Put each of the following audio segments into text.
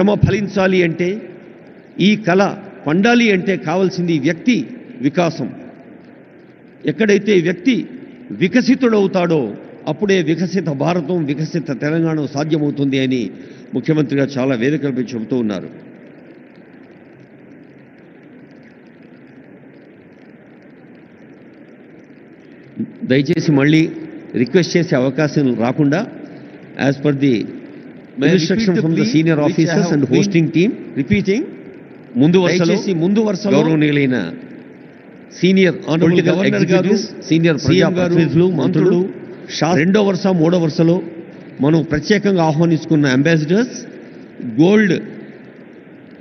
శ్రమ ఫలించాలి అంటే, ఈ కళ పండాలి అంటే కావాల్సింది వ్యక్తి వికాసం. ఎక్కడైతే వ్యక్తి వికసితుడవుతాడో అప్పుడే వికసిత భారతం, వికసిత తెలంగాణ సాధ్యమవుతుంది అని ముఖ్యమంత్రిగా చాలా వేదికలపై చెబుతూ ఉన్నారు. దయచేసి మళ్ళీ రిక్వెస్ట్ చేసే అవకాశం రాకుండా, as per the instruction from the senior officers and hosting team, repeating, ముందు వరుసలో గౌరవనీయులైన సీనియర్ పొలిటికల్ ఎగ్జిక్యూటివ్స్, సీనియర్ ప్రజాప్రతినిధులు, మంత్రులు, రెండో వరుస మూడో వరుసలో మనం ప్రత్యేకంగా ఆహ్వానించుకున్న అంబాసిడర్స్, గోల్డ్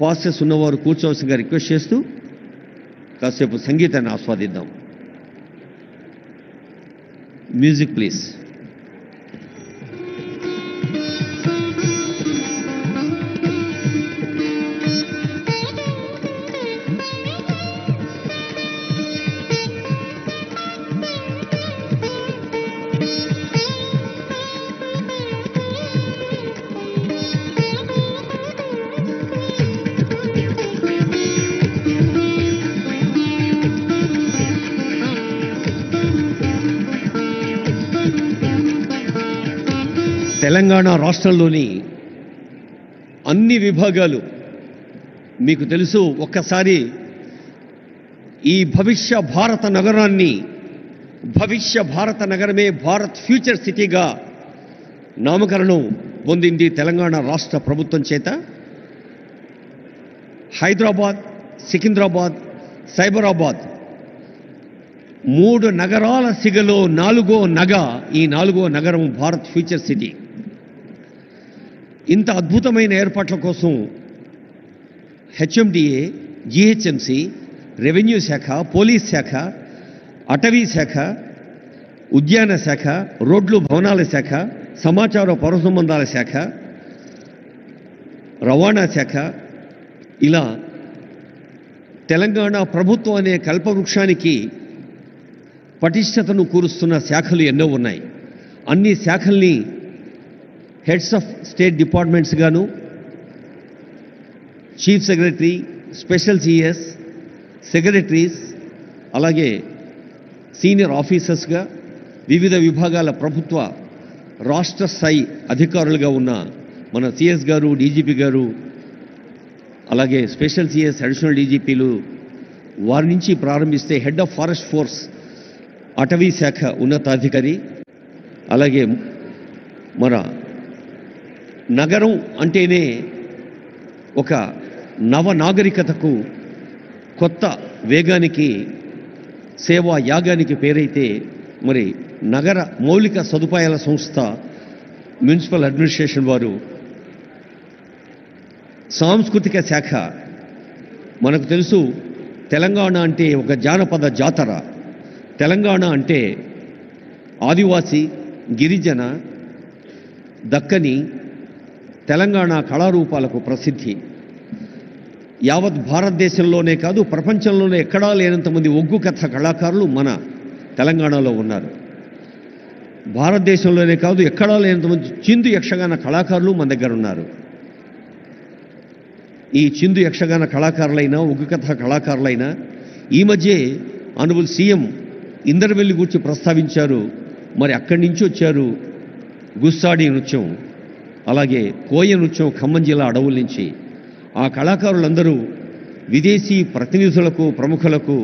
పాసెస్ ఉన్నవారు కూర్చోవలసిందిగా రిక్వెస్ట్ చేస్తూ కాసేపు సంగీతాన్ని ఆస్వాదిద్దాం. Music please. తెలంగాణ రాష్ట్రంలోని అన్ని విభాగాలు మీకు తెలుసు. ఒక్కసారి ఈ భవిష్య భారత నగరాన్ని, భవిష్య భారత నగరమే భారత్ ఫ్యూచర్ సిటీగా నామకరణం పొందింది తెలంగాణ రాష్ట్ర ప్రభుత్వం చేత. హైదరాబాద్, సికింద్రాబాద్, సైబరాబాద్ 3 నగరాల సిగలో 4వ నగ, ఈ 4వ నగరం భారత్ ఫ్యూచర్ సిటీ. ఇంత అద్భుతమైన ఏర్పాట్ల కోసం హెచ్ఎండిఏ, జిహెచ్ఎంసి, రెవెన్యూ శాఖ, పోలీస్ శాఖ, అటవీ శాఖ, ఉద్యాన శాఖ, రోడ్లు భవనాల శాఖ, సమాచార పౌర సంబంధాల శాఖ, రవాణా శాఖ, ఇలా తెలంగాణ ప్రభుత్వం అనే కల్పవృక్షానికి పటిష్టతను కూరుస్తున్న శాఖలు ఎన్నో ఉన్నాయి. అన్ని శాఖల్ని హెడ్స్ ఆఫ్ స్టేట్ డిపార్ట్మెంట్స్ గాను, chief secretary, special CS, secretaries, అలాగే సీనియర్ ఆఫీసర్స్గా వివిధ విభాగాల ప్రభుత్వ రాష్ట్ర స్థాయి అధికారులుగా ఉన్న మన సిఎస్ గారు, డీజీపీ గారు, అలాగే స్పెషల్ సిఎస్, అడిషనల్ డీజీపీలు, వారి నుంచి ప్రారంభిస్తే హెడ్ ఆఫ్ ఫారెస్ట్ ఫోర్స్, అటవీ శాఖ ఉన్నతాధికారి, అలాగే మన నగరం అంటేనే ఒక నవనాగరికతకు, కొత్త వేగానికి, సేవా యాగానికి పేరైతే మరి నగర మౌలిక సదుపాయాల సంస్థ మున్సిపల్ అడ్మినిస్ట్రేషన్ వారు, సాంస్కృతిక శాఖ, మనకు తెలుసు తెలంగాణ అంటే ఒక జానపద జాతర. తెలంగాణ అంటే ఆదివాసీ, గిరిజన, దక్కని, తెలంగాణ కళారూపాలకు ప్రసిద్ధి. యావత్ భారతదేశంలోనే కాదు, ప్రపంచంలోనే ఎక్కడా లేనంతమంది ఒగ్గు కథ కళాకారులు మన తెలంగాణలో ఉన్నారు. భారతదేశంలోనే కాదు, ఎక్కడా లేనంతమంది చిందు యక్షగాన కళాకారులు మన దగ్గర ఉన్నారు. ఈ చిందు యక్షగాన కళాకారులైనా, ఒగ్గు కథ కళాకారులైనా ఈ మధ్య ఆనరబుల్ సీఎం ఇందరవెల్లి గురించి ప్రస్తావించారు. మరి అక్కడి నుంచి వచ్చారు గుస్సాడి నృత్యం, అలాగే కోయ నృత్యం ఖమ్మం జిల్లా అడవుల నుంచి. ఆ కళాకారులందరూ విదేశీ ప్రతినిధులకు, ప్రముఖులకు,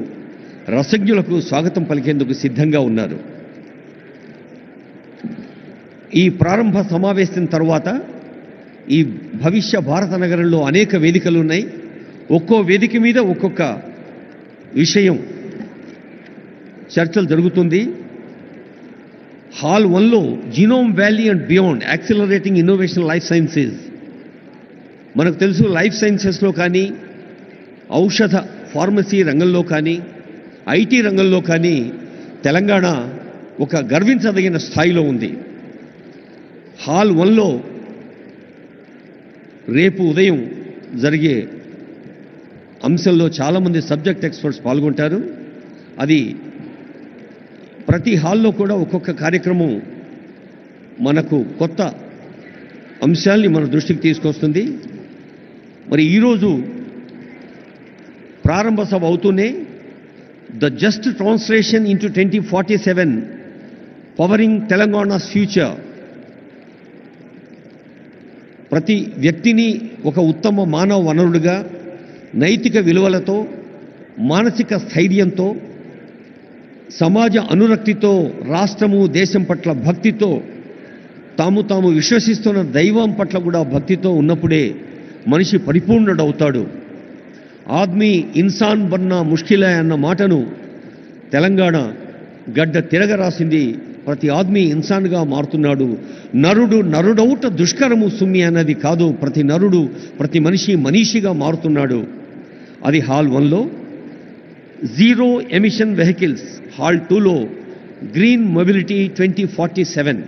రసజ్ఞులకు స్వాగతం పలికేందుకు సిద్ధంగా ఉన్నారు. ఈ ప్రారంభ సమావేశం తర్వాత ఈ భవిష్య భారత నగరంలో అనేక వేదికలు ఉన్నాయి. ఒక్కో వేదిక మీద ఒక్కొక్క విషయం చర్చలు జరుగుతుంది. హాల్ 1లో genome valley and beyond accelerating innovation life sciences. మనకు తెలుసు లైఫ్ సైన్సెస్లో కానీ, ఔషధ ఫార్మసీ రంగంలో కానీ, ఐటీ రంగంలో కానీ తెలంగాణ ఒక గర్వించదగిన స్థాయిలో ఉంది. హాల్ 1లో రేపు ఉదయం జరిగే అంశంలో చాలామంది సబ్జెక్ట్ ఎక్స్పర్ట్స్ పాల్గొంటారు. అది ప్రతి హాల్లో కూడా ఒక్కొక్క కార్యక్రమం మనకు కొత్త అంశాల్ని మన దృష్టికి తీసుకొస్తుంది. మరి ఈరోజు ప్రారంభ సభ అవుతూనే the just translation into 2047 pouring Telangana's future, ప్రతి వ్యక్తిని ఒక ఉత్తమ మానవ వనరుడిగా, నైతిక విలువలతో, మానసిక స్థైర్యంతో, సమాజ అనురక్తితో, రాష్ట్రము దేశం పట్ల భక్తితో, తాము విశ్వసిస్తున్న దైవం పట్ల కూడా భక్తితో ఉన్నప్పుడే మనిషి పరిపూర్ణుడవుతాడు. ఆద్మీ ఇన్సాన్ బన్నా ముష్కిలే అన్న మాటను తెలంగాణ గడ్డ తిరగరాసింది. ప్రతి ఆద్మీ ఇన్సాన్గా మారుతున్నాడు. నరుడౌట దుష్కరము సుమ్మి అన్నది కాదు, ప్రతి నరుడు, ప్రతి మనిషి మనీషిగా మారుతున్నాడు. అది హాల్ 1లో. జీరో ఎమిషన్ వెహికల్స్ హాల్ 2లో. Green mobility 2047.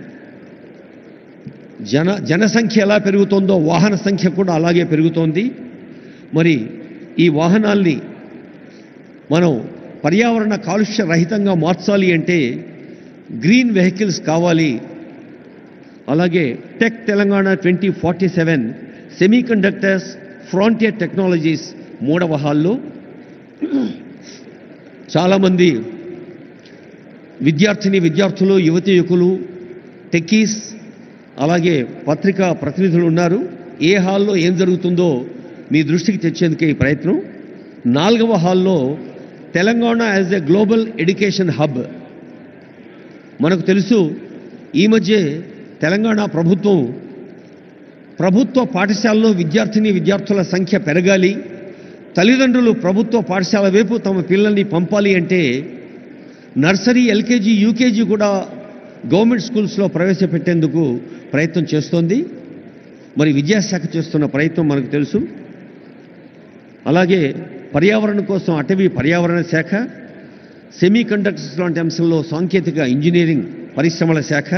జనసంఖ్య ఎలా పెరుగుతోందో వాహన సంఖ్య కూడా అలాగే పెరుగుతోంది. మరి ఈ వాహనాల్ని మనం పర్యావరణ కాలుష్య రహితంగా మార్చాలి అంటే గ్రీన్ వెహికల్స్ కావాలి. అలాగే tech Telangana 2047 semi conductors frontier technologies 3వ హాల్లో. చాలామంది విద్యార్థులు, యువతీయుకులు, టెక్కీస్, అలాగే పత్రికా ప్రతినిధులు ఉన్నారు. ఏ హాల్లో ఏం జరుగుతుందో మీ దృష్టికి తెచ్చేందుకే ఈ ప్రయత్నం. 4వ హాల్లో Telangana as a global education hub. మనకు తెలుసు, ఈ మధ్య తెలంగాణ ప్రభుత్వ పాఠశాలలో విద్యార్థుల సంఖ్య పెరగాలి, తల్లిదండ్రులు ప్రభుత్వ పాఠశాల వైపు తమ పిల్లల్ని పంపాలి అంటే నర్సరీ, ఎల్కేజీ, యూకేజీ కూడా గవర్నమెంట్ స్కూల్స్లో ప్రవేశపెట్టేందుకు ప్రయత్నం చేస్తోంది. మరి విద్యాశాఖ చేస్తున్న ప్రయత్నం మనకు తెలుసు. అలాగే పర్యావరణం కోసం అటవీ పర్యావరణ శాఖ, సెమీ కండక్టర్స్ లాంటి అంశంలో సాంకేతిక ఇంజనీరింగ్ పరిశ్రమల శాఖ.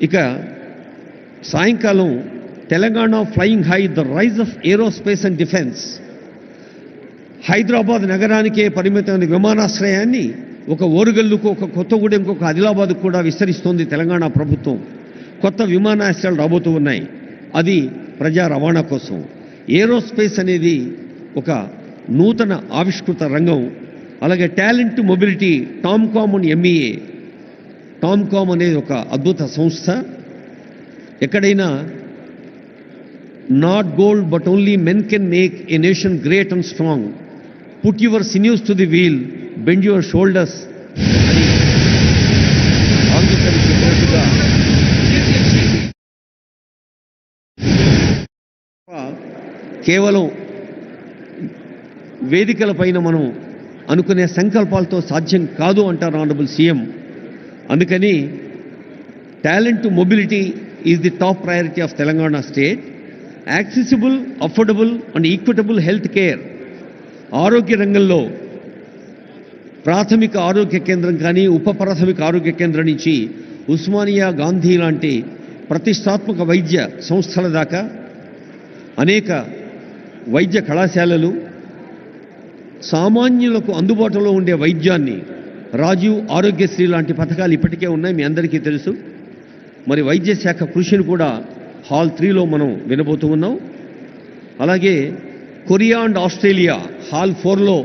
ఇక సాయంకాలం Telangana flying high, the rise of aerospace and defence. Hyderabad నగరానికే పరిమితమైన విమానాశ్రయాన్ని ఒక ఓరుగల్లుకు, ఒక కొత్తగూడెంకు, ఒక ఆదిలాబాద్కు కూడా విస్తరిస్తోంది తెలంగాణ ప్రభుత్వం. కొత్త విమానాశ్రయాలు రాబోతూ ఉన్నాయి. అది ప్రజా రవాణా కోసం. ఏరోస్పేస్ అనేది ఒక నూతన ఆవిష్కృత రంగం. అలాగే talent mobility, TOMCOM and MEA. TOMCOM అనేది ఒక అద్భుత సంస్థ. ఎక్కడైనా not gold but only men can make a nation great and strong. Put your సిన్యూస్ to the wheel, bend your shoulders అని ఆంధ్రప్రదేశ్ చెప్పినట్టుగా కేవలం వేదికల పైన మనం అనుకునే సంకల్పాలతో సాధ్యం కాదు అంటారు ఆనరబుల్ సీఎం. అందుకని talent mobility is the top priority of Telangana state. Accessible, affordable and equitable health care. ఆరోగ్య రంగంలో ప్రాథమిక ఆరోగ్య కేంద్రం కానీ, ఉప ప్రాథమిక ఆరోగ్య కేంద్రం నుంచి ఉస్మానియా, గాంధీ లాంటి ప్రతిష్టాత్మక వైద్య సంస్థల దాకా అనేక వైద్య కళాశాలలు, సామాన్యులకు అందుబాటులో ఉండే వైద్యాన్ని, రాజీవ్ ఆరోగ్యశ్రీ లాంటి పథకాలు ఇప్పటికే ఉన్నాయి, మీ అందరికీ తెలుసు. మరి వైద్య శాఖ కృషిని కూడా హాల్ 3లో మనం వినబోతూ ఉన్నాం. అలాగే కొరియా అండ్ ఆస్ట్రేలియా హాల్ 4లో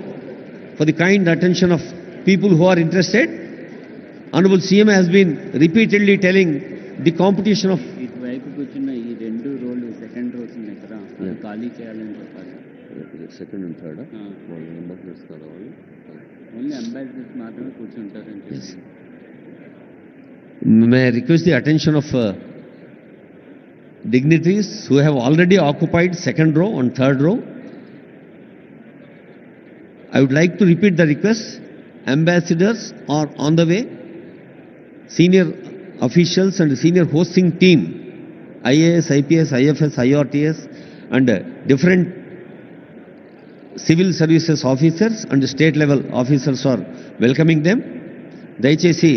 for the kind attention of people who are interested. Honorable CM has been repeatedly telling the competition of ఇటువైపు కూర్చున్న ఈ 2 రోలు సెకండ్ రోస్ ఉన్నాయి కదా, అది ఖాళీ చేయాలని చెప్పాలి. Second and third only ambassadors మాత్రమే కూర్చుంటారని చెప్పి. May I request the attention of dignitaries who have already occupied second row and third row. I would like to repeat the request. Ambassadors are on the way. Senior officials and senior hosting team, IAS, IPS, IFS, IRTS and different civil services officers and state level officers are welcoming them. దయచేసి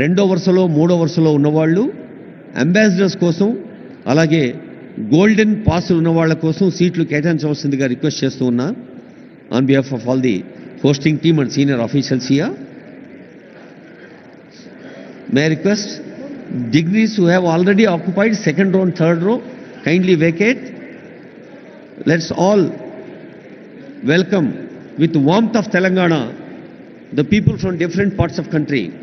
2వ వరుసలో 3వ వరుసలో ఉన్నవాళ్ళు ambassadors కోసం, అలాగే golden పాసులు ఉన్న వాళ్ళ కోసం సీట్లు కేటాయించవలసిందిగా రిక్వెస్ట్ చేస్తూ ఉన్నా. On behalf of all the hosting team and senior officials here, may I request dignitaries who have already occupied second row and third row kindly vacate. let's all welcome with warmth of Telangana the people from different parts of country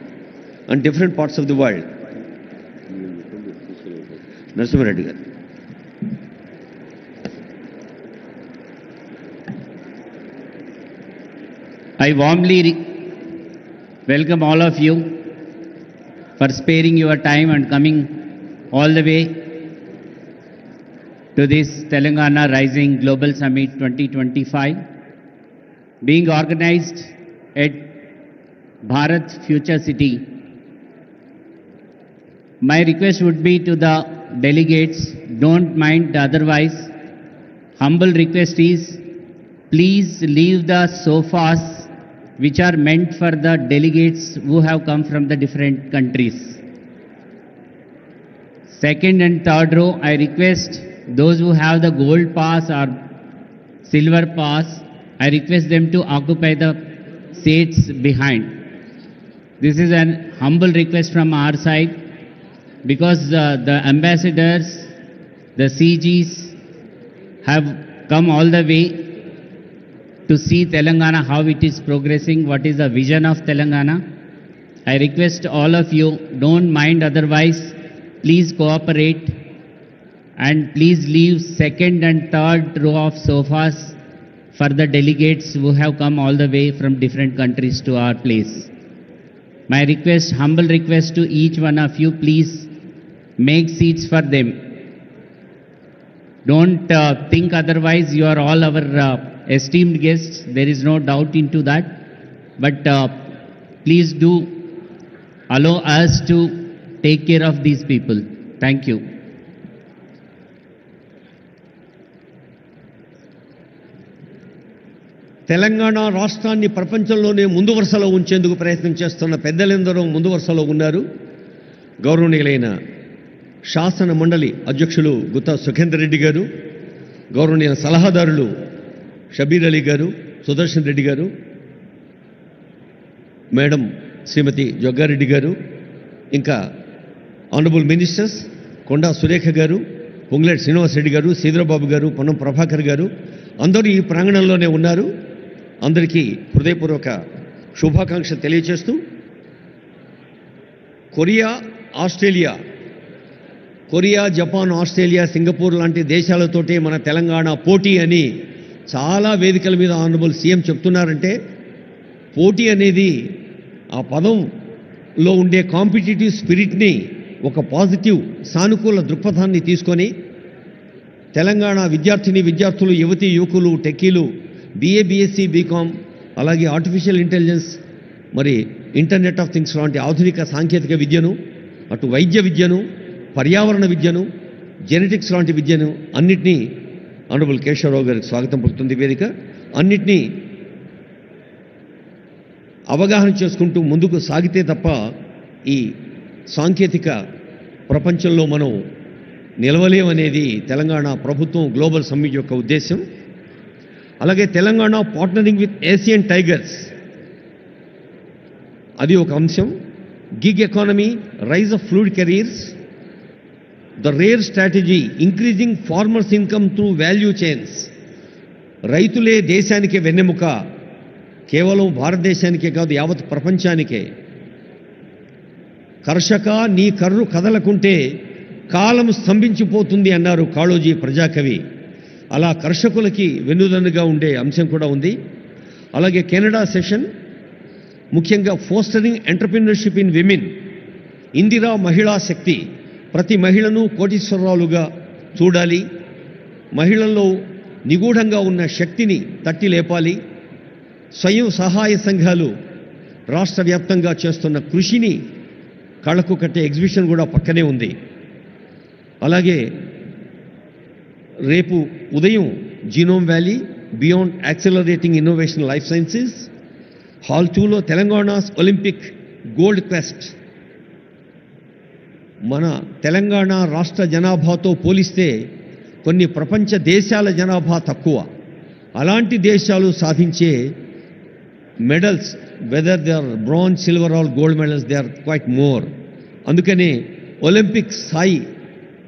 and different parts of the world. Narasimha Reddy garu. I warmly welcome all of you for sparing your time and coming all the way to this Telangana Rising Global Summit 2025 being organized at Bharat Future City. My request would be to the delegates, don't mind otherwise. Humble request is, please leave the sofas which are meant for the delegates who have come from the different countries. Second and third row, I request those who have the gold pass or silver pass, I request them to occupy the seats behind. This is an humble request from our side because the ambassadors, the CGs have come all the way to see Telangana, how it is progressing, what is the vision of Telangana. I request all of you, don't mind otherwise, please cooperate and please leave second and third row of sofas for the delegates who have come all the way from different countries to our place. My request, humble request to each one of you, please make seats for them. Don't think otherwise, you are all our esteemed guests, there is no doubt into that, but please do allow us to take care of these people. Thank you. Telangana రాష్ట్రాన్ని ప్రపంచంలోనే ముందు వరుసలో ఉంచేందుకు ప్రయత్నం చేస్తున్న పెద్దలందరూ ముందు వరుసలో ఉన్నారు. గౌరవనీయులైన శాసన మండలి అధ్యక్షులు గుత్తా సుఖేందర్ రెడ్డి గారు, గౌరవనీయ సలహాదారులు షబీర్ అలీ గారు, సుదర్శన్ రెడ్డి గారు, మేడం శ్రీమతి జగ్గారెడ్డి గారు, ఇంకా ఆనరబుల్ మినిస్టర్స్ కొండా సురేఖ గారు, పొంగులేటి శ్రీనివాసరెడ్డి గారు, శ్రీధరబాబు గారు, పొన్నం ప్రభాకర్ గారు అందరూ ఈ ప్రాంగణంలోనే ఉన్నారు. అందరికీ హృదయపూర్వక శుభాకాంక్షలు తెలియజేస్తూ, కొరియా, జపాన్, ఆస్ట్రేలియా, సింగపూర్ లాంటి దేశాలతోటే మన తెలంగాణ పోటీ అని చాలా వేదికల మీద ఆనరబుల్ సీఎం చెప్తున్నారంటే, పోటీ అనేది ఆ పదంలో ఉండే కాంపిటిటివ్ స్పిరిట్ని ఒక పాజిటివ్ సానుకూల దృక్పథాన్ని తీసుకొని తెలంగాణ విద్యార్థులు, యువతీ యువకులు, టెక్కీలు, BA, BSc, బీకామ్, అలాగే ఆర్టిఫిషియల్ ఇంటెలిజెన్స్, మరి ఇంటర్నెట్ ఆఫ్ థింగ్స్ లాంటి ఆధునిక సాంకేతిక విద్యను, అటు వైద్య విద్యను, పర్యావరణ విద్యను, జెనెటిక్స్ లాంటి విద్యను అన్నిటినీ ఆనరబుల్ కేశవరావు గారికి స్వాగతం పలుకుతుంది వేదిక. అన్నిటినీ అవగాహన చేసుకుంటూ ముందుకు సాగితే తప్ప ఈ సాంకేతిక ప్రపంచంలో మనం నిలవలేమనేది తెలంగాణ ప్రభుత్వం గ్లోబల్ సమ్మిట్ యొక్క ఉద్దేశం. అలాగే Telangana partnering with Asian tigers, అది ఒక అంశం. Gig economy, rise of fluid careers, the rare strategy increasing farmers income through value chains. రైతులే దేశానికి వెన్నెముక, కేవలం భారతదేశానికే కాదు యావత్ ప్రపంచానికే. కర్షక నీ కర్రు కదలకుంటే కాలం స్తంభించిపోతుంది అన్నారు కాళోజీ ప్రజాకవి. అలా కర్షకులకి వెన్నుదన్నుగా ఉండే అంశం కూడా ఉంది. అలాగే కెనడా సెషన్, ముఖ్యంగా fostering entrepreneurship in women, Indira మహిళా శక్తి, ప్రతి మహిళను కోటీశ్వరరాలుగా చూడాలి, మహిళల్లో నిగూఢంగా ఉన్న శక్తిని తట్టి లేపాలి, స్వయం సహాయ సంఘాలు రాష్ట్ర వ్యాప్తంగా చేస్తున్న కృషిని కళ్ళకు కట్టే ఎగ్జిబిషన్ కూడా పక్కనే ఉంది. అలాగే రేపు ఉదయం genome valley beyond accelerating innovation life sciences, hall 2లో తెలంగాణస్ ఒలింపిక్ గోల్డ్ క్వెస్ట్. మన తెలంగాణ రాష్ట్ర జనాభాతో పోలిస్తే కొన్ని ప్రపంచ దేశాల జనాభా తక్కువ. అలాంటి దేశాలు సాధించే medals, whether they are bronze, silver or gold medals, they are quite more. అందుకనే ఒలింపిక్ స్థాయి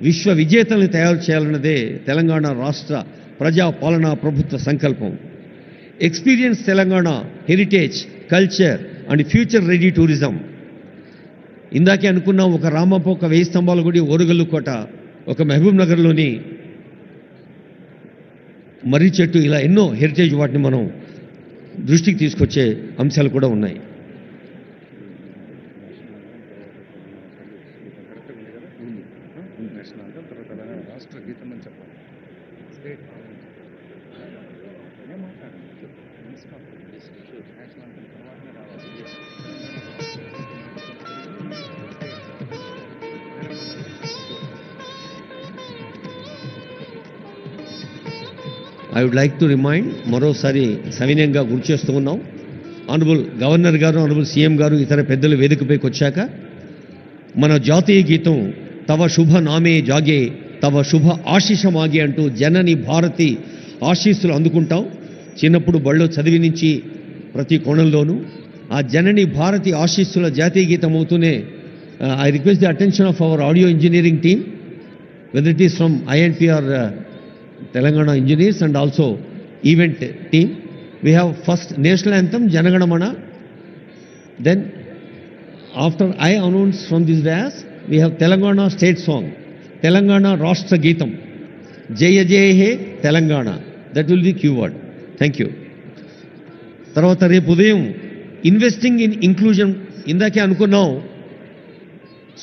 విశ్వ విజేతలను తయారు చేయాలన్నదే తెలంగాణ రాష్ట్ర ప్రజా పాలనా ప్రభుత్వ సంకల్పం. Experience Telangana heritage, culture and future ready tourism. ఇందాకే అనుకున్నాం, ఒక రామప్ప, ఒక 1000 స్తంభాల గుడి, ఓరుగల్లు కోట, ఒక మహబూబ్ నగర్లోని మర్రి చెట్టు, ఇలా ఎన్నో హెరిటేజ్ వాటిని మనం దృష్టికి తీసుకొచ్చే అంశాలు కూడా ఉన్నాయి. I would like to remind, మరోసారి సవినయంగా గుర్తు చేస్తూ ఉన్నాం, ఆనరబుల్ గవర్నర్ గారు, ఆనరబుల్ సీఎం గారు, ఇతర పెద్దలు వేదికపైకి వచ్చాక మన జాతీయ గీతం తవ శుభ నామే జాగే తవ శుభ ఆశీష మాగే అంటూ జనని భారతి ఆశీస్సులు అందుకుంటాం. చిన్నప్పుడు బళ్ళో చదివి నుంచి ప్రతి కోణంలోనూ ఆ జనని భారతి ఆశీస్సుల జాతీయ గీతం అవుతూనే I request the attention of our audio engineering team, whether it is from INP or Telangana engineers and also event team. We have first national anthem Janaganamana, then after I announce from this dais we have Telangana state song, Telangana Rashtra Geetam, Jaya Jaya He Telangana. That will be keyword. Thank you. తర్వాత రేపు ఉదయం investing in inclusion. ఇందాకే అనుకున్నాం,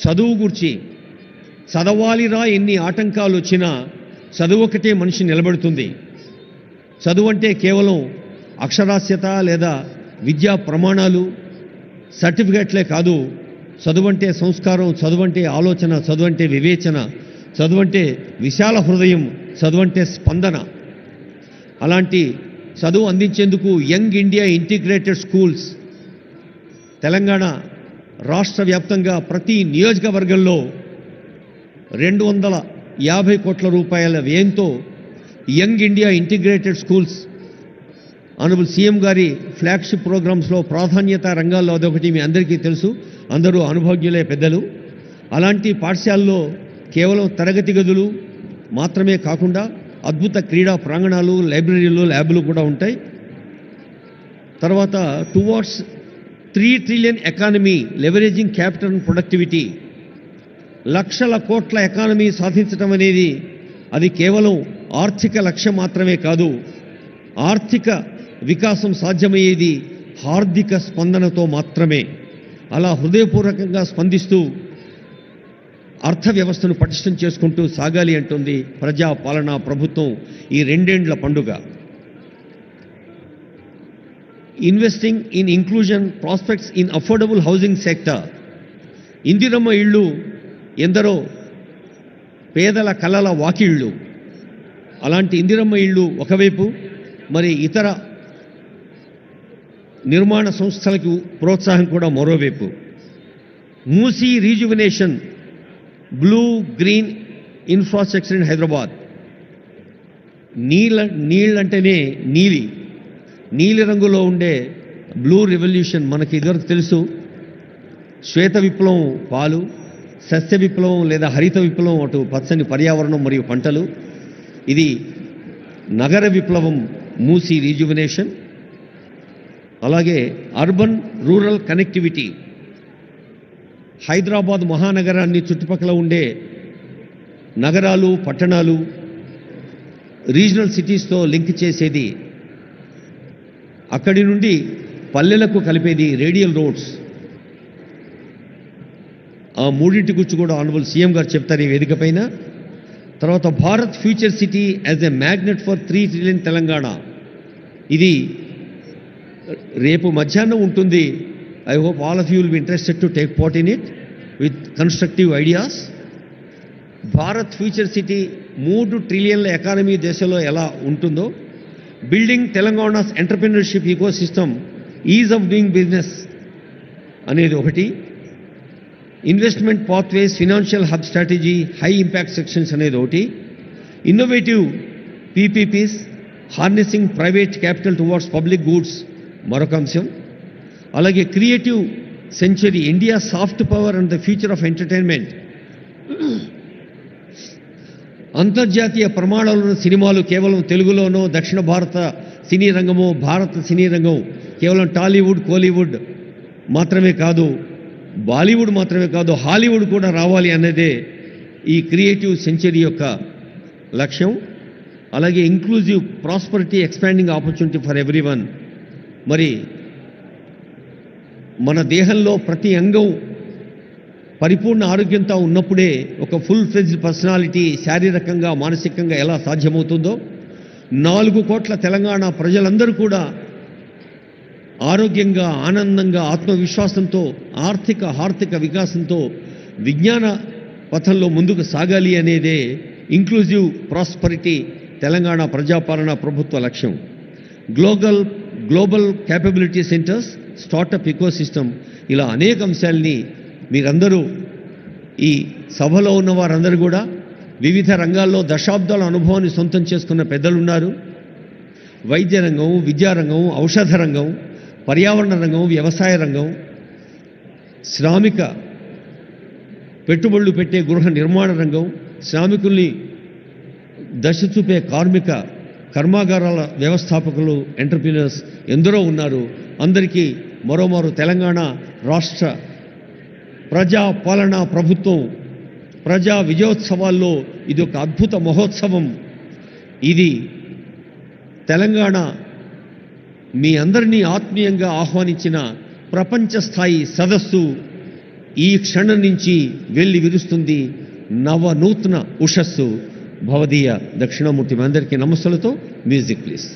చదువు గురించి, చదవాలిరా ఎన్ని ఆటంకాలు వచ్చినా చదువు ఒకటే మనిషి నిలబెడుతుంది. చదువు అంటే కేవలం అక్షరాస్యత లేదా విద్యా ప్రమాణాలు, సర్టిఫికెట్లే కాదు. చదువు అంటే సంస్కారం, చదువు అంటే ఆలోచన, చదువు అంటే వివేచన, చదువు అంటే విశాల హృదయం, చదువు అంటే స్పందన. అలాంటి చదువు అందించేందుకు young India integrated schools Telangana రాష్ట్ర వ్యాప్తంగా ప్రతి నియోజకవర్గంలో 250 కోట్ల రూపాయల వ్యయంతో young India integrated schools honourable CM గారి ఫ్లాగ్షిప్ ప్రోగ్రామ్స్లో ప్రాధాన్యత రంగాల్లో అదొకటి. మీ అందరికీ తెలుసు, అందరూ అనుభవజ్ఞులే పెద్దలు. అలాంటి పాఠశాలలో కేవలం తరగతి గదులు మాత్రమే కాకుండా అద్భుత క్రీడా ప్రాంగణాలు, లైబ్రరీలు, ల్యాబ్లు కూడా ఉంటాయి. తర్వాత towards 3 trillion economy leveraging capital and productivity, లక్షల కోట్ల ఎకానమీ సాధించడం అనేది అది కేవలం ఆర్థిక లక్ష్యం మాత్రమే కాదు. ఆర్థిక వికాసం సాధ్యమయ్యేది హార్దిక స్పందనతో మాత్రమే. అలా హృదయపూర్వకంగా స్పందిస్తూ అర్థవ్యవస్థను పటిష్టం చేసుకుంటూ సాగాలి అంటుంది ప్రజా పాలనా ప్రభుత్వం ఈ 2 ఏండ్ల పండుగ. Investing in inclusion prospects in affordable housing sector. Indiramma ఇళ్ళు ఎందరో పేదల కలల వాకిళ్ళు. అలాంటి ఇందిరమ్మ ఇళ్ళు ఒకవైపు, మరి ఇతర నిర్మాణ సంస్థలకు ప్రోత్సాహం కూడా మరోవైపు. Musi rejuvenation, blue green infrastructure in Hyderabad. నీళ్ళంటేనే నీలి రంగులో ఉండే బ్లూ రెవల్యూషన్ మనకి ఇదివరకు తెలుసు. శ్వేత విప్లవం పాలు, సస్య విప్లవం లేదా హరిత విప్లవం అటు పచ్చని పర్యావరణం మరియు పంటలు. ఇది నగర విప్లవం మూసీ రీజువినేషన్. అలాగే అర్బన్ రూరల్ కనెక్టివిటీ, హైదరాబాద్ మహానగరాన్ని చుట్టుపక్కల ఉండే నగరాలు, పట్టణాలు, రీజనల్ సిటీస్తో లింక్ చేసేది, అక్కడి నుండి పల్లెలకు కలిపేది రేడియల్ రోడ్స్. ఆ మూడింటి గురించి కూడా ఆనరబుల్ సీఎం గారు చెప్తారు ఈ వేదిక పైన. తర్వాత Bharat future city as a magnet for 3 trillion Telangana. ఇది రేపు మధ్యాహ్నం ఉంటుంది. I hope all of you will be interested to take part in it with constructive ideas. Bharat future city 3 ట్రిలియన్ల ఎకానమీ దేశంలో ఎలా ఉంటుందో, building Telangana's entrepreneurship ecosystem, ease of doing business అనేది ఒకటి, investment pathways, financial hub strategy, high impact sections అనేది ఒకటి, innovative PPPs, harnessing private capital towards public goods మరొక అంశం. అలాగే creative century, India soft power and the future of entertainment, అంతర్జాతీయ ప్రమాణాలను సినిమాలు కేవలం తెలుగులోనో దక్షిణ భారత సినీ రంగమో భారత సినీ రంగం కేవలం టాలీవుడ్ కోలీవుడ్ మాత్రమే కాదు, బాలీవుడ్ మాత్రమే కాదు, హాలీవుడ్ కూడా రావాలి అన్నదే ఈ క్రియేటివ్ సెంచరీ యొక్క లక్ష్యం. అలాగే inclusive prosperity expanding opportunity for everyone. మరి మన దేహంలో ప్రతి అంగం పరిపూర్ణ ఆరోగ్యంతో ఉన్నప్పుడే ఒక ఫుల్ ఫ్లెడ్జ్డ్ పర్సనాలిటీ శారీరకంగా మానసికంగా ఎలా సాధ్యమవుతుందో 4 కోట్ల తెలంగాణ ప్రజలందరూ కూడా ఆరోగ్యంగా ఆనందంగా ఆత్మవిశ్వాసంతో ఆర్థిక వికాసంతో విజ్ఞాన పథంలో ముందుకు సాగాలి అనేదే ఇంక్లూజివ్ ప్రాస్పరిటీ తెలంగాణ ప్రజాపాలన ప్రభుత్వ లక్ష్యం. Global capability centres, startup ecosystem, ఇలా అనేక అంశాలని మీరందరూ ఈ సభలో ఉన్న వారందరూ కూడా వివిధ రంగాల్లో దశాబ్దాల అనుభవాన్ని సొంతం చేసుకున్న పెద్దలున్నారు. వైద్య రంగం, విద్యారంగం, ఔషధ రంగం, పర్యావరణ రంగం, వ్యవసాయ రంగం, శ్రామిక పెట్టుబడులు పెట్టే గృహ నిర్మాణ రంగం, శ్రామికుల్ని దశ చూపే కార్మిక కర్మాగారాల వ్యవస్థాపకులు, ఎంటర్ప్రీనర్స్ ఎందరో ఉన్నారు. అందరికీ మరోమారు తెలంగాణ రాష్ట్ర ప్రజా పాలనా ప్రభుత్వం ప్రజా విజయోత్సవాల్లో ఇది ఒక అద్భుత మహోత్సవం. ఇది తెలంగాణ మీ అందరినీ ఆత్మీయంగా ఆహ్వానించిన ప్రపంచ స్థాయి సదస్సు ఈ క్షణం నుంచి వెళ్ళి విరుస్తుంది నవనూతన ఉషస్సు. భవదీయ దక్షిణామూర్తి మీ అందరికీ నమస్సులతో మ్యూజిక్ ప్లీజ్.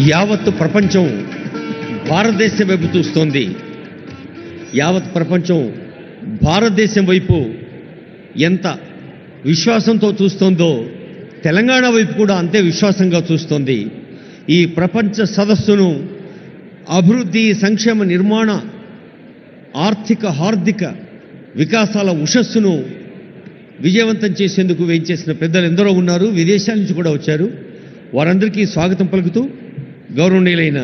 యావత్ ప్రపంచం భారతదేశం వైపు చూస్తోంది. యావత్ ప్రపంచం భారతదేశం వైపు ఎంత విశ్వాసంతో చూస్తోందో తెలంగాణ వైపు కూడా అంతే విశ్వాసంగా చూస్తోంది. ఈ ప్రపంచ సదస్సును అభివృద్ధి, సంక్షేమ, నిర్మాణ, ఆర్థిక, హార్దిక వికాసాల ఉషస్సును విజయవంతం చేసేందుకు వేయించేసిన పెద్దలు ఎందరో ఉన్నారు. విదేశాల నుంచి కూడా వచ్చారు. వారందరికీ స్వాగతం పలుకుతూ గౌరవనీయులైన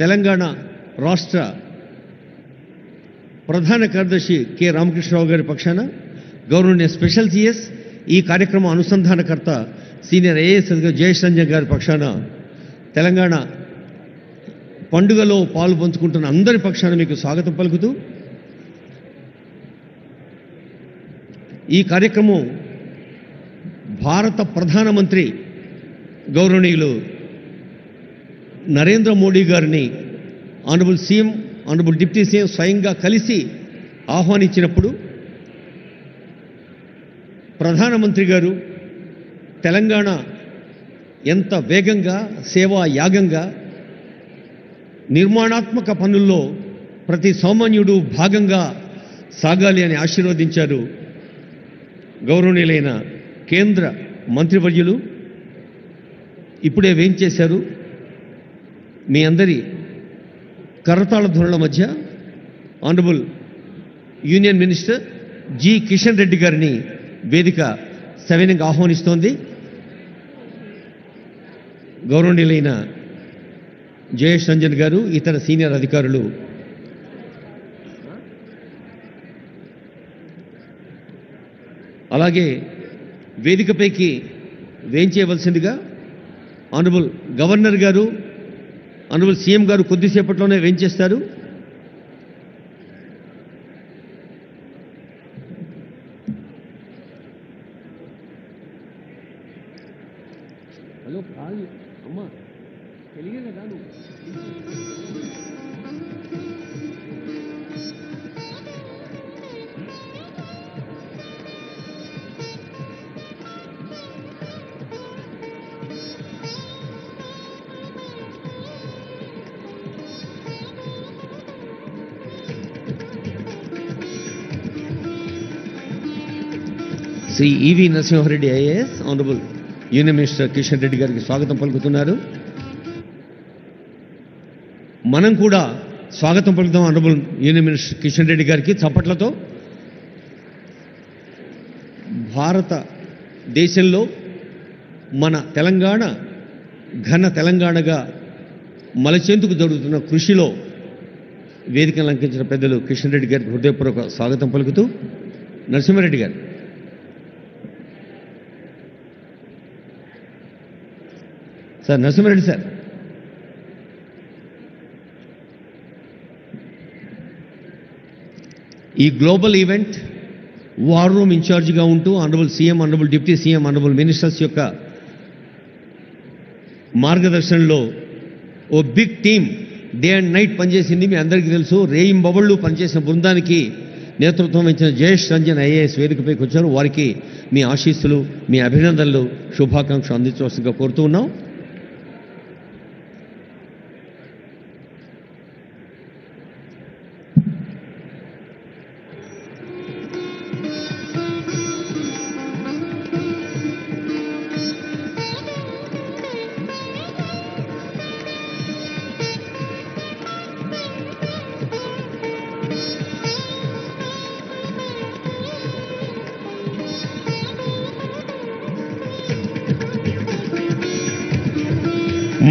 తెలంగాణ రాష్ట్ర ప్రధాన కార్యదర్శి కె రామకృష్ణరావు గారి పక్షాన గౌరవనీయ స్పెషల్ సిఎస్, ఈ కార్యక్రమం అనుసంధానకర్త సీనియర్ ఐఏఎస్ అధికారి జయేష్ రంజన్ గారి పక్షాన తెలంగాణ పండుగలో పాలు పంచుకుంటున్న అందరి పక్షాన మీకు స్వాగతం పలుకుతూ ఈ కార్యక్రమం భారత ప్రధానమంత్రి గౌరవనీయులు నరేంద్ర మోడీ గారిని honourable CM, honourable deputy CM స్వయంగా కలిసి ఆహ్వానించినప్పుడు ప్రధానమంత్రి గారు తెలంగాణ ఎంత వేగంగా, సేవా యాగంగా, నిర్మాణాత్మక పనుల్లో ప్రతి సామాన్యుడు భాగంగా సాగాలి అని ఆశీర్వదించారు. గౌరవనీయులైన కేంద్ర మంత్రివర్యులు ఇప్పుడే వేయించేశారు. మీ అందరి కరతాళ ధ్వనుల మధ్య honourable union minister G Kishan Reddy గారిని వేదిక సవినయంగా ఆహ్వానిస్తోంది. గౌరవనీయులైన జయేష్ రంజన్ గారు, ఇతర సీనియర్ అధికారులు అలాగే వేదికపైకి వేయించేయవలసిందిగా ఆనరబుల్ గవర్నర్ గారు, ఆనరబుల్ సీఎం గారు కొద్దిసేపట్లోనే వేయించేస్తారు. హలో అమ్మా, తెలియదు కదా నువ్వు. శ్రీ ఈవి Narasimha Reddy IAS, honourable union minister Kishan Reddy గారికి స్వాగతం పలుకుతున్నారు. మనం కూడా స్వాగతం పలుకుతాం honourable union minister Kishan Reddy గారికి చప్పట్లతో. భారతదేశంలో మన తెలంగాణ ఘన తెలంగాణగా మలచేందుకు జరుగుతున్న కృషిలో వేదికను అలంకరించిన పెద్దలు కిషన్ రెడ్డి గారికి హృదయపూర్వక స్వాగతం పలుకుతూ నరసింహారెడ్డి గారు. Sir Narasimha Reddy sir. ఈ గ్లోబల్ ఈవెంట్ వార్ రూమ్ ఇన్ఛార్జిగా ఉంటూ honourable CM, honourable deputy CM, honourable ministers యొక్క మార్గదర్శనంలో ఓ big team day and night పనిచేసింది. మీ అందరికీ తెలుసు. రేయింబవళ్ళు పనిచేసిన బృందానికి నేతృత్వం వహించిన జయేష్ రంజన్ ఐఏఎస్ వేదికపైకి వచ్చారు. వారికి మీ ఆశీస్సులు, మీ అభినందనలు, శుభాకాంక్షలు అందించవలసిందిగా కోరుతూ ఉన్నాం.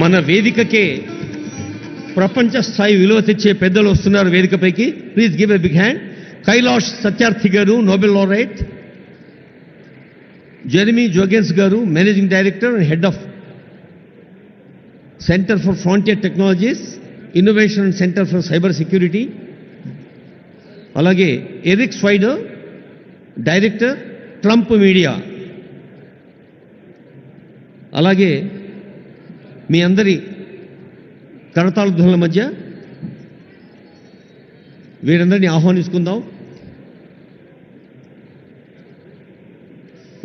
మన వేదికకే ప్రపంచ స్థాయి విలువ తెచ్చే పెద్దలు వస్తున్నారు వేదికపైకి. Please give a big hand. Kailash Satyarthi garu, Nobel laureate. Jeremy Jurgens garu, managing director and head of centre for frontier technologies, innovation centre for cyber security. అలాగే Eric Swider, director, Trump Media. అలాగే మీ అందరి కరతాళ ధ్వనుల మధ్య వీరందరినీ ఆహ్వానించుకుందాం.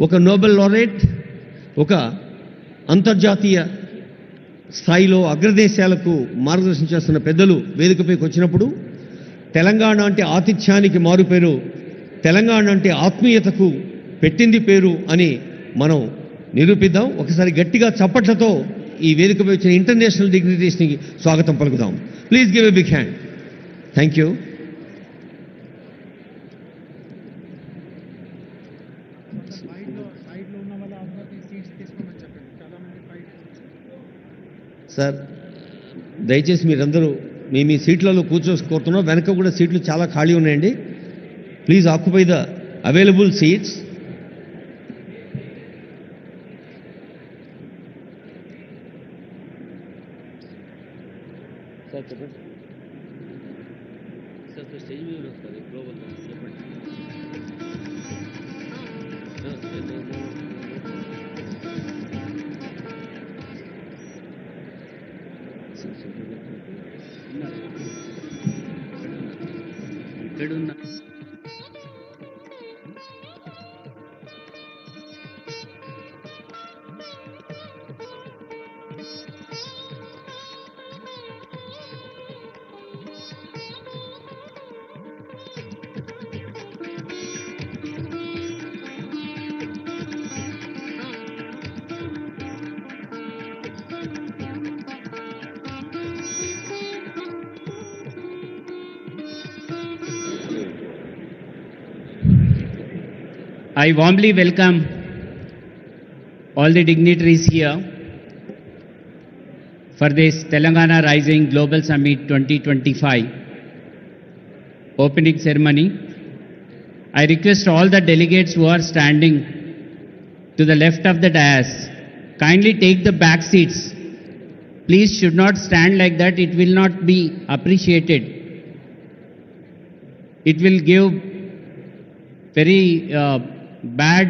ఒక నోబెల్ లారెట్, ఒక అంతర్జాతీయ స్థాయిలో అగ్రదేశాలకు మార్గదర్శనం చేస్తున్న పెద్దలు వేదికపైకి వచ్చినప్పుడు తెలంగాణ అంటే ఆతిథ్యానికి మారుపేరు, తెలంగాణ అంటే ఆత్మీయతకు పెట్టింది పేరు అని మనం నిరూపిద్దాం. ఒకసారి గట్టిగా చప్పట్లతో ఈ వేదికపై వచ్చిన ఇంటర్నేషనల్ డిగ్నిటరీస్ని స్వాగతం పలుకుదాం. Please give a big hand. Thank you. Sir, దయచేసి మీరందరూ మీ సీట్లలో కూర్చోసుకోరుతున్నాం. వెనక కూడా సీట్లు చాలా ఖాళీ ఉన్నాయండి. Please occupy the available seats. Sir చెప్పండి. సార్ స్టేజ్ మీద వస్తుంది గ్లోబల్ చెప్పండి. ఇక్కడున్న I warmly welcome all the dignitaries here for this Telangana Rising Global Summit 2025 opening ceremony. I request all the delegates who are standing to the left of the dais, kindly take the back seats. Please should not stand like that. It will not be appreciated. It will give very bad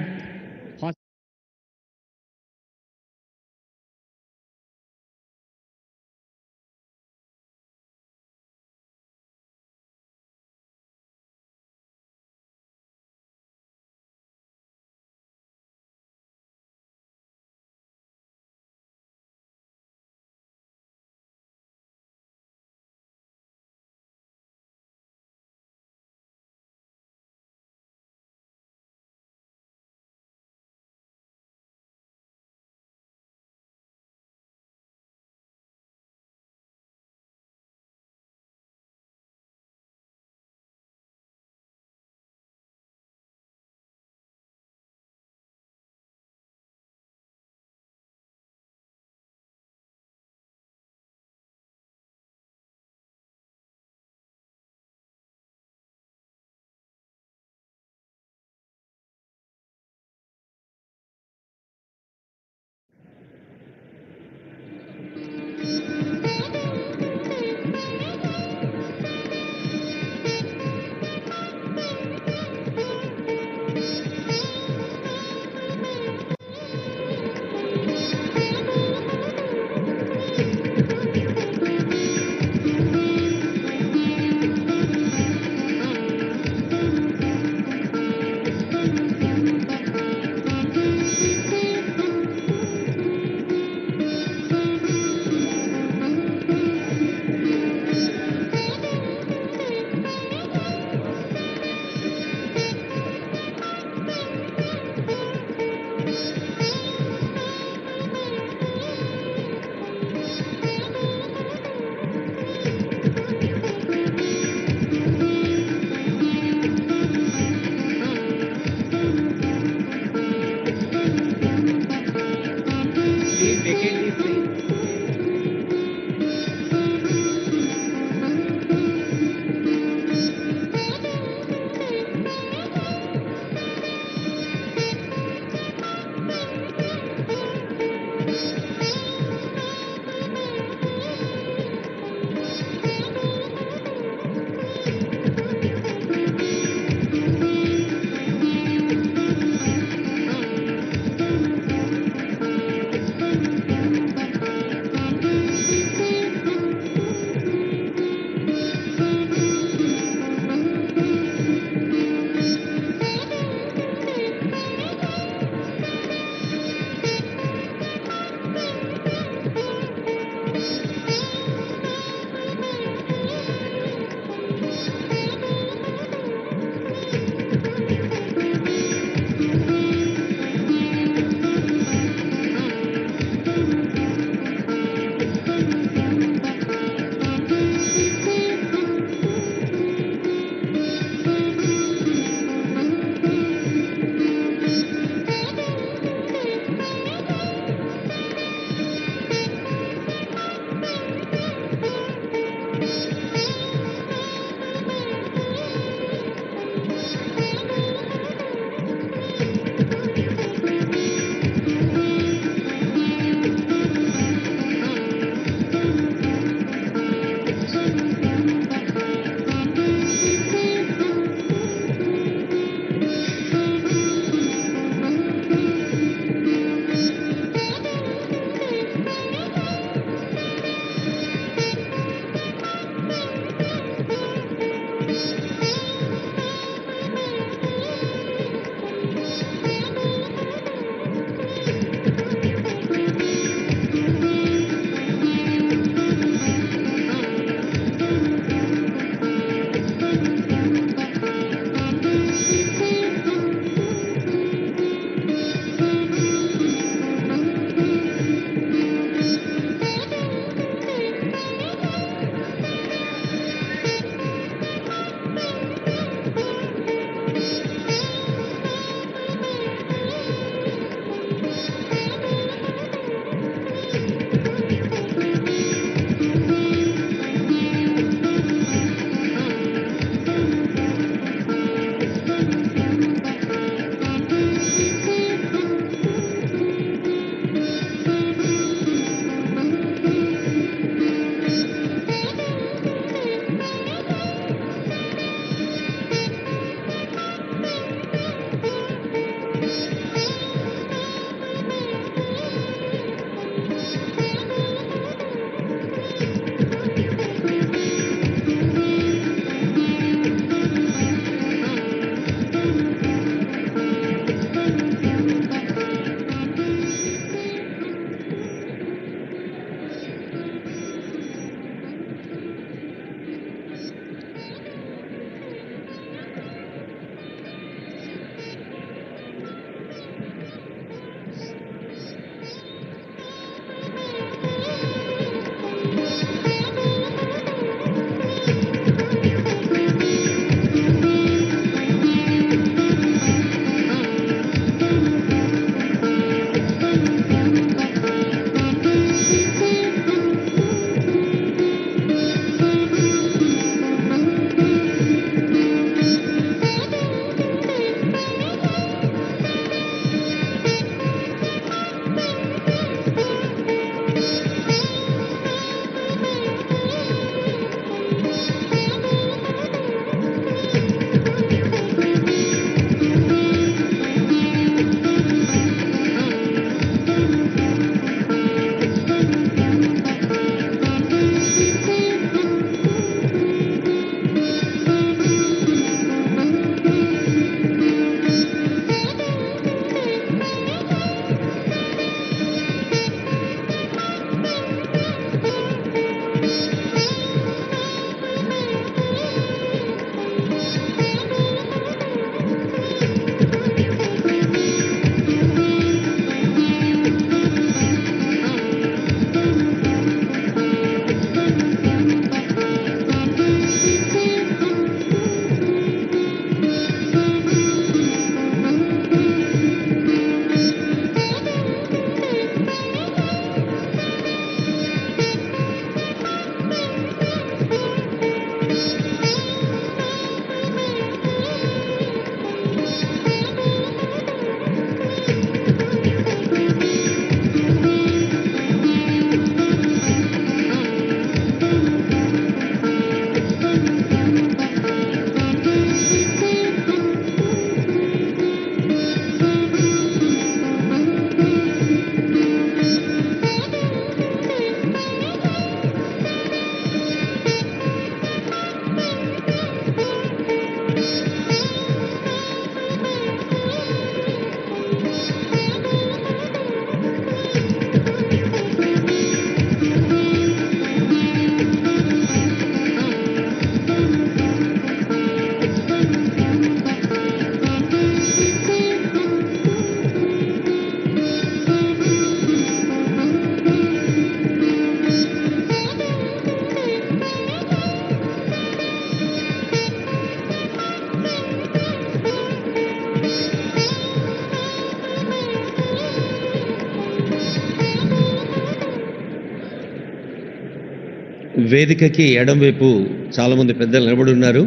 వేదికకి ఎడంవైపు చాలామంది పెద్దలు నిలబడి ఉన్నారు.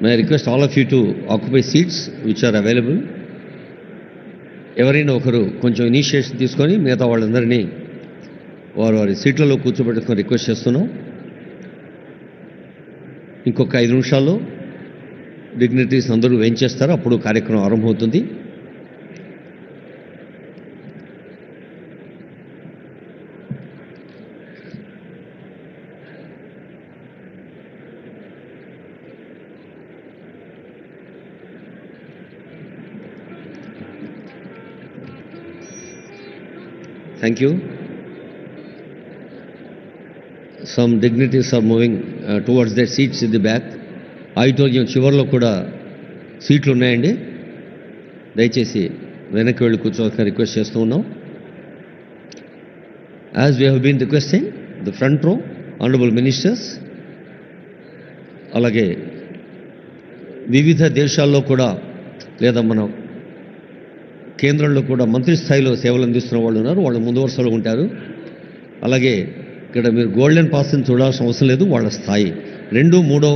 May request all of you to occupy seats which are available. ఎవరైనా ఒకరు కొంచెం initiation తీసుకొని మిగతా వాళ్ళందరినీ వారి వారి సీట్లలో కూర్చోబెట్టుకొని రిక్వెస్ట్ చేస్తున్నాం. ఇంకొక 5 నిమిషాల్లో డిగ్నిటరీస్ అందరూ వేయించేస్తారు, అప్పుడు కార్యక్రమం ఆరంభమవుతుంది. Thank you. Some dignitaries are moving towards their seats in the back. Auditorium చివరిలో కూడా సీట్లు ఉన్నాయండి. దయచేసి వెనక్కి వెళ్ళి కూర్చోవాలని రిక్వెస్ట్ చేస్తూ ఉన్నాం. As we have been requesting the front row honourable ministers, అలాగే వివిధ దేశాల్లో కూడా లేదా మన కేంద్రంలో కూడా మంత్రి స్థాయిలో సేవలు అందిస్తున్న వాళ్ళు ఉన్నారు, వాళ్ళు ముందు వరుసలో ఉంటారు. అలాగే ఇక్కడ మీరు గోల్డెన్ పాస్ని చూడాల్సిన అవసరం లేదు, వాళ్ళ స్థాయి 2, 3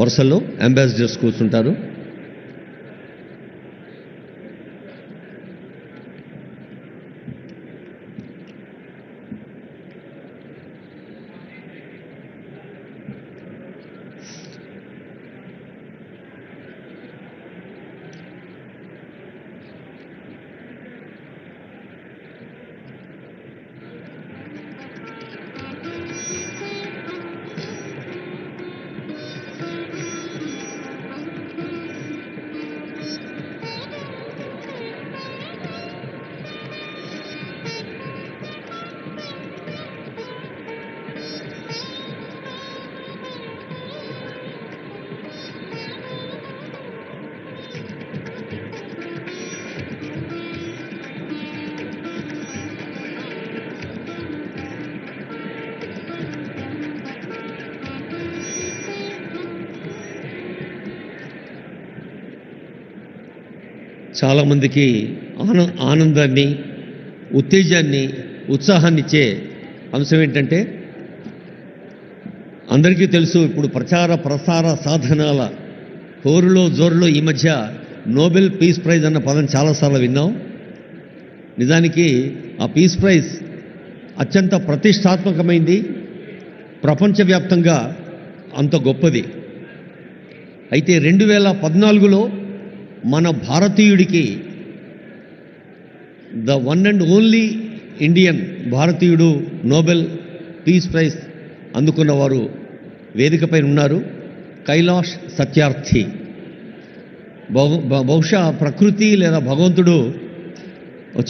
వరుసల్లో అంబాసిడర్స్ కూర్చుంటారు. చాలామందికి ఆనందాన్ని, ఉత్తేజాన్ని, ఉత్సాహాన్ని ఇచ్చే అంశం ఏంటంటే, అందరికీ తెలుసు ఇప్పుడు ప్రచార ప్రసార సాధనాల హోరులో జోరులో ఈ మధ్య నోబెల్ పీస్ ప్రైజ్ అన్న పదం చాలాసార్లు విన్నాం. నిజానికి ఆ పీస్ ప్రైజ్ అత్యంత ప్రతిష్టాత్మకమైంది, ప్రపంచవ్యాప్తంగా అంత గొప్పది. అయితే 2014లో మన భారతీయుడికి the one and only Indian భారతీయుడు నోబెల్ పీస్ ప్రైజ్ అందుకున్నవారు వేదికపై ఉన్నారు. కైలాష్ సత్యార్థి. బహుశా ప్రకృతి లేదా భగవంతుడు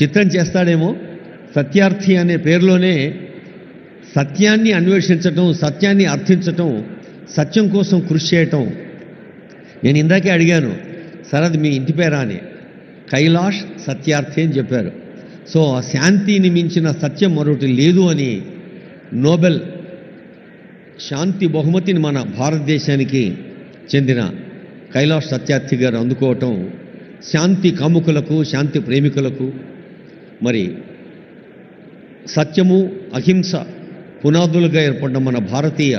చిత్రం చేస్తాడేమో, సత్యార్థి అనే పేరులోనే సత్యాన్ని అన్వేషించటం, సత్యాన్ని అర్థించటం, సత్యం కోసం కృషి చేయటం. నేను ఇందాకే అడిగాను, సార్ అది మీ ఇంటి పేరా అని. కైలాష్ సత్యార్థి అని చెప్పారు. సో ఆ శాంతిని మించిన సత్యం మరొకటి లేదు అని నోబెల్ శాంతి బహుమతిని మన భారతదేశానికి చెందిన కైలాష్ సత్యార్థి గారు అందుకోవటం శాంతి కాముకులకు, శాంతి ప్రేమికులకు, మరి సత్యము అహింస పునాదులుగా ఏర్పడిన మన భారతీయ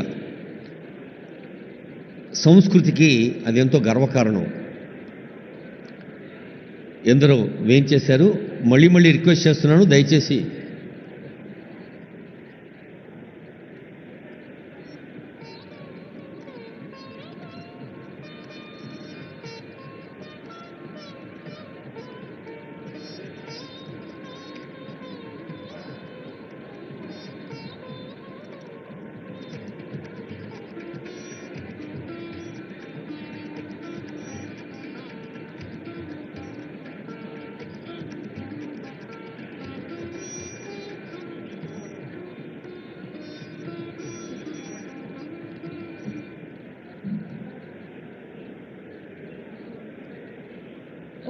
సంస్కృతికి అది ఎంతో గర్వకారణం. ఎందరో వేయించేశారు. మళ్ళీ రిక్వెస్ట్ చేస్తున్నాను, దయచేసి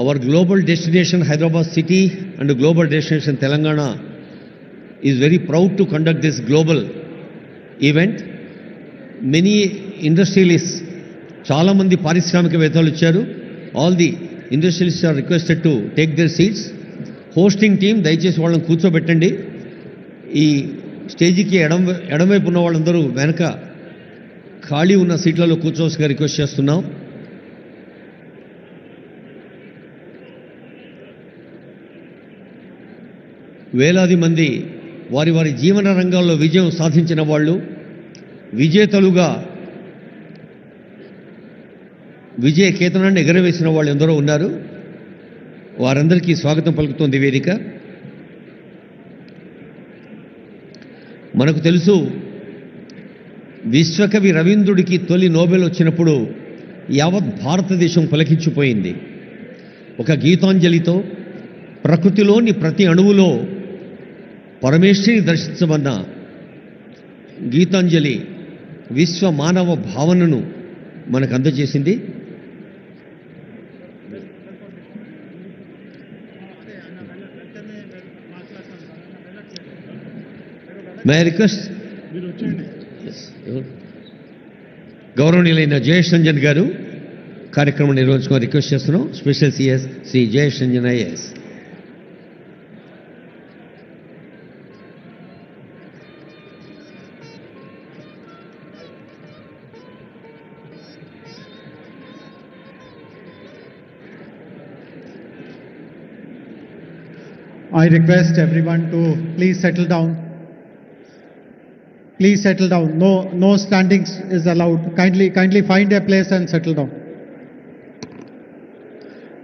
our global destination Hyderabad city and global destination Telangana is very proud to conduct this global event. Many industrialists, చాలా మంది పారిశ్రామికవేత్తలు వచ్చారు. All the industrialists are requested to take their seats. Hosting team దయచేసి వాళ్ళని కూర్చోబెట్టండి. ఈ స్టేజీకి ఎడమవైపు ఉన్న వాళ్ళందరూ వెనక ఖాళీ ఉన్న సీట్లలో కూర్చోవలసిగా రిక్వెస్ట్ చేస్తున్నాం. వేలాది మంది వారి వారి జీవన రంగాల్లో విజయం సాధించిన వాళ్ళు, విజేతలుగా విజయ కేతనాన్ని ఎగరవేసిన వాళ్ళు ఎందరో ఉన్నారు. వారందరికీ స్వాగతం పలుకుతోంది వేదిక. మనకు తెలుసు, విశ్వకవి రవీంద్రుడికి తొలి నోబెల్ వచ్చినప్పుడు యావత్ భారతదేశం పులకించిపోయింది. ఒక గీతాంజలితో ప్రకృతిలోని ప్రతి అణువులో పరమేశ్వరిని దర్శించమన్న గీతాంజలి విశ్వ మానవ భావనను మనకు అందజేసింది. మే ఐ రిక్వెస్ట్ గౌరవనీయులైన జయేష్ రంజన్ గారు కార్యక్రమం నిర్వహించుకొని రిక్వెస్ట్ చేస్తున్నాం. Special CS Shri Jayesh Ranjan IAS. I request everyone to please settle down. Please settle down. No standing is allowed. Kindly find a place and settle down.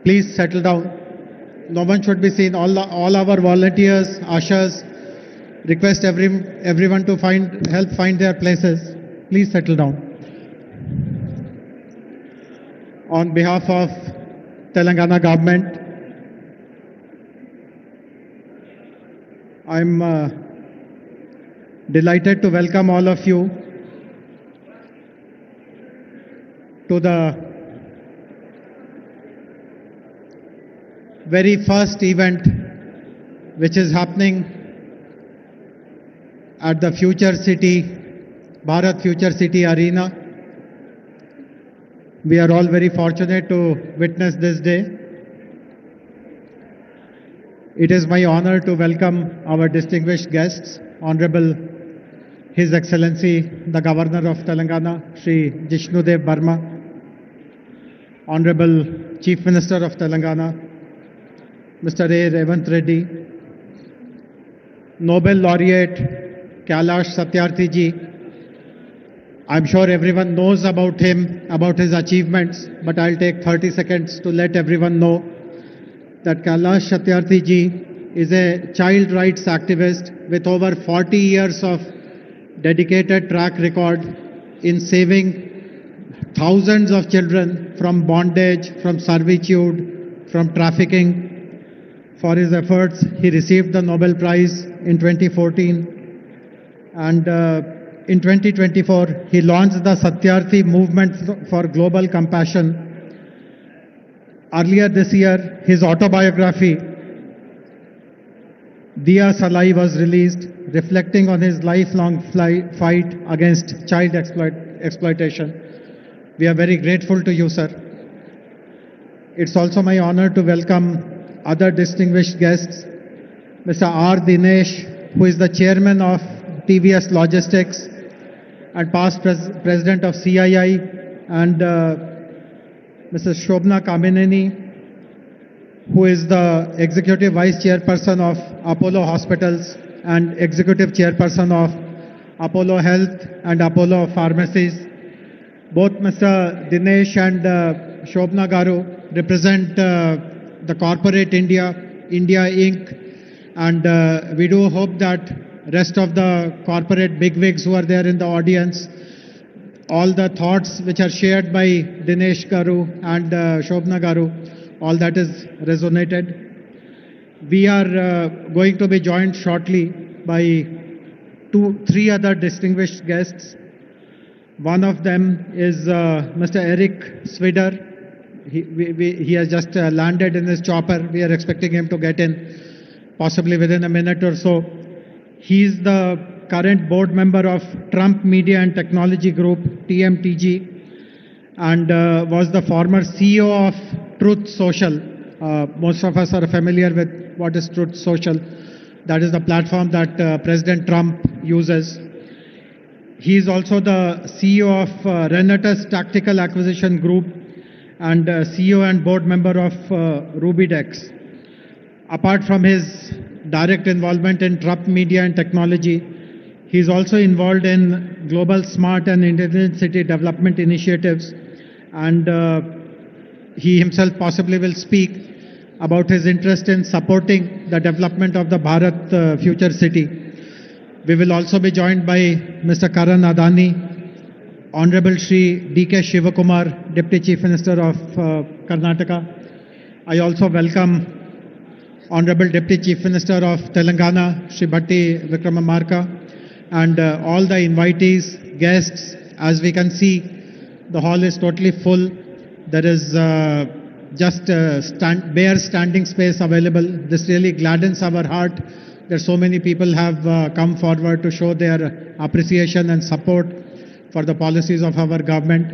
Please settle down. No one should be seen. All our volunteers, ushers, request everyone to help find their places. Please settle down. On behalf of Telangana government, I'm delighted to welcome all of you to the very first event which is happening at the Future City, Bharat Future City Arena. We are all very fortunate to witness this day. It is my honor to welcome our distinguished guests, Honorable His Excellency the Governor of Telangana, Shri Jishnudev Barma, Honorable Chief Minister of Telangana, Mr. A. Revant Reddy, Nobel Laureate Kailash Satyarthi ji. I'm sure everyone knows about him, about his achievements, but I'll take 30 seconds to let everyone know that Kailash Satyarthi ji is a child rights activist with over 40 years of dedicated track record in saving thousands of children from bondage, from servitude, from trafficking. For his efforts, he received the Nobel Prize in 2014, and in 2024, he launched the Satyarthi Movement for Global Compassion. Earlier this year, his autobiography, Diya Salai, was released, reflecting on his lifelong fight against child exploitation. We are very grateful to you, sir. It's also my honor to welcome other distinguished guests, Mr. R. Dinesh, who is the chairman of TVS Logistics and past president of CII, and Mrs. Shobna Kamineni, who is the Executive Vice Chairperson of Apollo Hospitals and Executive Chairperson of Apollo Health and Apollo Pharmacies. Both Mr. Dinesh and Shobna Garu represent the corporate India Inc. And we do hope that rest of the corporate bigwigs who are there in the audience, all the thoughts which are shared by Dinesh Garu and Shobna Garu, all that is resonated. We are going to be joined shortly by three other distinguished guests. One of them is Mr. Eric Swider. He has just landed in his chopper. We are expecting him to get in possibly within a minute or so. He is the current board member of Trump Media and Technology Group, TMTG, and was the former CEO of Truth Social. Most of us are familiar with what is Truth Social. That is the platform that President Trump uses. He is also the CEO of Renatus Tactical Acquisition Group and CEO and board member of Rubydex. Apart from his direct involvement in Trupp Media and Technology, he is also involved in global smart and intelligent city development initiatives, and he himself possibly will speak about his interest in supporting the development of the Bharat Future City. We will also be joined by Mr. Karan Adani, Honorable Shri D.K. Shivakumar, Deputy Chief Minister of Karnataka. I also welcome Honorable Deputy Chief Minister of Telangana, Shri Bhatti Vikramamarka, and all the invitees, guests. As we can see, the hall is totally full. There is just bare standing space available. This really gladdens our heart that so many people have come forward to show their appreciation and support for the policies of our government.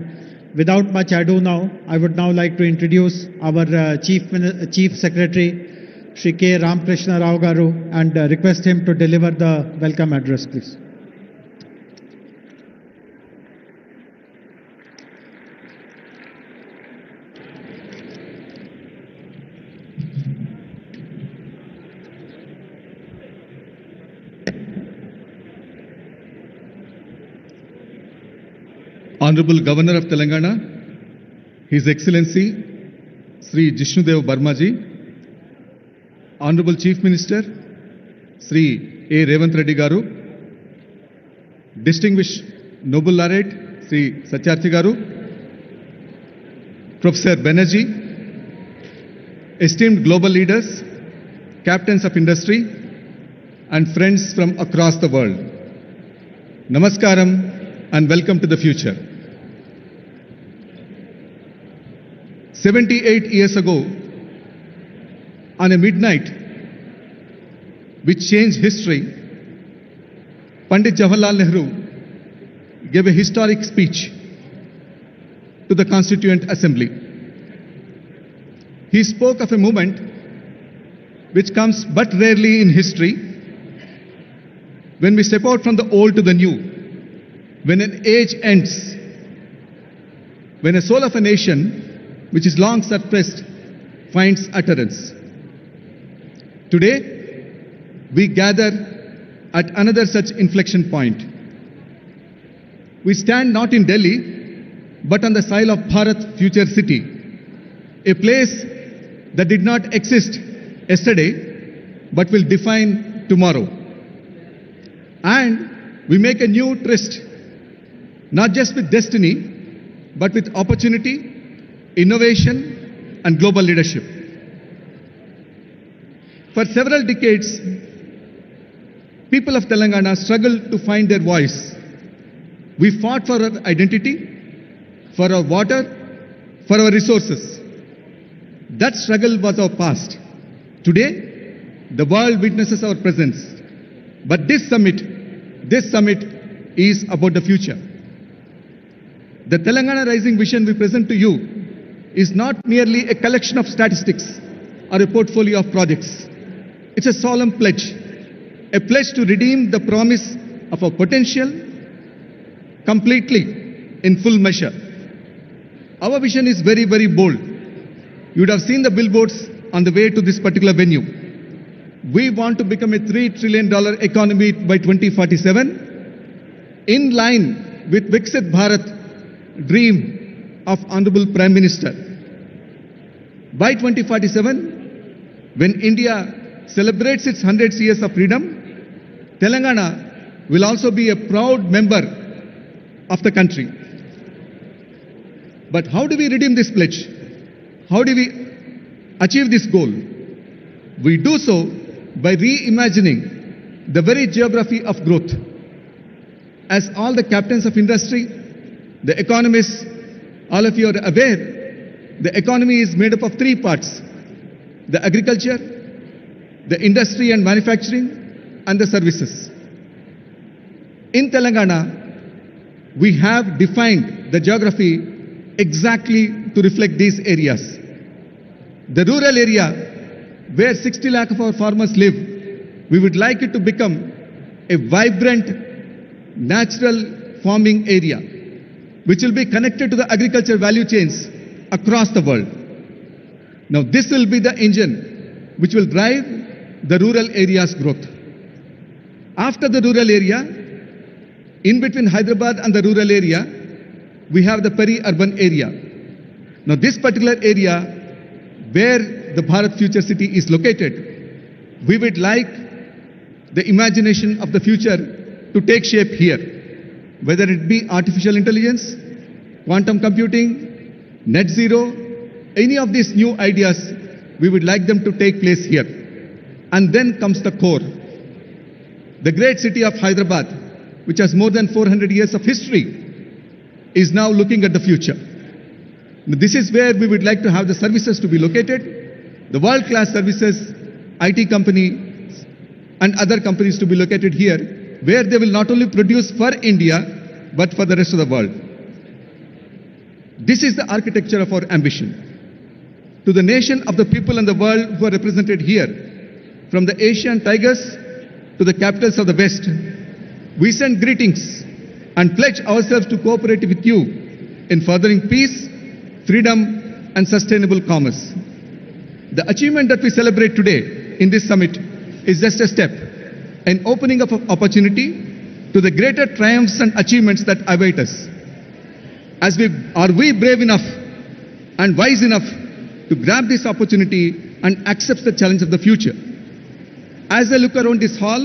Without much ado now, I would now like to introduce our Chief Secretary, Shri K. Ramakrishna Rao Garu, and request him to deliver the welcome address, please. Honorable Governor of Telangana, His Excellency Sri Jishnudev Barmaji, Honorable Chief Minister Sri A. Revant Reddy Garu, Distinguished Noble Laureate Sri Satyarthi Garu, Professor Banerjee, esteemed global leaders, captains of industry, and friends from across the world. Namaskaram and welcome to the future. 78 years ago, on a midnight which changed history, Pandit Jawaharlal Nehru gave a historic speech to the Constituent Assembly. He spoke of a moment which comes but rarely in history, when we step out from the old to the new, when an age ends, when a soul of a nation which is long suppressed finds utterance. Today, we gather at another such inflection point. We stand not in Delhi, but on the soil of Bharat Future City, a place that did not exist yesterday, but will define tomorrow. And we make a new tryst, not just with destiny, but with opportunity, innovation, and global leadership. For several decades, people of Telangana struggled to find their voice. We fought for our identity, for our water, for our resources. That struggle was our past. Today, the world witnesses our presence. But this summit is about the future. The Telangana Rising Vision we present to you is not merely a collection of statistics or a portfolio of projects. It's a solemn pledge, a pledge to redeem the promise of our potential completely in full measure. Our vision is very, very bold. You would have seen the billboards on the way to this particular venue. We want to become a $3 trillion economy by 2047, in line with Viksit Bharat dream of Honorable Prime Minister. By 2047, when India celebrates its 100 years of freedom, Telangana will also be a proud member of the country. But how do we redeem this pledge? How do we achieve this goal? We do so by reimagining the very geography of growth. As all the captains of industry, the economists, all of you are aware, the economy is made up of three parts: the agriculture, the industry and manufacturing, and the services. In Telangana, we have defined the geography exactly to reflect these areas. The rural area, where 60 lakh of our farmers live, we would like it to become a vibrant natural farming area which will be connected to the agriculture value chains across the world. Now this will be the engine which will drive the rural area's growth. After the rural area, in between Hyderabad and the rural area, we have the peri-urban area. Now this particular area where the Bharat Future City is located, we would like the imagination of the future to take shape here, whether it be artificial intelligence, quantum computing, net zero, any of these new ideas, we would like them to take place here. And then comes the core. The great city of Hyderabad, which has more than 400 years of history, is now looking at the future. This is where we would like to have the services to be located, the world-class services, IT companies and other companies to be located here, where they will not only produce for India, but for the rest of the world. This is the architecture of our ambition. To the nation of the people and the world who are represented here, from the Asian tigers to the capitals of the West, we send greetings and pledge ourselves to cooperate with you in furthering peace, freedom and sustainable commerce. The achievement that we celebrate today in this summit is just a step, an opening of opportunity to the greater triumphs and achievements that await us. Are we brave enough and wise enough to grab this opportunity and accept the challenge of the future? As I look around this hall,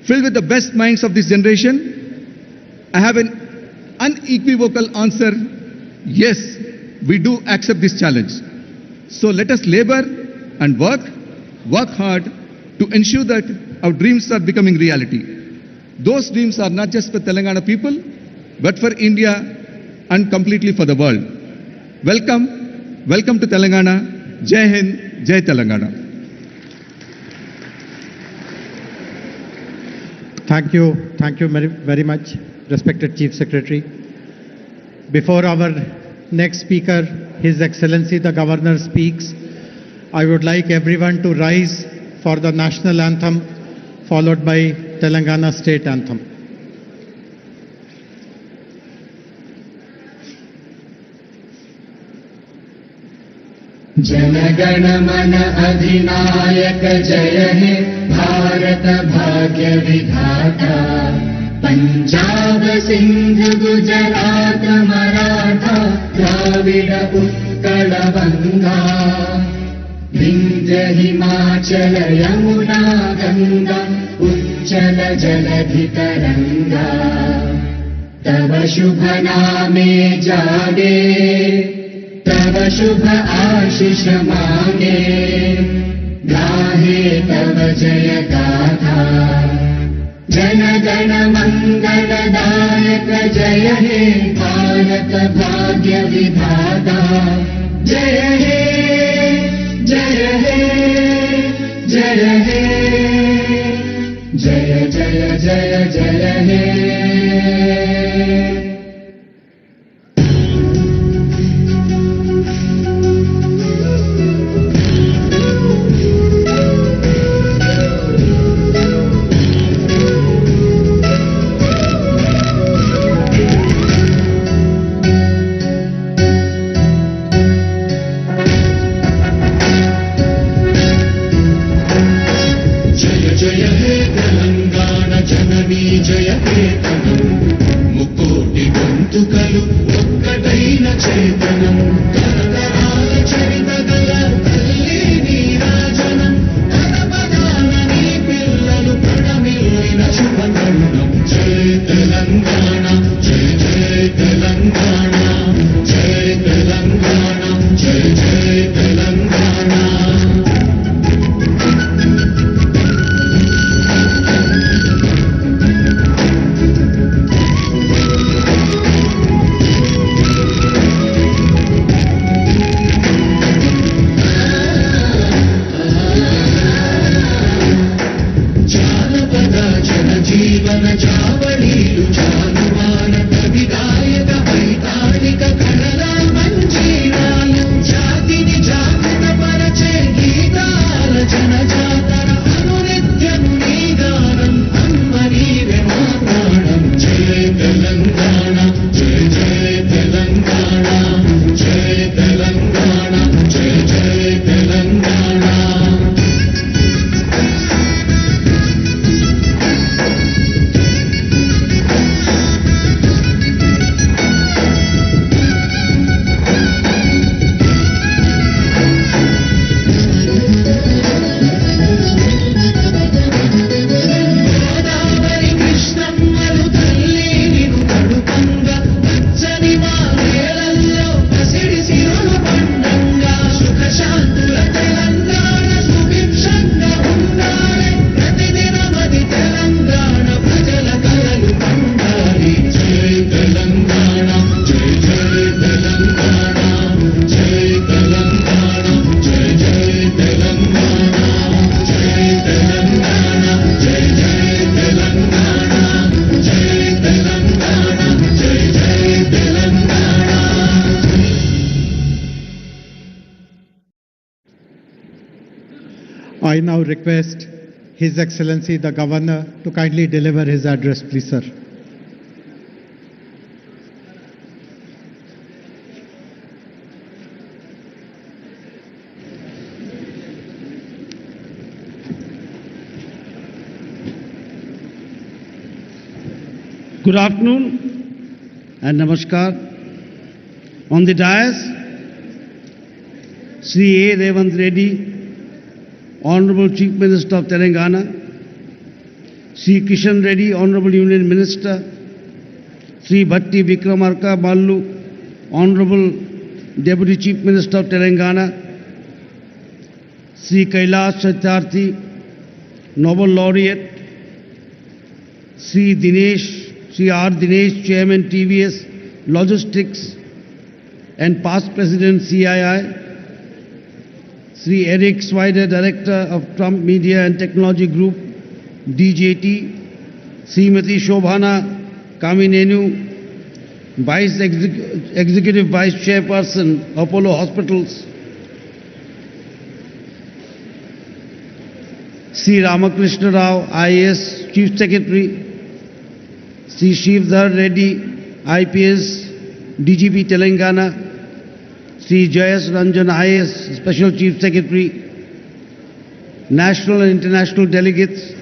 filled with the best minds of this generation, I have an unequivocal answer: yes, we do accept this challenge. So let us labor and work hard to ensure that our dreams are becoming reality. Those dreams are not just for Telangana people, but for India and completely for the world. Welcome to Telangana. Jai Hind, Jai Telangana. Thank you very much, respected Chief Secretary. Before our next speaker, His Excellency the Governor, speaks, I would like everyone to rise for the national anthem, followed by Telangana state anthem. जनगण मन अधिनायक जय हे भारत भाग्य विधाता पंजाब सिंध गुजरात मराठा द्राविड उत्कल गंगा विंध्य हिमाचल यमुना गंगा उच्चल जलधि तरंगा तव शुभ नामे जागे तव शुभ आशीष मांगे गाहे तव जय गाथा जन गण मंगलदायक जय हे भारत भाग्य विधाता जय हे जय हे जय हे जय जय जय जय हे జన జాతర అనునిత్యము నీ గానం I now request His Excellency the Governor to kindly deliver his address, please, sir. Good afternoon and namaskar. On the dais, Sri A. Revant Reddy, Honorable Chief Minister of Telangana, Sri Kishan Reddy, Honorable Union Minister, Sri Bhatti Vikramarka Ballu, Honorable Deputy Chief Minister of Telangana, Sri Kailash Satyarthi, Nobel Laureate, Sri R. Dinesh, Chairman TVS Logistics and past President CII, Sri Eric Swider, Director of Trump Media and Technology Group, DJT, Srimati Shobhana Kaminenu, Executive Vice Chairperson, Apollo Hospitals, Sri Ramakrishna Rao, IAS Chief Secretary, Sri Shivdhar Reddy, IPS, DGP Telangana, Sri Jayas Ranjan, IAS Special Chief Secretary, national and international delegates,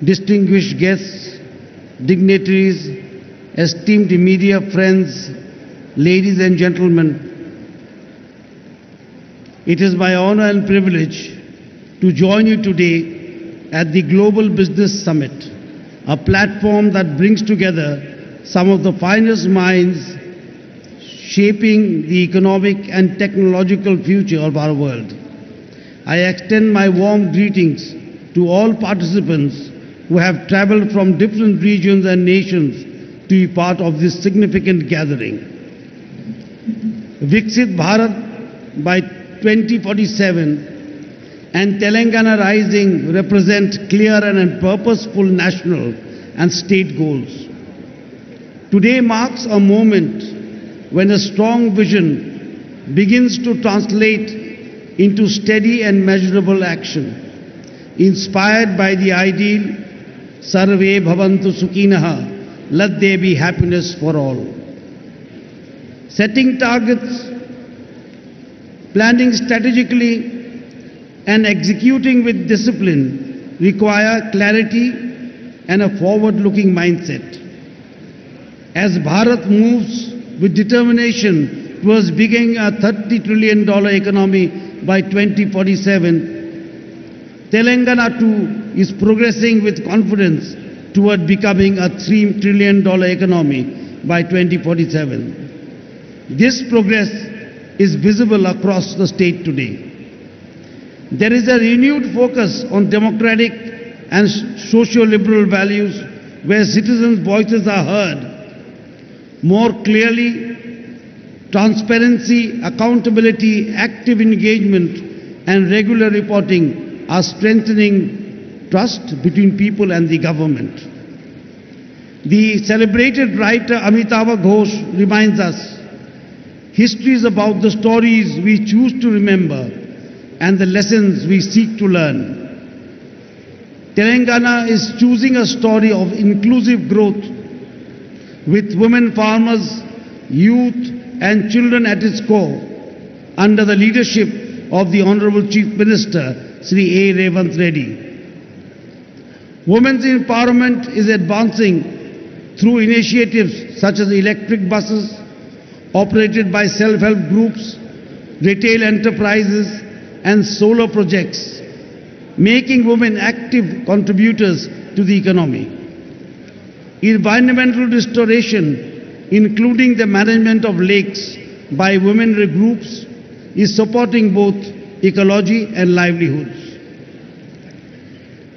distinguished guests, dignitaries, esteemed media friends, ladies and gentlemen, it is my honor and privilege to join you today at the Global Business Summit, a platform that brings together some of the finest minds shaping the economic and technological future of our world. I extend my warm greetings to all participants who have traveled from different regions and nations to be part of this significant gathering. Viksit Bharat by 2047 and Telangana Rising represent clear and purposeful national and state goals. Today marks a moment when a strong vision begins to translate into steady and measurable action, inspired by the ideal Sarve Bhavantu Sukhinaha, let there be happiness for all. Setting targets, planning strategically, and executing with discipline require clarity and a forward-looking mindset. As Bharat moves with determination towards becoming a $30 trillion economy by 2047, Telangana too is progressing with confidence toward becoming a $3 trillion economy by 2047. This progress is visible across the state today. There is a renewed focus on democratic and socio-liberal values where citizens' voices are heard more clearly. Transparency, accountability, active engagement, and regular reporting are strengthening trust between people and the government. The celebrated writer Amitabh Ghosh reminds us, history is about the stories we choose to remember and the lessons we seek to learn. Telangana is choosing a story of inclusive growth with women farmers, youth and children at its core under the leadership of the Honorable Chief Minister, Sri A. Revant Reddy. Women's empowerment is advancing through initiatives such as electric buses operated by self-help groups, retail enterprises and solar projects, making women active contributors to the economy. Environmental restoration, including the management of lakes by women groups, is supporting both ecology and livelihoods.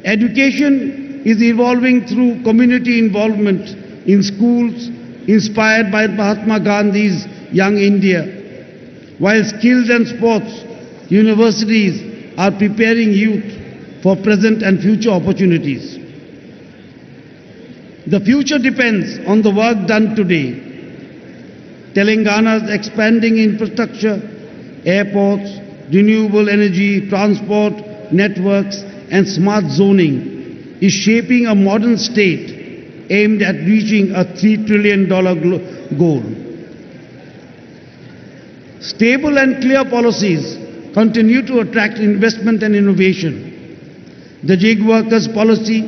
Education is evolving through community involvement in schools inspired by Mahatma Gandhi's Young India, while skills and sports universities are preparing youth for present and future opportunities. The future depends on the work done today. Telangana's expanding infrastructure, airports, renewable energy, transport, networks, and smart zoning is shaping a modern state aimed at reaching a $3 trillion goal. Stable and clear policies continue to attract investment and innovation. The gig workers policy,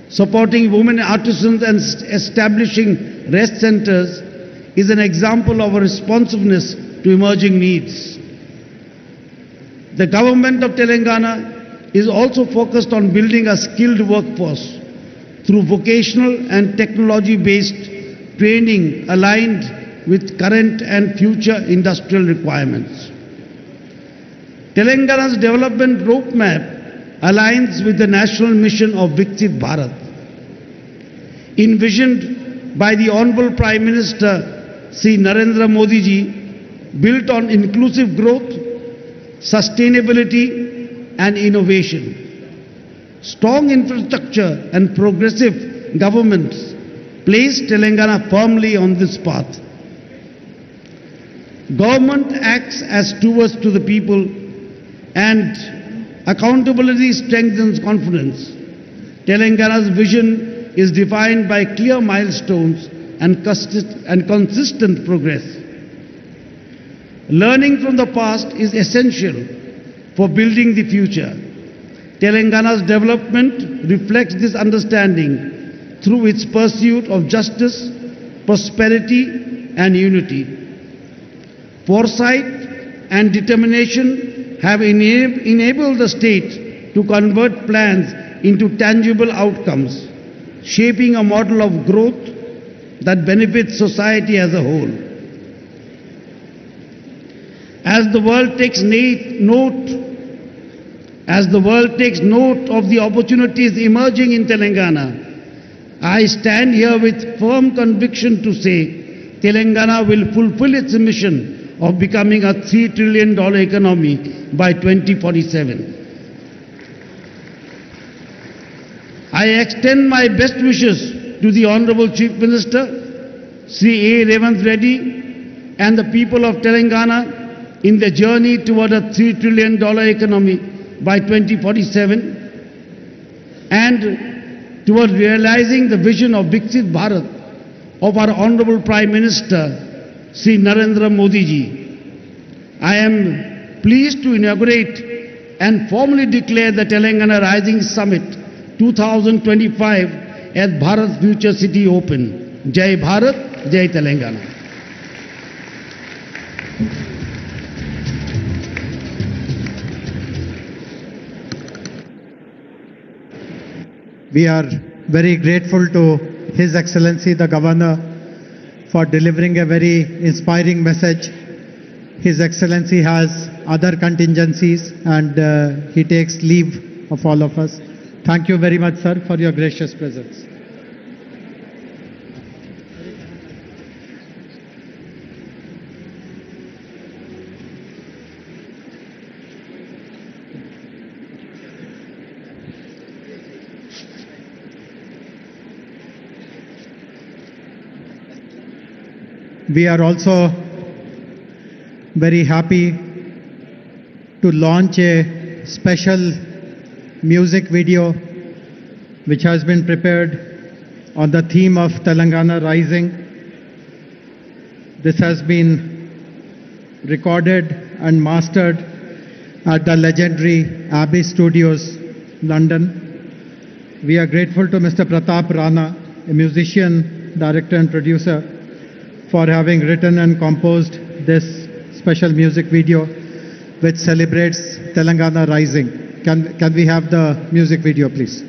supporting women artisans and establishing rest centers, is an example of a responsiveness to emerging needs. The government of Telangana is also focused on building a skilled workforce through vocational and technology-based training aligned with current and future industrial requirements. Telangana's development roadmap aligns with the national mission of Viksit Bharat, envisioned by the Honorable Prime Minister Sri Narendra Modi ji, built on inclusive growth, sustainability and innovation. Strong infrastructure and progressive governments place Telangana firmly on this path. Government acts as stewards to the people, and accountability strengthens confidence. Telangana's vision is defined by clear milestones and consistent progress. Learning from the past is essential for building the future. Telangana's development reflects this understanding through its pursuit of justice, prosperity and unity. Foresight and determination have enabled the state to convert plans into tangible outcomes, shaping a model of growth that benefits society as a whole. As the world takes note of the opportunities emerging in Telangana, I stand here with firm conviction to say Telangana will fulfill its mission of becoming a $3 trillion economy by 2047. I extend my best wishes to the Honorable Chief Minister, Sri A. Revant Reddy, and the people of Telangana in their journey toward a $3 trillion economy by 2047 and toward realizing the vision of Viksit Bharat of our Honorable Prime Minister, Sri Narendra Modi ji. I am pleased to inaugurate and formally declare the Telangana Rising Summit 2025 as Bharat Future City Open. Jai Bharat, Jai Telangana. We are very grateful to His Excellency the Governor for delivering a very inspiring message. His Excellency has other contingencies and he takes leave of all of us. Thank you very much, sir, for your gracious presence. We are also very happy to launch a special music video which has been prepared on the theme of Telangana Rising. This has been recorded and mastered at the legendary Abbey Studios, London. We are grateful to Mr. Pratap Rana, a musician, director and producer, for having written and composed this special music video which celebrates Telangana Rising. Can we have the music video, please?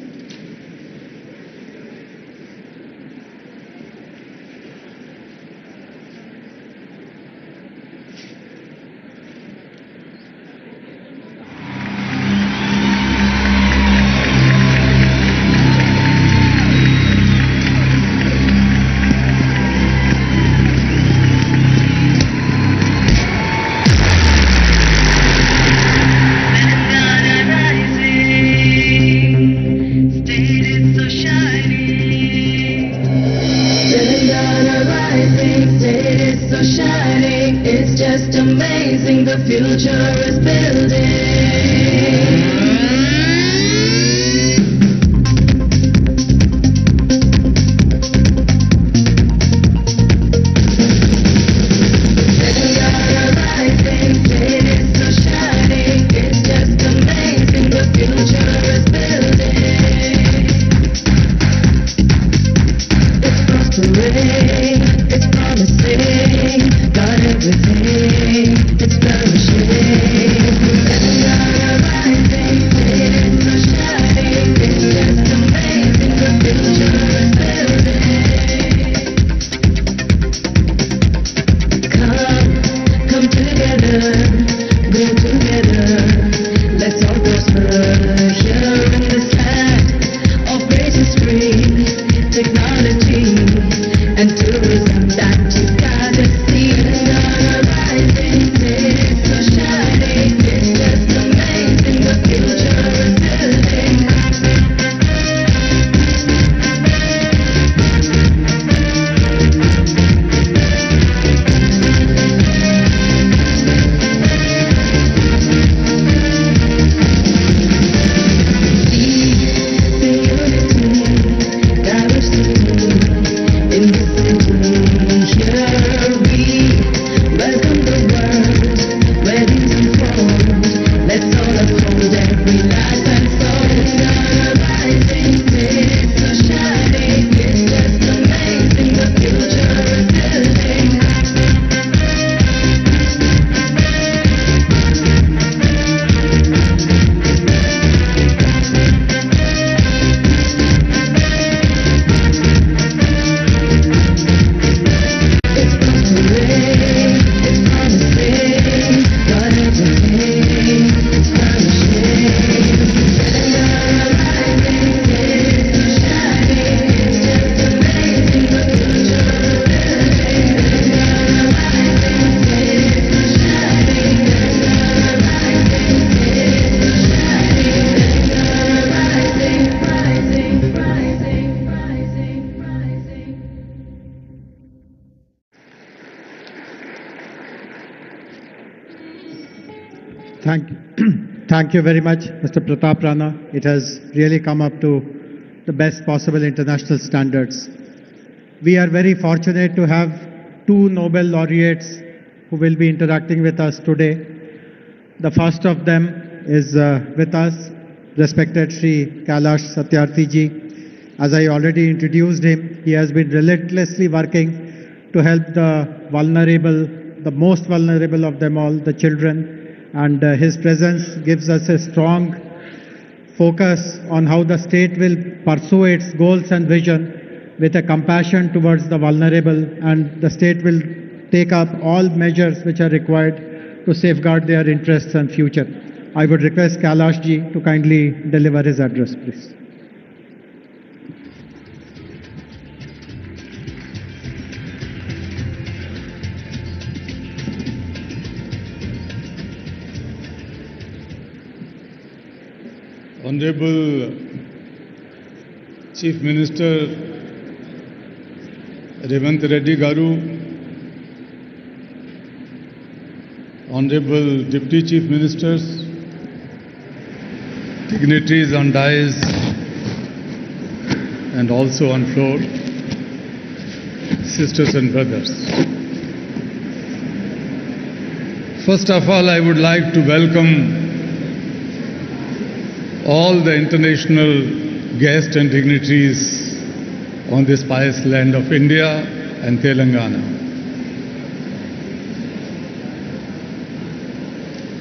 Thank you very much, Mr. Pratap Rana. It has really come up to the best possible international standards. We are very fortunate to have two Nobel laureates who will be interacting with us today. The first of them is with us, respected Sri Kailash Satyarthi ji. As I already introduced him, he has been relentlessly working to help the vulnerable, the most vulnerable of them all, the children. And his presence gives us a strong focus on how the state will pursue its goals and vision with a compassion towards the vulnerable, and the state will take up all measures which are required to safeguard their interests and future. I would request Kailash ji to kindly deliver his address, please. Honorable Chief Minister Revanth Reddy Garu, Honorable Deputy Chief Ministers, dignitaries on dais and also on floor, sisters and brothers. First of all, I would like to welcome all the international guests and dignitaries on this pious land of India and Telangana.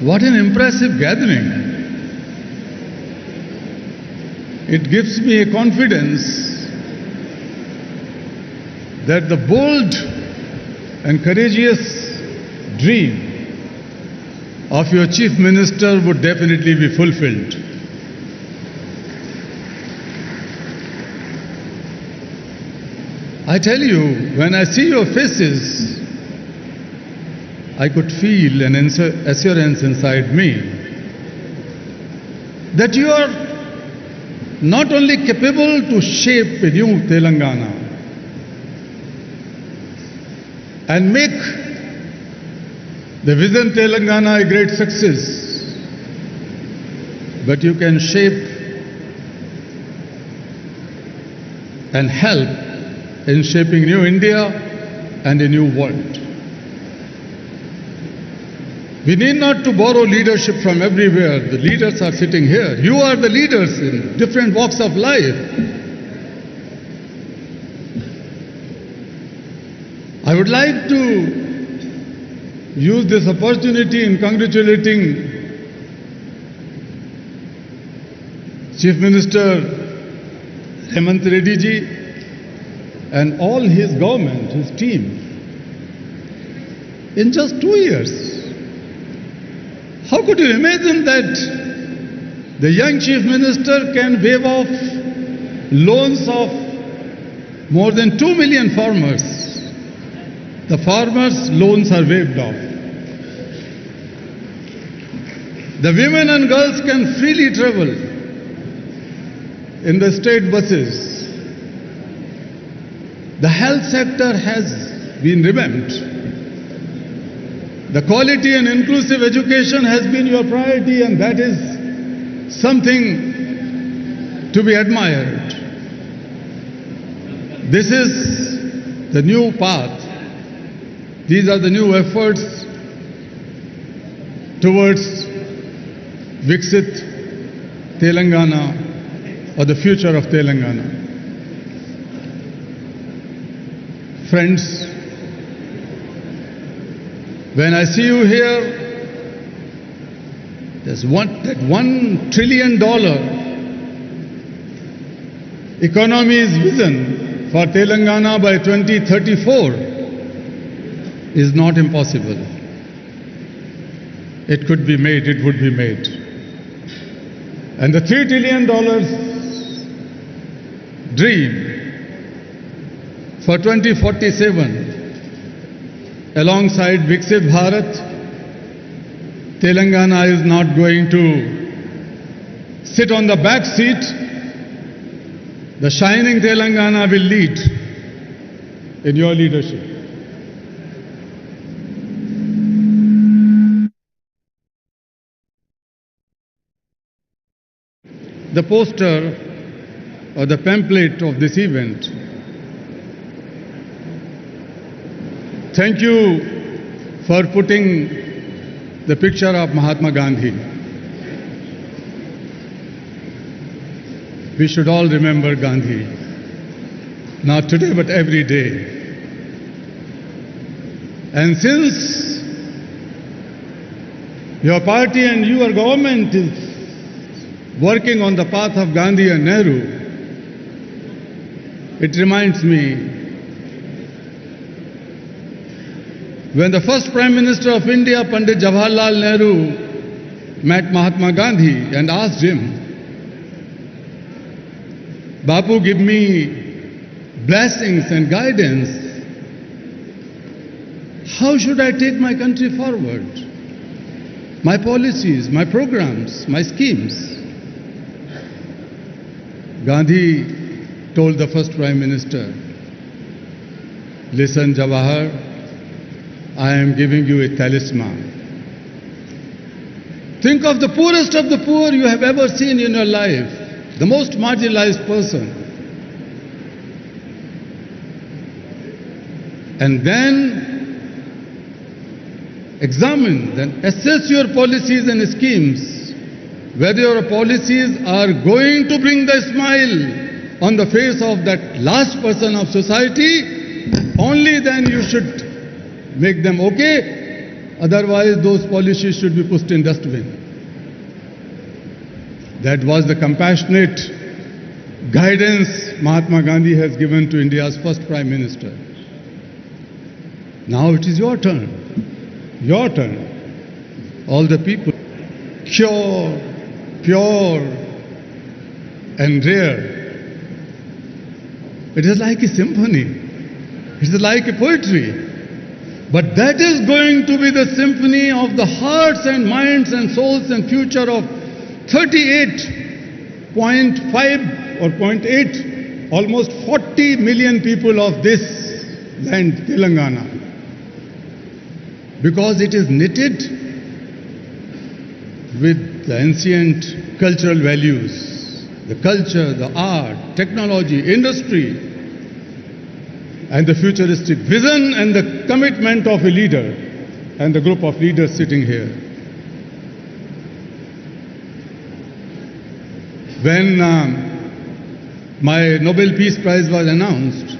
What an impressive gathering. It gives me a confidence that the bold and courageous dream of your Chief Minister would definitely be fulfilled. I tell you, when I see your faces, I could feel an assurance inside me that you are not only capable to shape a new Telangana and make the Vision Telangana a great success, but you can shape and help in shaping new India and a new world. We need not to borrow leadership from everywhere. The leaders are sitting here. You are the leaders in different walks of life. I would like to use this opportunity in congratulating Chief Minister Revanth Reddy ji and all his government, his team. In just 2 years, how could you imagine that the young Chief Minister can waive off loans of more than 2 million farmers? The farmers' loans are waived off. The women and girls can freely travel in the state buses. The health sector has been revamped. The quality and inclusive education has been your priority, and that is something to be admired. This is the new path. These are the new efforts towards Viksit Telangana, or the future of Telangana. Friends, when I see you here, there's that $1 trillion economy's vision for Telangana by 2034 is not impossible. It could be made, it would be made. And the $3 trillion dream for 2047, alongside Viksit Bharat, Telangana is not going to sit on the back seat. The shining Telangana will lead in your leadership. the poster or the pamphlet of this event. Thank you for putting the picture of Mahatma Gandhi. We should all remember Gandhi, not today but every day. And since your party and your government is working on the path of Gandhi and Nehru, it reminds me when the first Prime Minister of India, Pandit Jawaharlal Nehru, met Mahatma Gandhi and asked him, Bapu, give me blessings and guidance. How should I take my country forward? My policies, my programs, my schemes. Gandhi told the first Prime Minister, listen, Jawahar, I am giving you a talisman. Think of the poorest of the poor you have ever seen in your life, the most marginalized person. And then examine, then assess your policies and schemes, whether your policies are going to bring the smile on the face of that last person of society. Only then you should make them okay, otherwise those policies should be pushed in dustbin. That was the compassionate guidance Mahatma Gandhi has given to India's first Prime Minister. Now it is your turn. Your turn. All the people, pure and rare. It is like a symphony. It is like a poetry. But that is going to be the symphony of the hearts and minds and souls and future of 38.5 or 0.8, almost 40 million people of this land, Telangana. Because it is knitted with the ancient cultural values, the culture, the art, technology, industry, and the futuristic vision and the commitment of a leader and the group of leaders sitting here. When my Nobel Peace Prize was announced,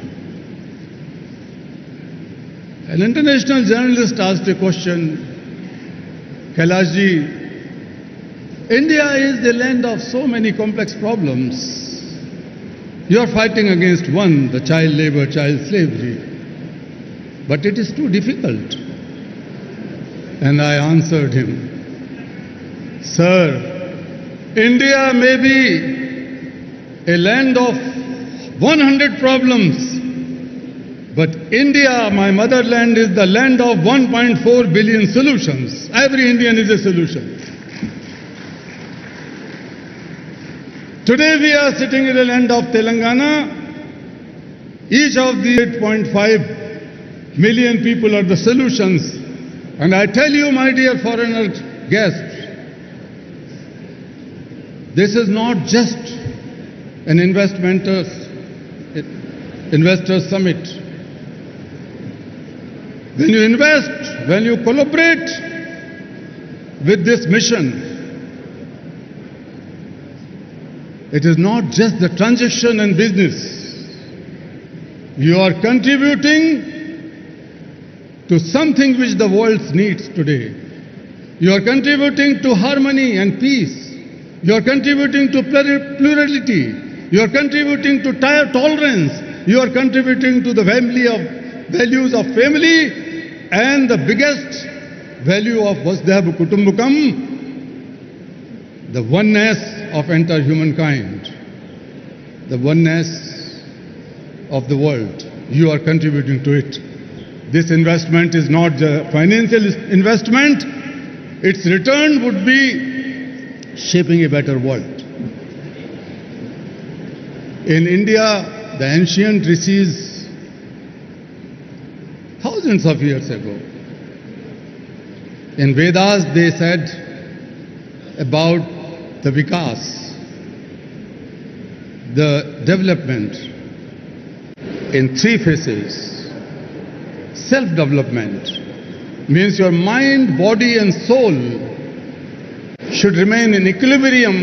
an international journalist asked a question, Kailashji, India is the land of so many complex problems. You are fighting against one, the child labor, child slavery, but it is too difficult. And I answered him, Sir, India may be a land of 100 problems, but India, my motherland, is the land of 1.4 billion solutions. Every Indian is a solution. Today we are sitting in the land of Telangana. Each of the 8.5 million people are the solutions. And I tell you, my dear foreigner guests, this is not just an investor summit. When you invest, when you collaborate with this mission, it is not just the transaction and business. You are contributing to something which the world needs today. You are contributing to harmony and peace. You are contributing to plurality. You are contributing to tolerance. You are contributing to the values of family and the biggest value of Vasudhaiva Kutumbakam, the oneness of entire humankind, the oneness of the world. You are contributing to it. This investment is not a financial investment. Its return would be shaping a better world. In India, the ancient rishis, thousands of years ago, in Vedas they said about the vikas, the development in three phases. Self-development means your mind, body and soul should remain in equilibrium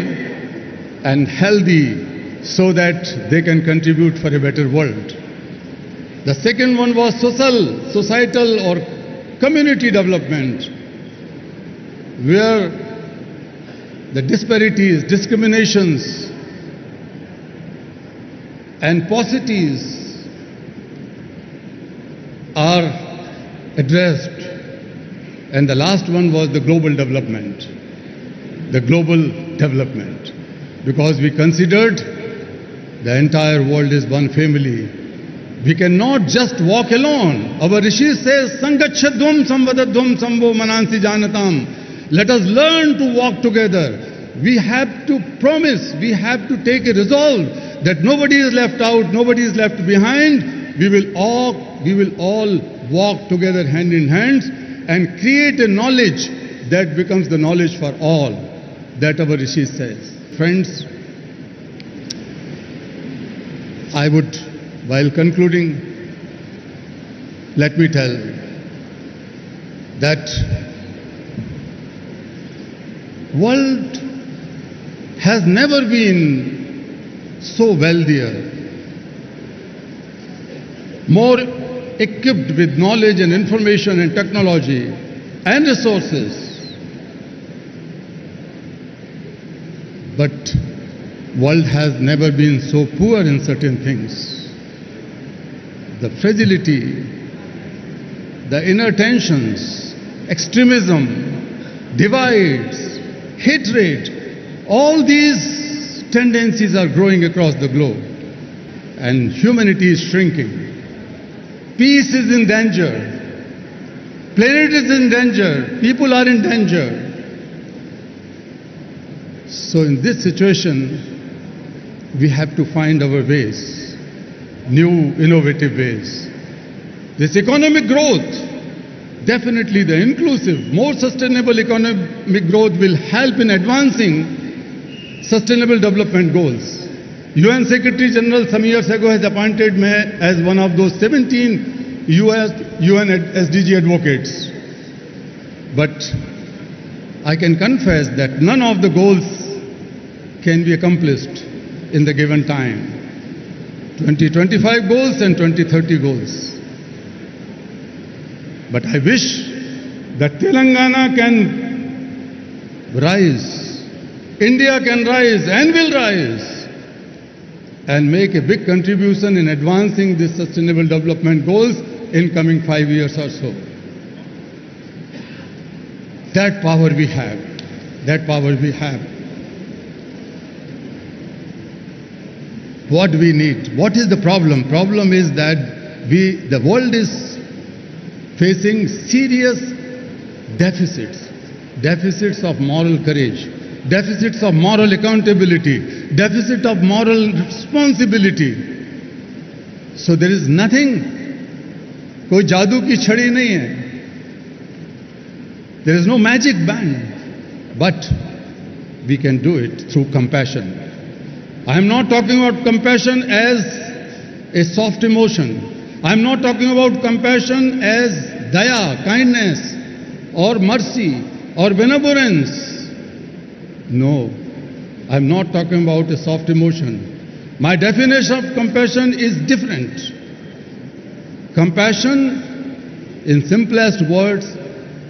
and healthy so that they can contribute for a better world. The second one was societal or community development, where the disparities, discriminations and paucities are addressed. And the last one was the global development. The global development. Because we considered the entire world is one family. We cannot just walk alone. Our Rishi says, Sangachadvam samvadadvam samvo manansi janatam. Let us learn to walk together. We have to promise, we have to take a resolve that nobody is left out, nobody is left behind. We will all walk together hand in hand and create a knowledge that becomes the knowledge for all, that our Rishi says. Friends, I would, while concluding, let me tell that world has never been so wealthier, more equipped with knowledge and information and technology and resources. But world has never been so poor in certain things. The fragility, the inner tensions, extremism, divides, hatred, all these tendencies are growing across the globe, and humanity is shrinking. Peace is in danger. Planet is in danger. People are in danger. So in this situation, we have to find our ways, new innovative ways. This economic growth, definitely the inclusive, more sustainable economic growth will help in advancing sustainable development goals. UN Secretary General some years ago has appointed me as one of those 17 UN SDG advocates. But I can confess that none of the goals can be accomplished in the given time. 2025 goals and 2030 goals. But I wish that Telangana can rise, India can rise and will rise, and make a big contribution in advancing these sustainable development goals in coming 5 years or so. That power we have. That power we have. What we need? What is the problem? Problem is that the world is facing serious deficits. Deficits of moral courage, deficits of moral accountability, deficit of moral responsibility. So there is nothing, koi jadoo ki chhadi nahi hai. There is no magic band, but we can do it through compassion. I am not talking about compassion as a soft emotion. I am not talking about compassion as daya, kindness, or mercy, or benevolence. No, I am not talking about a soft emotion. My definition of compassion is different. Compassion, in simplest words,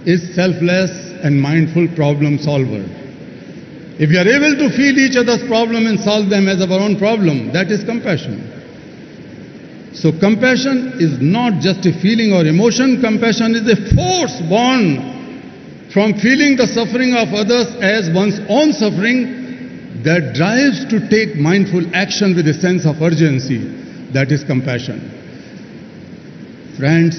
is selfless and mindful problem solver. If we are able to feel each other's problem and solve them as our own problem, that is compassion. So compassion is not just a feeling or emotion. Compassion is a force born from feeling the suffering of others as one's own suffering that drives to take mindful action with a sense of urgency. That is compassion. Friends,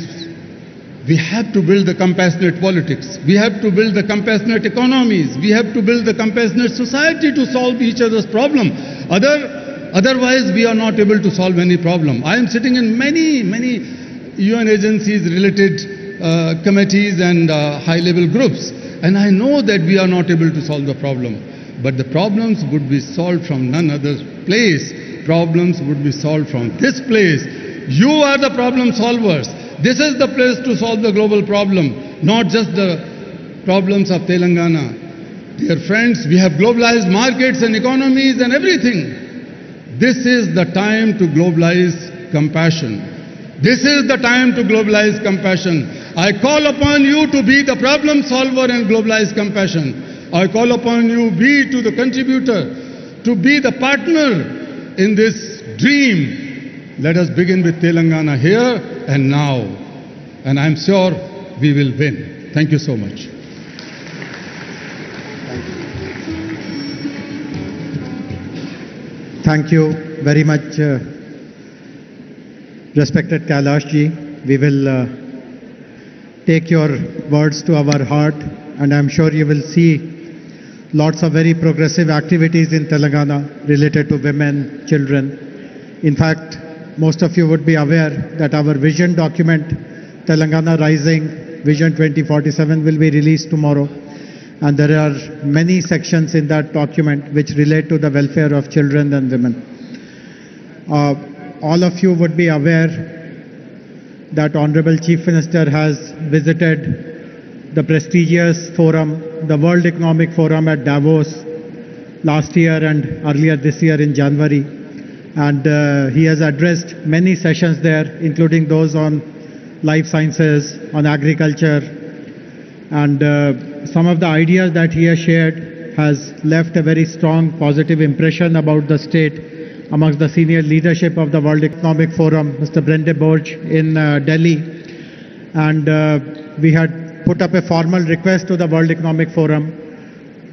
we have to build the compassionate politics. We have to build the compassionate economies. We have to build the compassionate society to solve each other's problem. Otherwise, we are not able to solve any problem. I am sitting in many UN agencies related committees and high-level groups, and I know that we are not able to solve the problem. But the problems would be solved from none other place problems would be solved from this place. You are the problem solvers. This is the place to solve the global problem, not just the problems of Telangana. Dear friends, we have globalized markets and economies and everything. This is the time to globalize compassion. This is the time to globalize compassion. I call upon you to be the problem solver and globalize compassion. I call upon you, be to the contributor, to be the partner in this dream. Let us begin with Telangana here and now. And I'm sure we will win. Thank you so much. Thank you very much, respected Kailash ji. We will take your words to our heart, and I'm sure you will see lots of very progressive activities in Telangana related to women, children. In fact, most of you would be aware that our vision document, Telangana Rising Vision 2047, will be released tomorrow. And there are many sections in that document which relate to the welfare of children and women. All of you would be aware that Honorable Chief Minister has visited the prestigious forum, the World Economic Forum at Davos last year and earlier this year in January. And he has addressed many sessions there, including those on life sciences, on agriculture, and some of the ideas that he has shared has left a very strong positive impression about the state amongst the senior leadership of the World Economic Forum, Mr. Brende Borge in Delhi. And we had put up a formal request to the World Economic Forum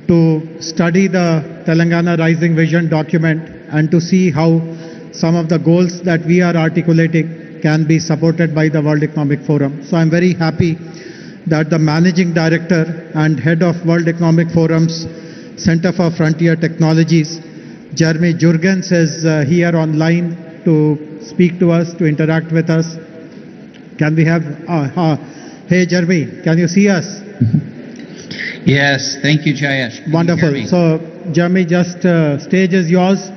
to study the Telangana Rising Vision document and to see how some of the goals that we are articulating can be supported by the World Economic Forum. So I'm very happy that the Managing Director and Head of World Economic Forum's Center for Frontier Technologies, Jeremy Jurgens, is here online to speak to us, to interact with us. Can we have... hey Jeremy, can you see us? Yes, thank you, Jayesh. Wonderful. So, Jeremy, just stage is yours.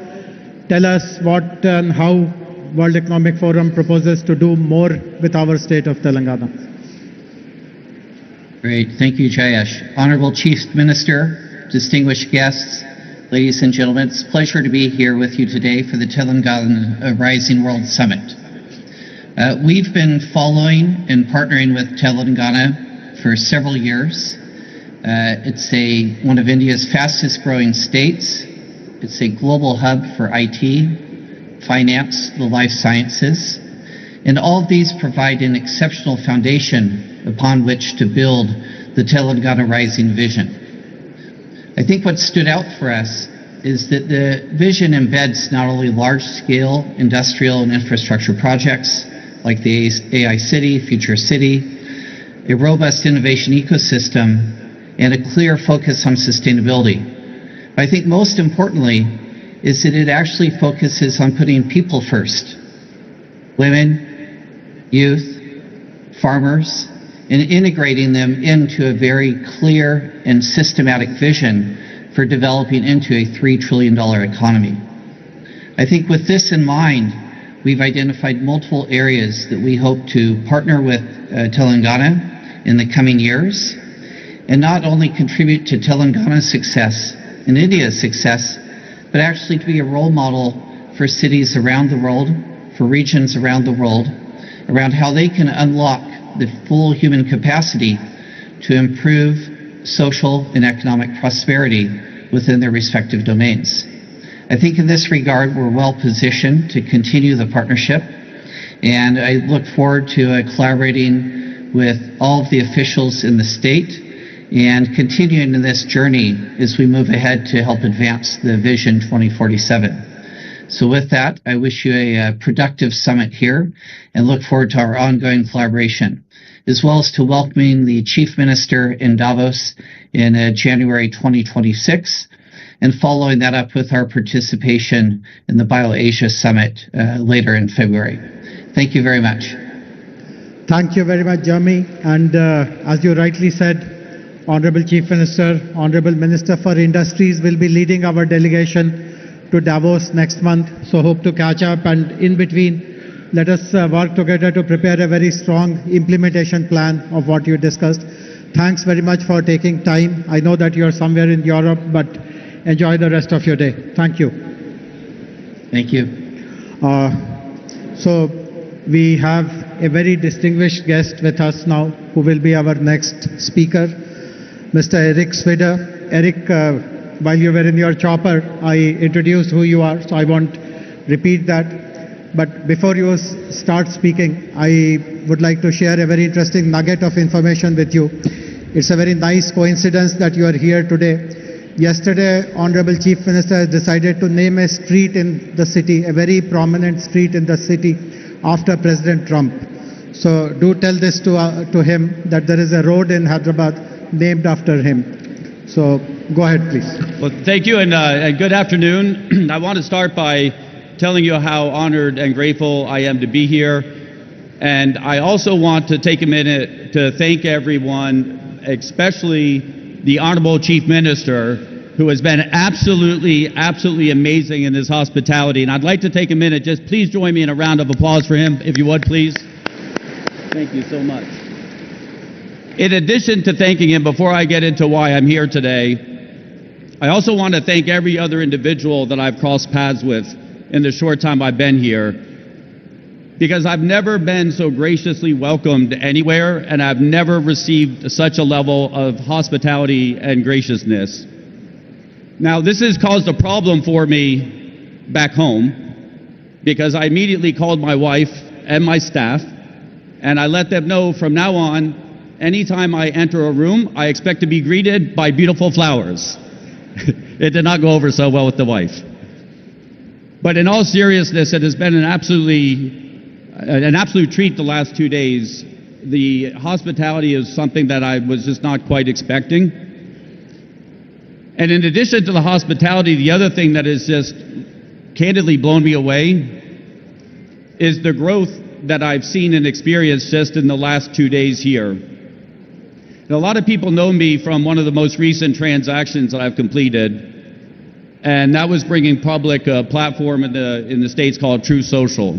Tell us what and how World Economic Forum proposes to do more with our state of Telangana. Great, thank you, Jayesh. Honorable Chief Minister, distinguished guests, ladies and gentlemen, it's a pleasure to be here with you today for the Telangana Rising World Summit. We've been following and partnering with Telangana for several years. It's one of India's fastest growing states. It's a global hub for IT, finance, the life sciences, and all of these provide an exceptional foundation upon which to build the Telangana Rising Vision. I think what stood out for us is that the vision embeds not only large-scale industrial and infrastructure projects like the AI City, Future City, a robust innovation ecosystem, and a clear focus on sustainability. But I think most importantly is that it actually focuses on putting people first. Women, youth, farmers, and integrating them into a very clear and systematic vision for developing into a $3 trillion economy. I think with this in mind, we've identified multiple areas that we hope to partner with Telangana in the coming years, and not only contribute to Telangana's success and India's success, but actually to be a role model for cities around the world, for regions around the world, around how they can unlock the full human capacity to improve social and economic prosperity within their respective domains. I think in this regard, we're well positioned to continue the partnership, and I look forward to collaborating with all of the officials in the state and continuing in this journey as we move ahead to help advance the Vision 2047. So with that, I wish you a productive summit here and look forward to our ongoing collaboration, as well as to welcoming the Chief Minister in Davos in January 2026, and following that up with our participation in the BioAsia Summit later in February. Thank you very much. Thank you very much, Jeremy. And as you rightly said, Honorable Chief Minister, Honorable Minister for Industries will be leading our delegation to Davos next month. So hope to catch up, and in between, let us work together to prepare a very strong implementation plan of what you discussed. Thanks very much for taking time. I know that you're somewhere in Europe, but enjoy the rest of your day. Thank you. Thank you. So we have a very distinguished guest with us now, who will be our next speaker, Mr. Eric Swider. Eric, while you were in your chopper, I introduced who you are, so I won't repeat that. But before you start speaking, I would like to share a very interesting nugget of information with you. It's a very nice coincidence that you are here today. Yesterday, Honorable Chief Minister has decided to name a street in the city, a very prominent street in the city, after President Trump. So do tell this to him, that there is a road in Hyderabad named after him. So go ahead, please. Well, thank you, and good afternoon. I want to start by telling you how honored and grateful I am to be here. And I also want to take a minute to thank everyone, especially the Honorable Chief Minister, who has been absolutely amazing in his hospitality. And I'd like to take a minute, just please join me in a round of applause for him, if you would, please. Thank you so much. In addition to thanking him, before I get into why I'm here today, I also want to thank every other individual that I've crossed paths with in the short time I've been here, because I've never been so graciously welcomed anywhere, and I've never received such a level of hospitality and graciousness. Now, this has caused a problem for me back home, because I immediately called my wife and my staff, and I let them know from now on, anytime I enter a room, I expect to be greeted by beautiful flowers. It did not go over so well with the wife. But in all seriousness, it has been an absolute treat the last 2 days. The hospitality is something that I was just not quite expecting. And in addition to the hospitality, the other thing that has just candidly blown me away is the growth that I've seen and experienced just in the last 2 days here. And a lot of people know me from one of the most recent transactions that I've completed, and that was bringing public a platform in the States called True Social.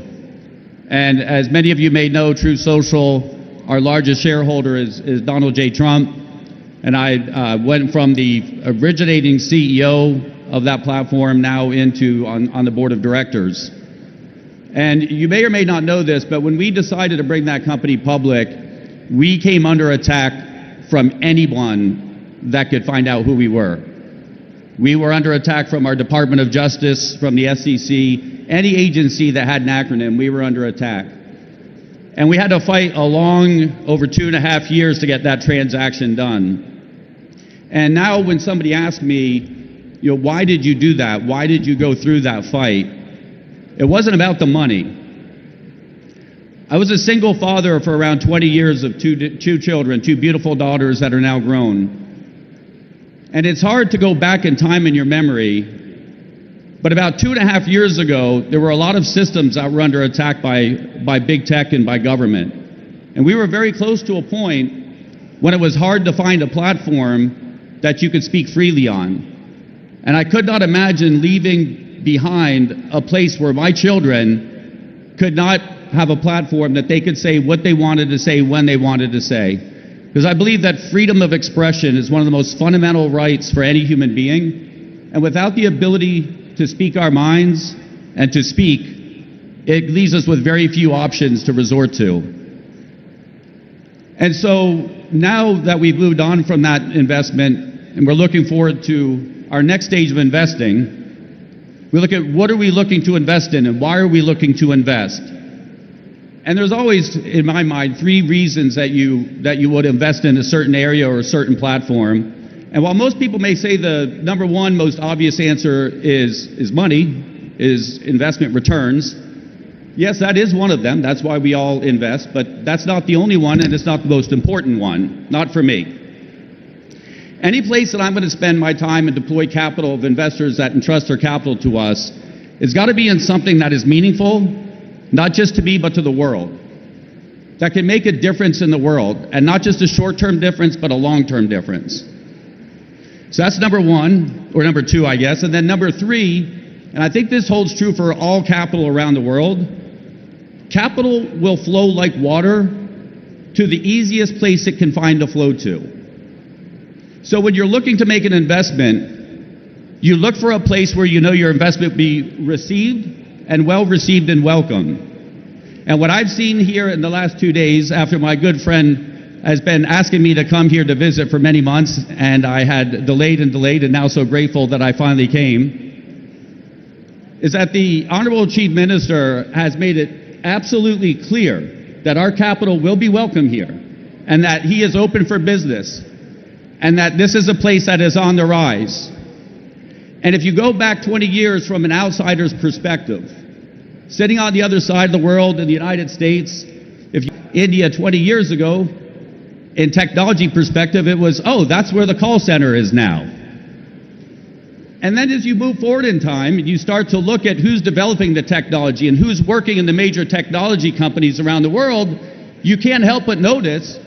And as many of you may know, True Social, our largest shareholder is Donald J. Trump, and I went from the originating CEO of that platform now into on the board of directors. And you may or may not know this, but when we decided to bring that company public, we came under attack from anyone that could find out who we were. We were under attack from our Department of Justice, from the SEC, any agency that had an acronym, we were under attack. And we had to fight along over 2.5 years to get that transaction done. And now when somebody asks me, why did you do that? Why did you go through that fight? It wasn't about the money. I was a single father for around 20 years of two children, 2 beautiful daughters that are now grown. And it's hard to go back in time in your memory, but about 2.5 years ago, there were a lot of systems that were under attack by big tech and by government. And we were very close to a point when it was hard to find a platform that you could speak freely on. And I could not imagine leaving behind a place where my children could not have a platform that they could say what they wanted to say when they wanted to say. Because I believe that freedom of expression is one of the most fundamental rights for any human being. And without the ability to speak our minds and to speak, it leaves us with very few options to resort to. And so now that we've moved on from that investment and we're looking forward to our next stage of investing, we look at what are we looking to invest in and why are we looking to invest? And there's always, in my mind, 3 reasons that you would invest in a certain area or a certain platform. And while most people may say the number one most obvious answer is money, is investment returns, yes, that is one of them. That's why we all invest. But that's not the only one, and it's not the most important one, not for me. Any place that I'm going to spend my time and deploy capital of investors that entrust their capital to us, it's got to be in something that is meaningful, not just to me, but to the world, that can make a difference in the world, and not just a short-term difference, but a long-term difference. So that's number one, or number 2, I guess. And then number 3 and I think this holds true for all capital around the world, capital will flow like water to the easiest place it can find to flow to. So when you're looking to make an investment, you look for a place where you know your investment will be received and well received and welcome. And what I've seen here in the last 2 days, after my good friend has been asking me to come here to visit for many months, and I had delayed, and now so grateful that I finally came, is that the Honorable Chief Minister has made it absolutely clear that our capital will be welcome here, and that he is open for business, and that this is a place that is on the rise. And if you go back 20 years from an outsider's perspective, sitting on the other side of the world in the United States, India 20 years ago, in technology perspective, it was, oh, that's where the call center is now. And then as you move forward in time, you start to look at who's developing the technology and who's working in the major technology companies around the world, you can't help but notice,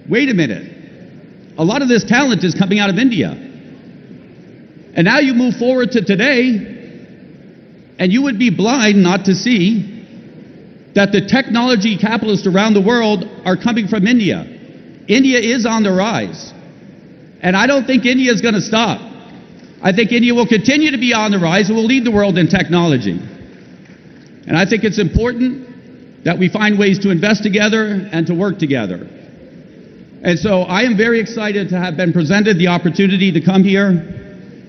wait a minute, a lot of this talent is coming out of India. And now you move forward to today, and you would be blind not to see that the technology capitalists around the world are coming from India. India is on the rise. And I don't think India is going to stop. I think India will continue to be on the rise and will lead the world in technology. And I think it's important that we find ways to invest together and to work together. And so I am very excited to have been presented the opportunity to come here.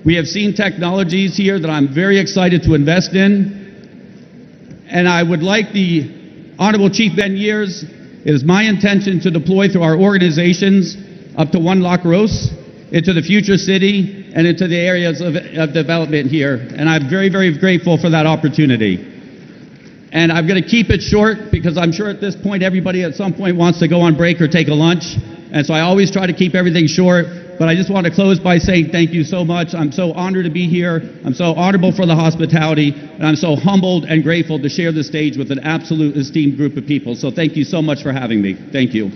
We have seen technologies here that I'm very excited to invest in. And I would like the Honorable Chief Ben Years, it is my intention to deploy through our organizations up to 1 lakh gross into the future city and into the areas of development here. And I'm very, very grateful for that opportunity. And I'm going to keep it short because I'm sure at this point everybody at some point wants to go on break or take a lunch. And so I always try to keep everything short. But I just want to close by saying thank you so much. I'm so honored to be here. I'm so honorable for the hospitality. And I'm so humbled and grateful to share the stage with an absolute esteemed group of people. So thank you so much for having me. Thank you.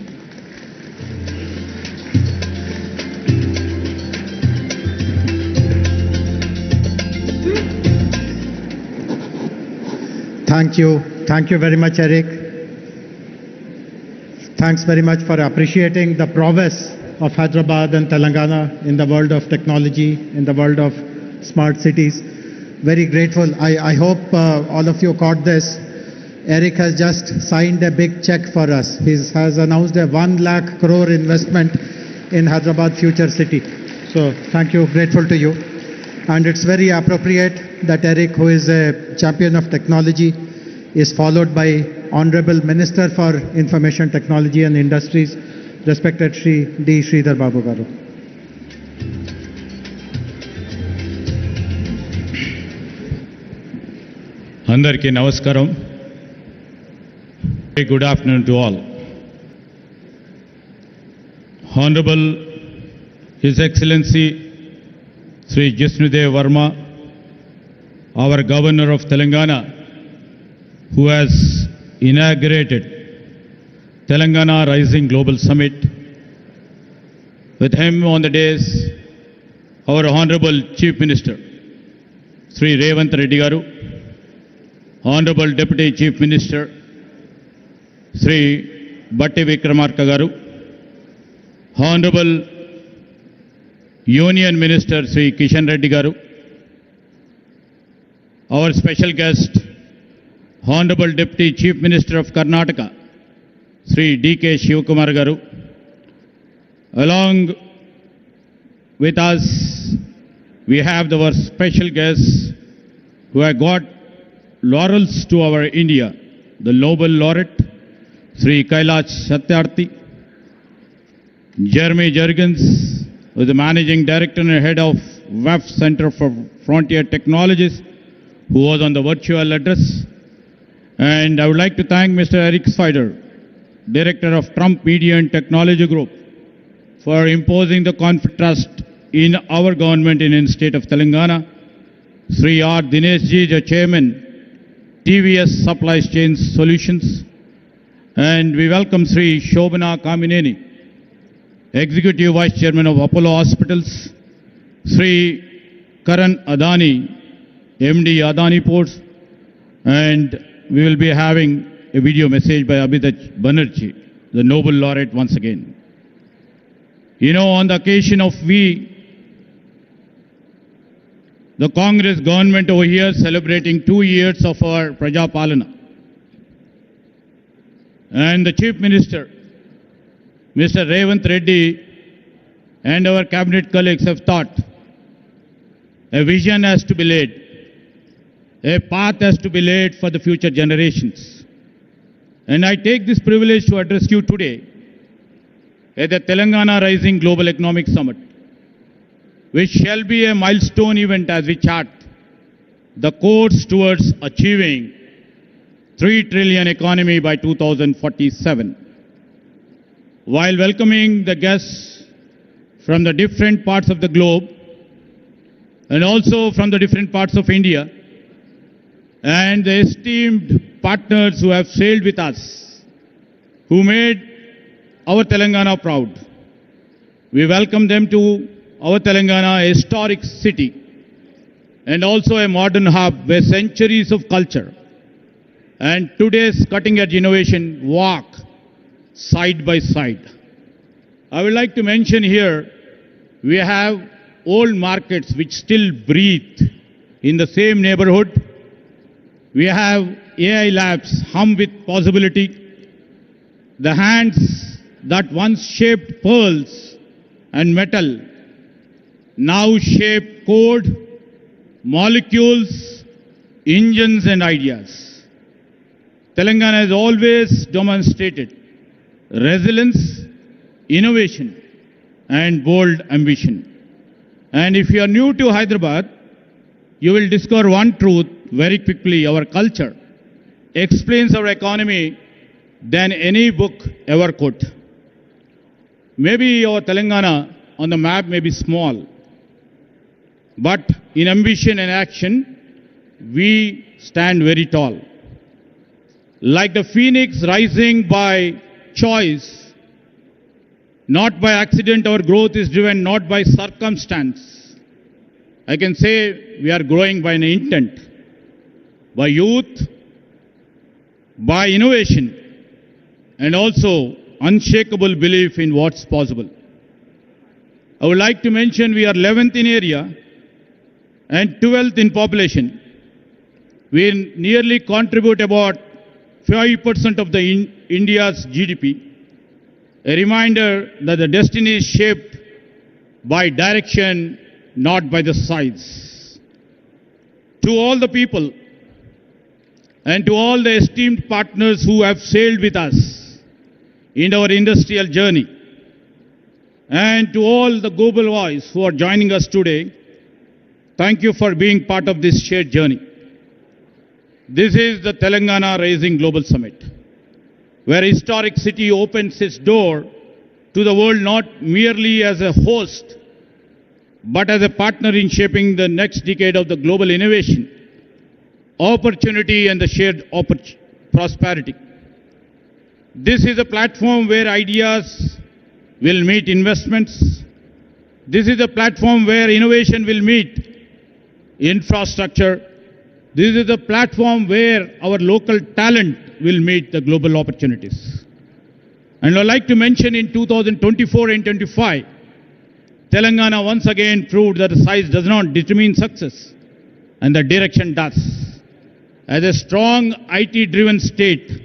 Thank you. Thank you very much, Eric. Thanks very much for appreciating the prowess of Hyderabad and Telangana in the world of technology, in the world of smart cities. Very grateful. I hope all of you caught this. Eric has just signed a big check for us. He has announced a 1 lakh crore investment in Hyderabad Future City. So thank you, grateful to you. And it's very appropriate that Eric, who is a champion of technology, is followed by Honorable Minister for Information Technology and Industries, respected Shri D. Sridhar Babu Garu. Andarki Namaskaram. Very good afternoon to all. Honorable His Excellency Sri Jishnudev Verma, our Governor of Telangana, who has inaugurated Telangana Rising Global Summit. With him on the days, our Honorable Chief Minister, Sri Revanth Reddy Garu, Honorable Deputy Chief Minister, Sri Batti Vikramarka Garu, Honorable Union Minister Sri Kishan Reddy Garu, our special guest, Honorable Deputy Chief Minister of Karnataka, Sri D.K. Shivakumar Garu. Along with us, we have our special guests who have got laurels to our India, the Nobel Laureate, Sri Kailash Satyarthi, Jeremy Jurgens, who is the Managing Director and Head of WEF Center for Frontier Technologies, who was on the virtual address. And I would like to thank Mr. Eric Spider, Director of Trump Media and Technology Group, for imposing the confidence trust in our government in the state of Telangana. Sri R. Dineshji, the Chairman, TVS Supply Chain Solutions. And we welcome Sri Shobhana Kamineni, Executive Vice Chairman of Apollo Hospitals. Sri Karan Adani, MD Adani Ports, and we will be having a video message by Abhijit Banerjee, the Nobel laureate once again. You know, on the occasion of the Congress government over here celebrating 2 years of our Praja Palana. And the Chief Minister, Mr. Revant Reddy, and our cabinet colleagues have thought a vision has to be laid, a path has to be laid for the future generations. And I take this privilege to address you today at the Telangana Rising Global Economic Summit, which shall be a milestone event as we chart the course towards achieving 3 trillion economy by 2047. While welcoming the guests from the different parts of the globe and also from the different parts of India and the esteemed partners who have sailed with us, who made our Telangana proud, we welcome them to our Telangana, a historic city and also a modern hub where centuries of culture and today's cutting-edge innovation walk side by side. I would like to mention here, we have old markets which still breathe in the same neighborhood. We have AI labs hum with possibility. The hands that once shaped pearls and metal now shape code, molecules, engines and ideas. Telangana has always demonstrated resilience, innovation and bold ambition. And if you are new to Hyderabad, you will discover one truth very quickly. Our culture explains our economy than any book ever could. Maybe our Telangana on the map may be small, but in ambition and action, we stand very tall. Like the phoenix rising by choice, not by accident, our growth is driven not by circumstance. I can say we are growing by an intent, by youth, by innovation, and also unshakable belief in what's possible. I would like to mention we are 11th in area and 12th in population. We nearly contribute about 5% of the India's GDP. A reminder that the destiny is shaped by direction, not by the size. To all the people and to all the esteemed partners who have sailed with us in our industrial journey, and to all the global voice who are joining us today, thank you for being part of this shared journey. This is the Telangana Rising Global Summit, where a historic city opens its door to the world not merely as a host, but as a partner in shaping the next decade of the global innovation, opportunity and the shared prosperity. This is a platform where ideas will meet investments. This is a platform where innovation will meet infrastructure. This is a platform where our local talent will meet the global opportunities. And I'd like to mention in 2024 and 25, Telangana once again proved that the size does not determine success, and the direction does. As a strong IT-driven state,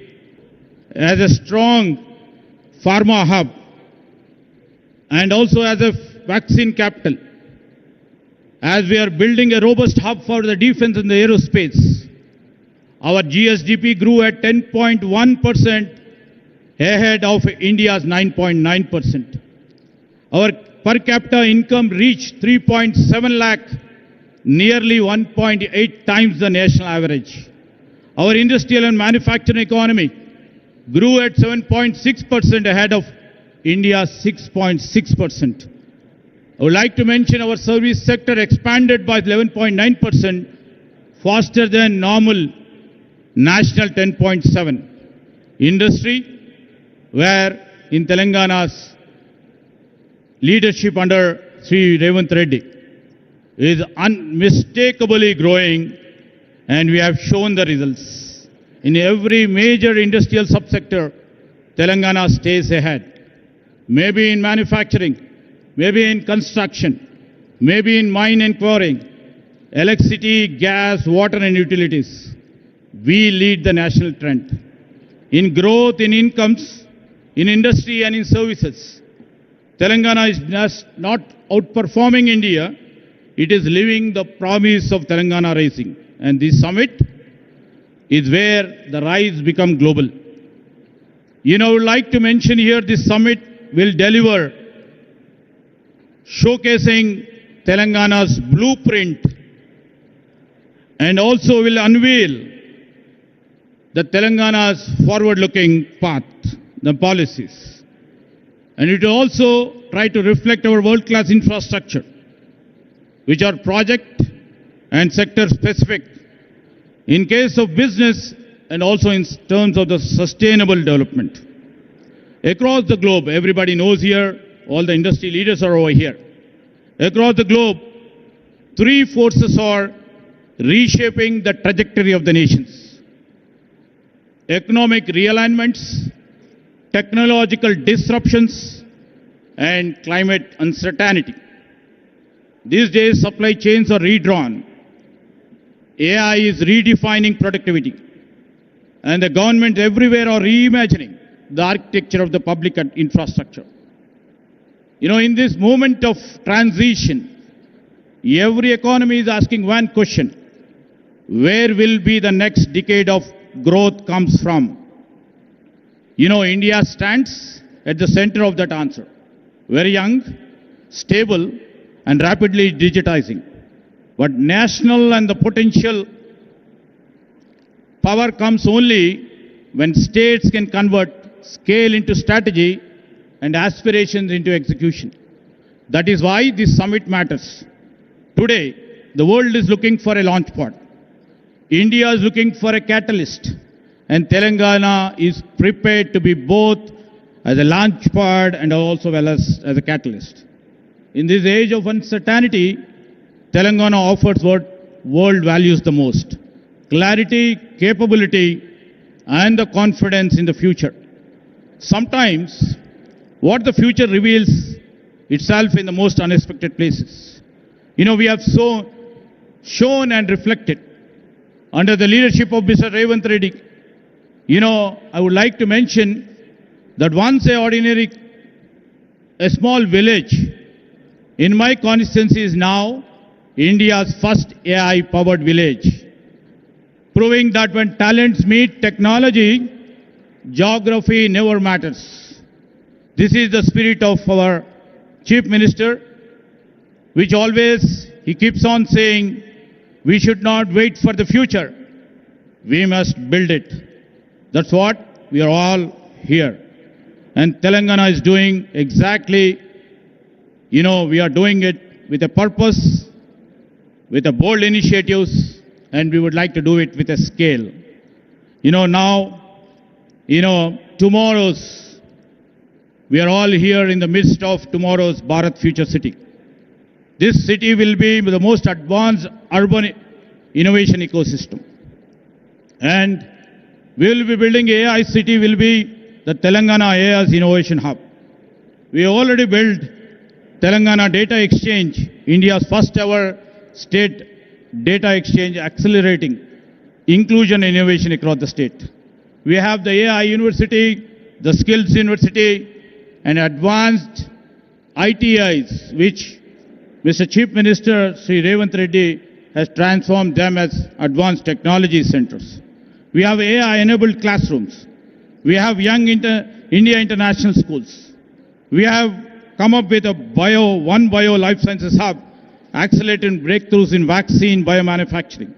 as a strong pharma hub, and also as a vaccine capital, as we are building a robust hub for the defense and the aerospace, our GSDP grew at 10.1% ahead of India's 9.9%. Our per capita income reached 3.7 lakh, nearly 1.8 times the national average. Our industrial and manufacturing economy grew at 7.6% ahead of India's 6.6%. I would like to mention our service sector expanded by 11.9%, faster than normal national 10.7%. Industry, where in Telangana's leadership under Sri Revant Reddy, is unmistakably growing and we have shown the results. In every major industrial subsector, Telangana stays ahead. Maybe in manufacturing, maybe in construction, maybe in mine and quarrying, electricity, gas, water and utilities. We lead the national trend. In growth, in incomes, in industry and in services, Telangana is just not outperforming India, it is living the promise of Telangana Rising. And this summit is where the rise become global. I would like to mention here this summit will deliver showcasing Telangana's blueprint and also will unveil the Telangana's forward-looking path, the policies. And it will also try to reflect our world-class infrastructure, which are project and sector-specific in case of business and also in terms of the sustainable development. Across the globe, everybody knows here, all the industry leaders are over here. Across the globe, three forces are reshaping the trajectory of the nations. Economic realignments, technological disruptions, and climate uncertainty. These days, supply chains are redrawn. AI is redefining productivity. And the government everywhere are reimagining the architecture of the public infrastructure. In this moment of transition, every economy is asking one question: where will be the next decade of growth comes from? India stands at the center of that answer. Very young, stable, and rapidly digitizing. But national and the potential power comes only when states can convert scale into strategy and aspirations into execution. That is why this summit matters. Today, the world is looking for a launch pad. India is looking for a catalyst. And Telangana is prepared to be both as a launch pad and also well as a catalyst. In this age of uncertainty, Telangana offers what world values the most: clarity, capability, and the confidence in the future. Sometimes, what the future reveals itself in the most unexpected places. We have shown and reflected under the leadership of Mr. Revant Reddy. I would like to mention that once a small village in my constituency is now India's first AI-powered village, proving that when talents meet technology, geography never matters. This is the spirit of our Chief Minister, which always he keeps on saying, we should not wait for the future, we must build it. That's what we are all here. And Telangana is doing exactly, we are doing it with a purpose, with a bold initiatives, and we would like to do it with a scale. Tomorrow's, we are all here in the midst of tomorrow's Bharat Future City. This city will be the most advanced urban innovation ecosystem. And we will be building AI city, will be the Telangana AI's Innovation Hub. We already built Telangana Data Exchange, India's first ever state data exchange, accelerating inclusion and innovation across the state. We have the AI University, the Skills University, and advanced ITIs, which Mr. Chief Minister Sri Revant Reddy has transformed them as advanced technology centers. We have AI-enabled classrooms. We have young India international schools. We have come up with a One Bio Life Sciences Hub, accelerating breakthroughs in vaccine biomanufacturing.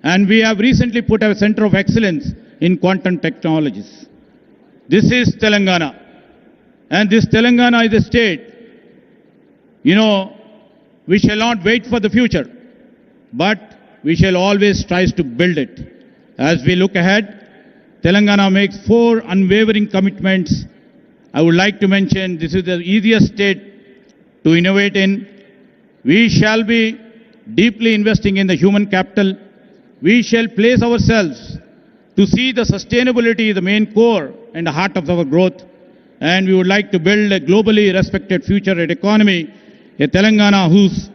And we have recently put a center of excellence in quantum technologies. This is Telangana. And this Telangana is a state, we shall not wait for the future, but we shall always try to build it. As we look ahead, Telangana makes 4 unwavering commitments. I would like to mention this is the easiest state to innovate in. We shall be deeply investing in the human capital, we shall place ourselves to see the sustainability, the main core and the heart of our growth. And we would like to build a globally respected future economy, a Telangana who's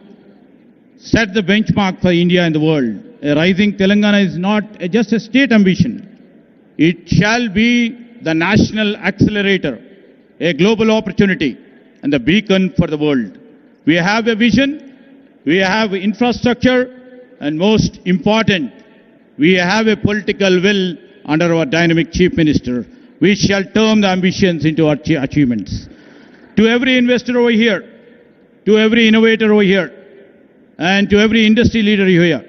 set the benchmark for India and the world. A rising Telangana is not just a state ambition. It shall be the national accelerator, a global opportunity, and the beacon for the world. We have a vision, we have infrastructure, and most important, we have a political will under our dynamic Chief Minister. We shall turn the ambitions into our achievements. To every investor over here, to every innovator over here, and to every industry leader here,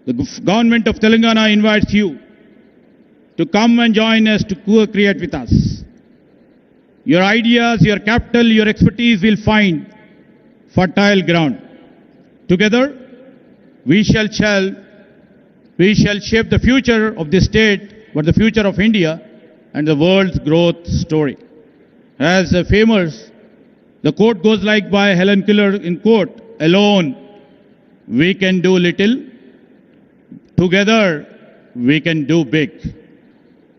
the government of Telangana invites you to come and join us to co-create with us. Your ideas, your capital, your expertise will find fertile ground. Together, we shall shape the future of this state, but the future of India and the world's growth story. As famous, the quote goes like by Helen Keller in quote, alone we can do little, together we can do big,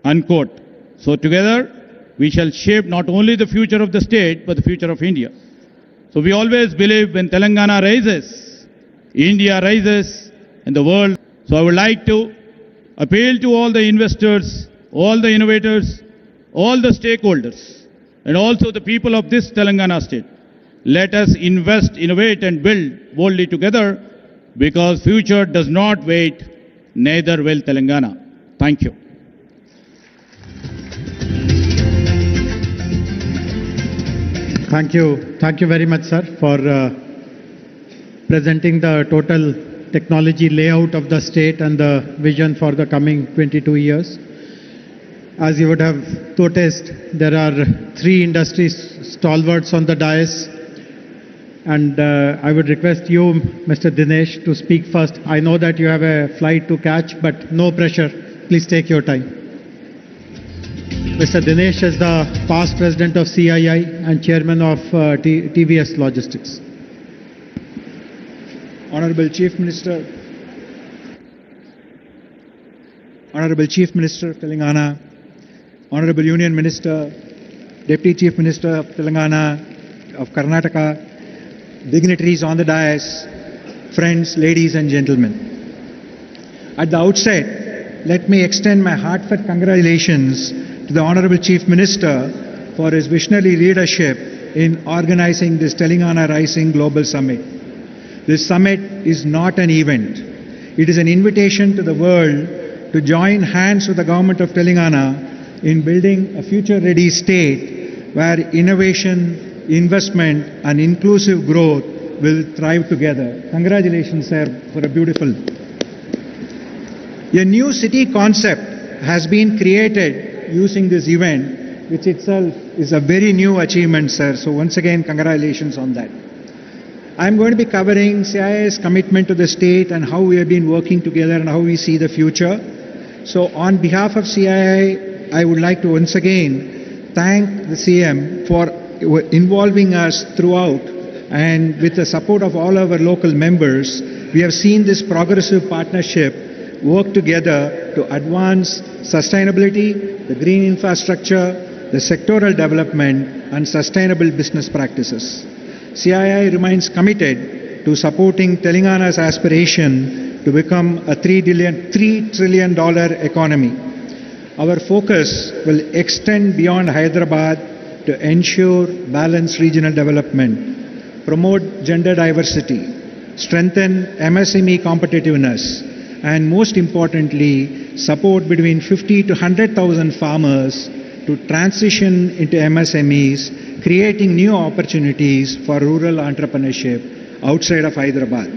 unquote. So together we shall shape not only the future of the state, but the future of India. So we always believe when Telangana rises, India rises and the world. So I would like to appeal to all the investors, all the innovators, all the stakeholders, and also the people of this Telangana state. Let us invest, innovate and build boldly together, because future does not wait, neither will Telangana. Thank you. Thank you. Thank you very much, sir, for presenting the total technology layout of the state and the vision for the coming 22 years. As you would have noticed, there are 3 industry stalwarts on the dais. And I would request you, Mr. Dinesh, to speak first. I know that you have a flight to catch, but no pressure. Please take your time. Mr. Dinesh is the past president of CII and chairman of TVS Logistics. Honorable Chief Minister of Telangana, Honorable Union Minister, Deputy Chief Minister of Telangana, of Karnataka, dignitaries on the dais, friends, ladies and gentlemen. At the outset, let me extend my heartfelt congratulations to the Honorable Chief Minister for his visionary leadership in organizing this Telangana Rising Global Summit. This summit is not an event. It is an invitation to the world to join hands with the government of Telangana in building a future-ready state where innovation, investment and inclusive growth will thrive together. Congratulations, sir, for a beautiful. A new city concept has been created using this event, which itself is a very new achievement, sir. So once again, congratulations on that. I'm going to be covering CII's commitment to the state and how we have been working together and how we see the future. So on behalf of CII, I would like to once again thank the CM for involving us throughout, and with the support of all our local members, we have seen this progressive partnership work together to advance sustainability, the green infrastructure, the sectoral development and sustainable business practices. CII remains committed to supporting Telangana's aspiration to become a $3 trillion economy. Our focus will extend beyond Hyderabad to ensure balanced regional development, promote gender diversity, strengthen MSME competitiveness, and most importantly, support between 50 to 100,000 farmers to transition into MSMEs, creating new opportunities for rural entrepreneurship outside of Hyderabad.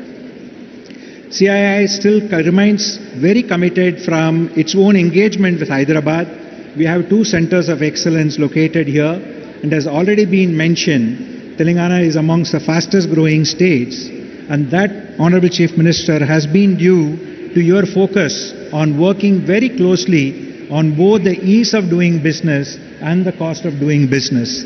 CII still remains very committed from its own engagement with Hyderabad. We have 2 centers of excellence located here, and as already been mentioned, Telangana is amongst the fastest growing states, and that, Honorable Chief Minister, has been due to your focus on working very closely on both the ease of doing business and the cost of doing business.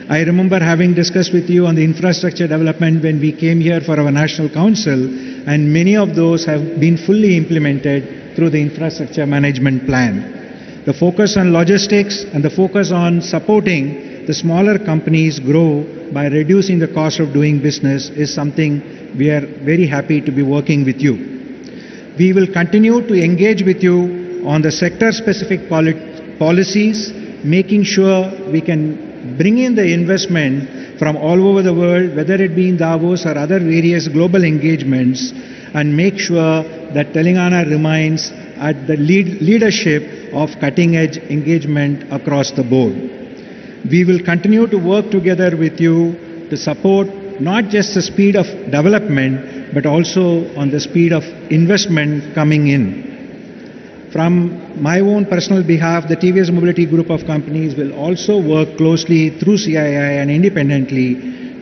I remember having discussed with you on the infrastructure development when we came here for our National Council, and many of those have been fully implemented through the infrastructure management plan. The focus on logistics and the focus on supporting the smaller companies grow by reducing the cost of doing business is something we are very happy to be working with you. We will continue to engage with you on the sector-specific policies, making sure we can bring in the investment from all over the world, whether it be in Davos or other various global engagements, and make sure that Telangana remains at the leadership of cutting-edge engagement across the board. We will continue to work together with you to support not just the speed of development, but also on the speed of investment coming in. From my own personal behalf, the TVS Mobility Group of companies will also work closely through CII and independently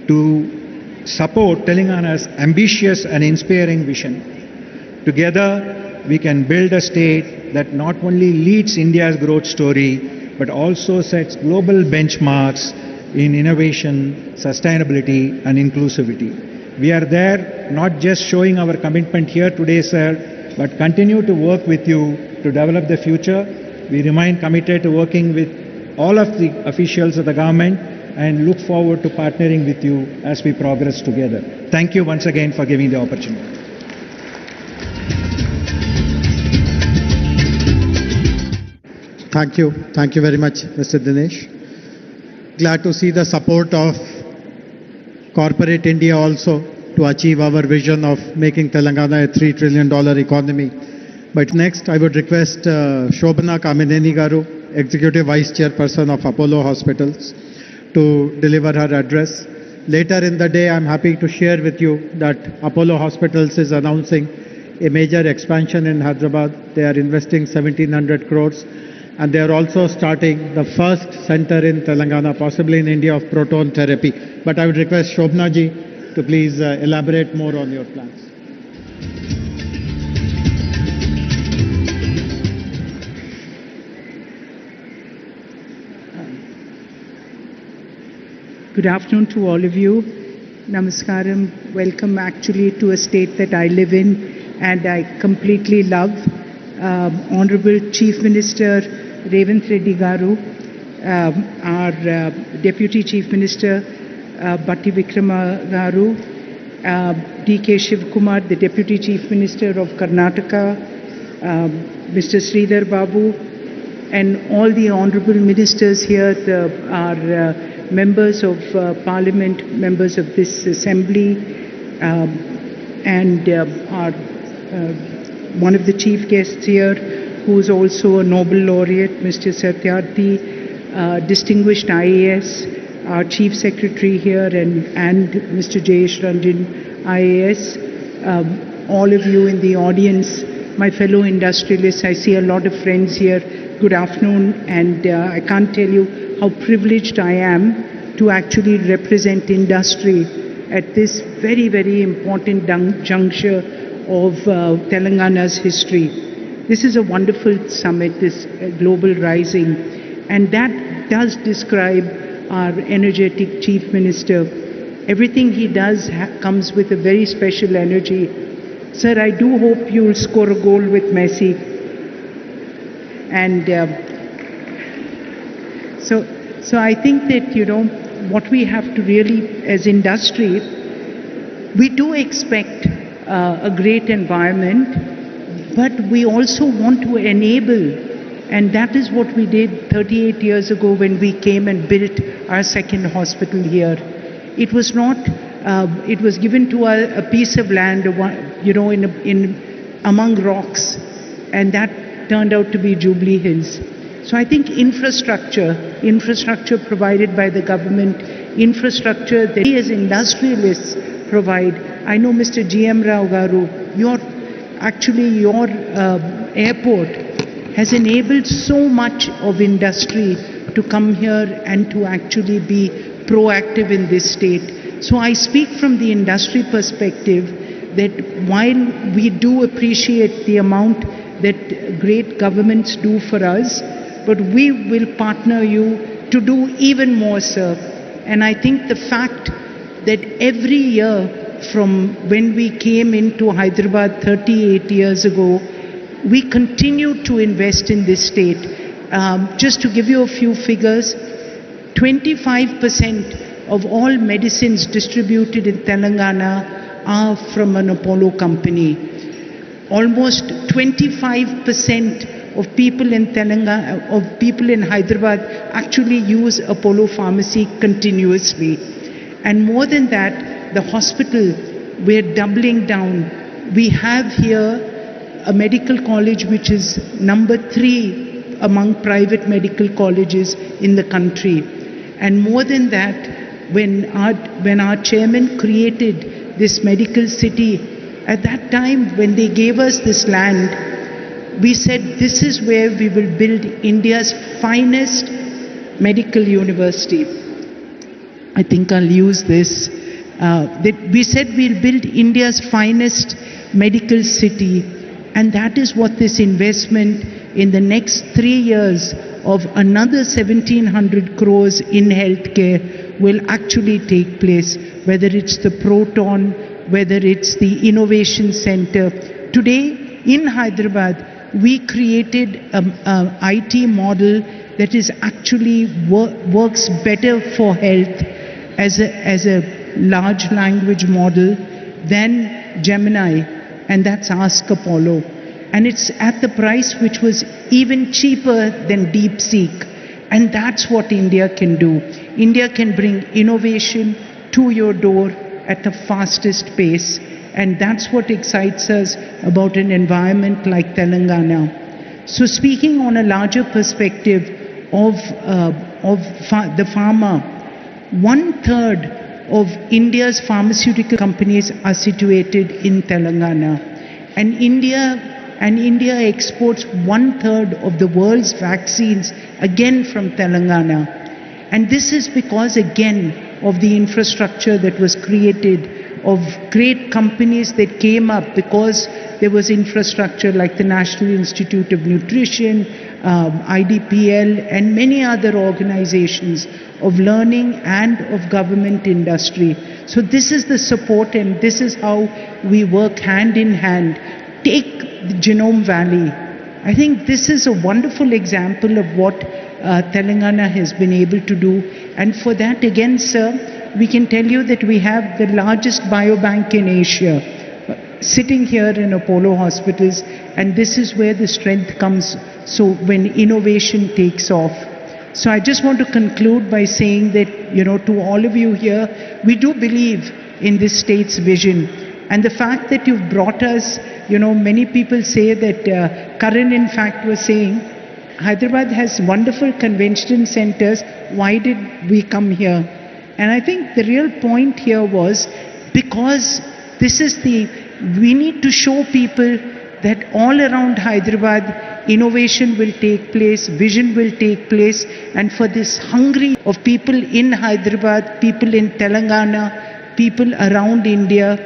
to support Telangana's ambitious and inspiring vision. Together, we can build a state that not only leads India's growth story, but also sets global benchmarks in innovation, sustainability, and inclusivity. We are there not just showing our commitment here today, sir, but continue to work with you to develop the future. We remain committed to working with all of the officials of the government and look forward to partnering with you as we progress together. Thank you once again for giving the opportunity. Thank you. Thank you very much, Mr. Dinesh. Glad to see the support of corporate India also to achieve our vision of making Telangana a $3 trillion economy. But next, I would request Shobhana Kamineni Garu, Executive Vice Chairperson of Apollo Hospitals, to deliver her address. Later in the day, I'm happy to share with you that Apollo Hospitals is announcing a major expansion in Hyderabad. They are investing 1,700 crores. And they are also starting the first center in Telangana, possibly in India, of proton therapy. But I would request Shobhana ji to please elaborate more on your plans. Good afternoon to all of you. Namaskaram. Welcome actually to a state that I live in and I completely love. Honorable Chief Minister Revanth Reddy Garu, our Deputy Chief Minister Batti Vikrama Garu, D.K. Shiv Kumar, the Deputy Chief Minister of Karnataka, Mr. Sridhar Babu, and all the honorable ministers here, our members of Parliament, members of this Assembly, and our one of the chief guests here, who is also a Nobel laureate, Mr. Satyarthi, distinguished IAS, our Chief Secretary here, and Mr. Jayesh Ranjan, IAS, all of you in the audience, my fellow industrialists, I see a lot of friends here. Good afternoon, and I can't tell you how privileged I am to actually represent industry at this very, very important juncture of Telangana's history. This is a wonderful summit, this Global Rising, and that does describe our energetic Chief Minister. Everything he does comes with a very special energy. Sir, I do hope you'll score a goal with Messi. And so I think that, you know, what we have to really, as industry, we do expect a great environment, but we also want to enable, and that is what we did 38 years ago when we came and built our second hospital here. It was not, it was given to a piece of land, you know, among rocks, and that turned out to be Jubilee Hills. So I think infrastructure provided by the government, infrastructure that we as industrialists provide. I know Mr. G.M. Rao Garu, your airport has enabled so much of industry to come here and to actually be proactive in this state. So I speak from the industry perspective that while we do appreciate the amount that great governments do for us, but we will partner you to do even more, sir. And I think the fact that every year from when we came into Hyderabad 38 years ago, we continue to invest in this state. Just to give you a few figures, 25% of all medicines distributed in Telangana are from an Apollo company. Almost 25% of people in Telangana, of people in Hyderabad actually use Apollo Pharmacy continuously. And more than that, the hospital, we're doubling down. We have here a medical college which is number 3 among private medical colleges in the country. And more than that, when our chairman created this medical city, at that time when they gave us this land, we said this is where we will build India's finest medical university. I think I'll use this. We said we'll build India's finest medical city, and that is what this investment in the next 3 years of another 1,700 crores in healthcare will actually take place, whether it's the Proton, whether it's the Innovation Center. Today in Hyderabad, we created an IT model that is actually works better for health as a large language model than Gemini, and that's Ask Apollo. And it's at the price which was even cheaper than DeepSeek. And that's what India can do. India can bring innovation to your door at the fastest pace. And that's what excites us about an environment like Telangana. So speaking on a larger perspective of the pharma, 1/3 of India's pharmaceutical companies are situated in Telangana. And India exports 1/3 of the world's vaccines again from Telangana. And this is because again of the infrastructure that was created, of great companies that came up because there was infrastructure like the National Institute of Nutrition, IDPL, and many other organizations of learning and of government industry. So this is the support, and this is how we work hand in hand. Take the Genome Valley. I think this is a wonderful example of what Telangana has been able to do. And for that, again, sir, we can tell you that we have the largest biobank in Asia sitting here in Apollo hospitals, and this is where the strength comes. So when innovation takes off. So I just want to conclude by saying that, to all of you here, we do believe in this state's vision. And the fact that you've brought us, many people say that, Karan in fact was saying, Hyderabad has wonderful convention centers, why did we come here? And I think the real point here was because we need to show people that all around Hyderabad, innovation will take place, vision will take place, and for this hungry of people in Hyderabad, people in Telangana, people around India,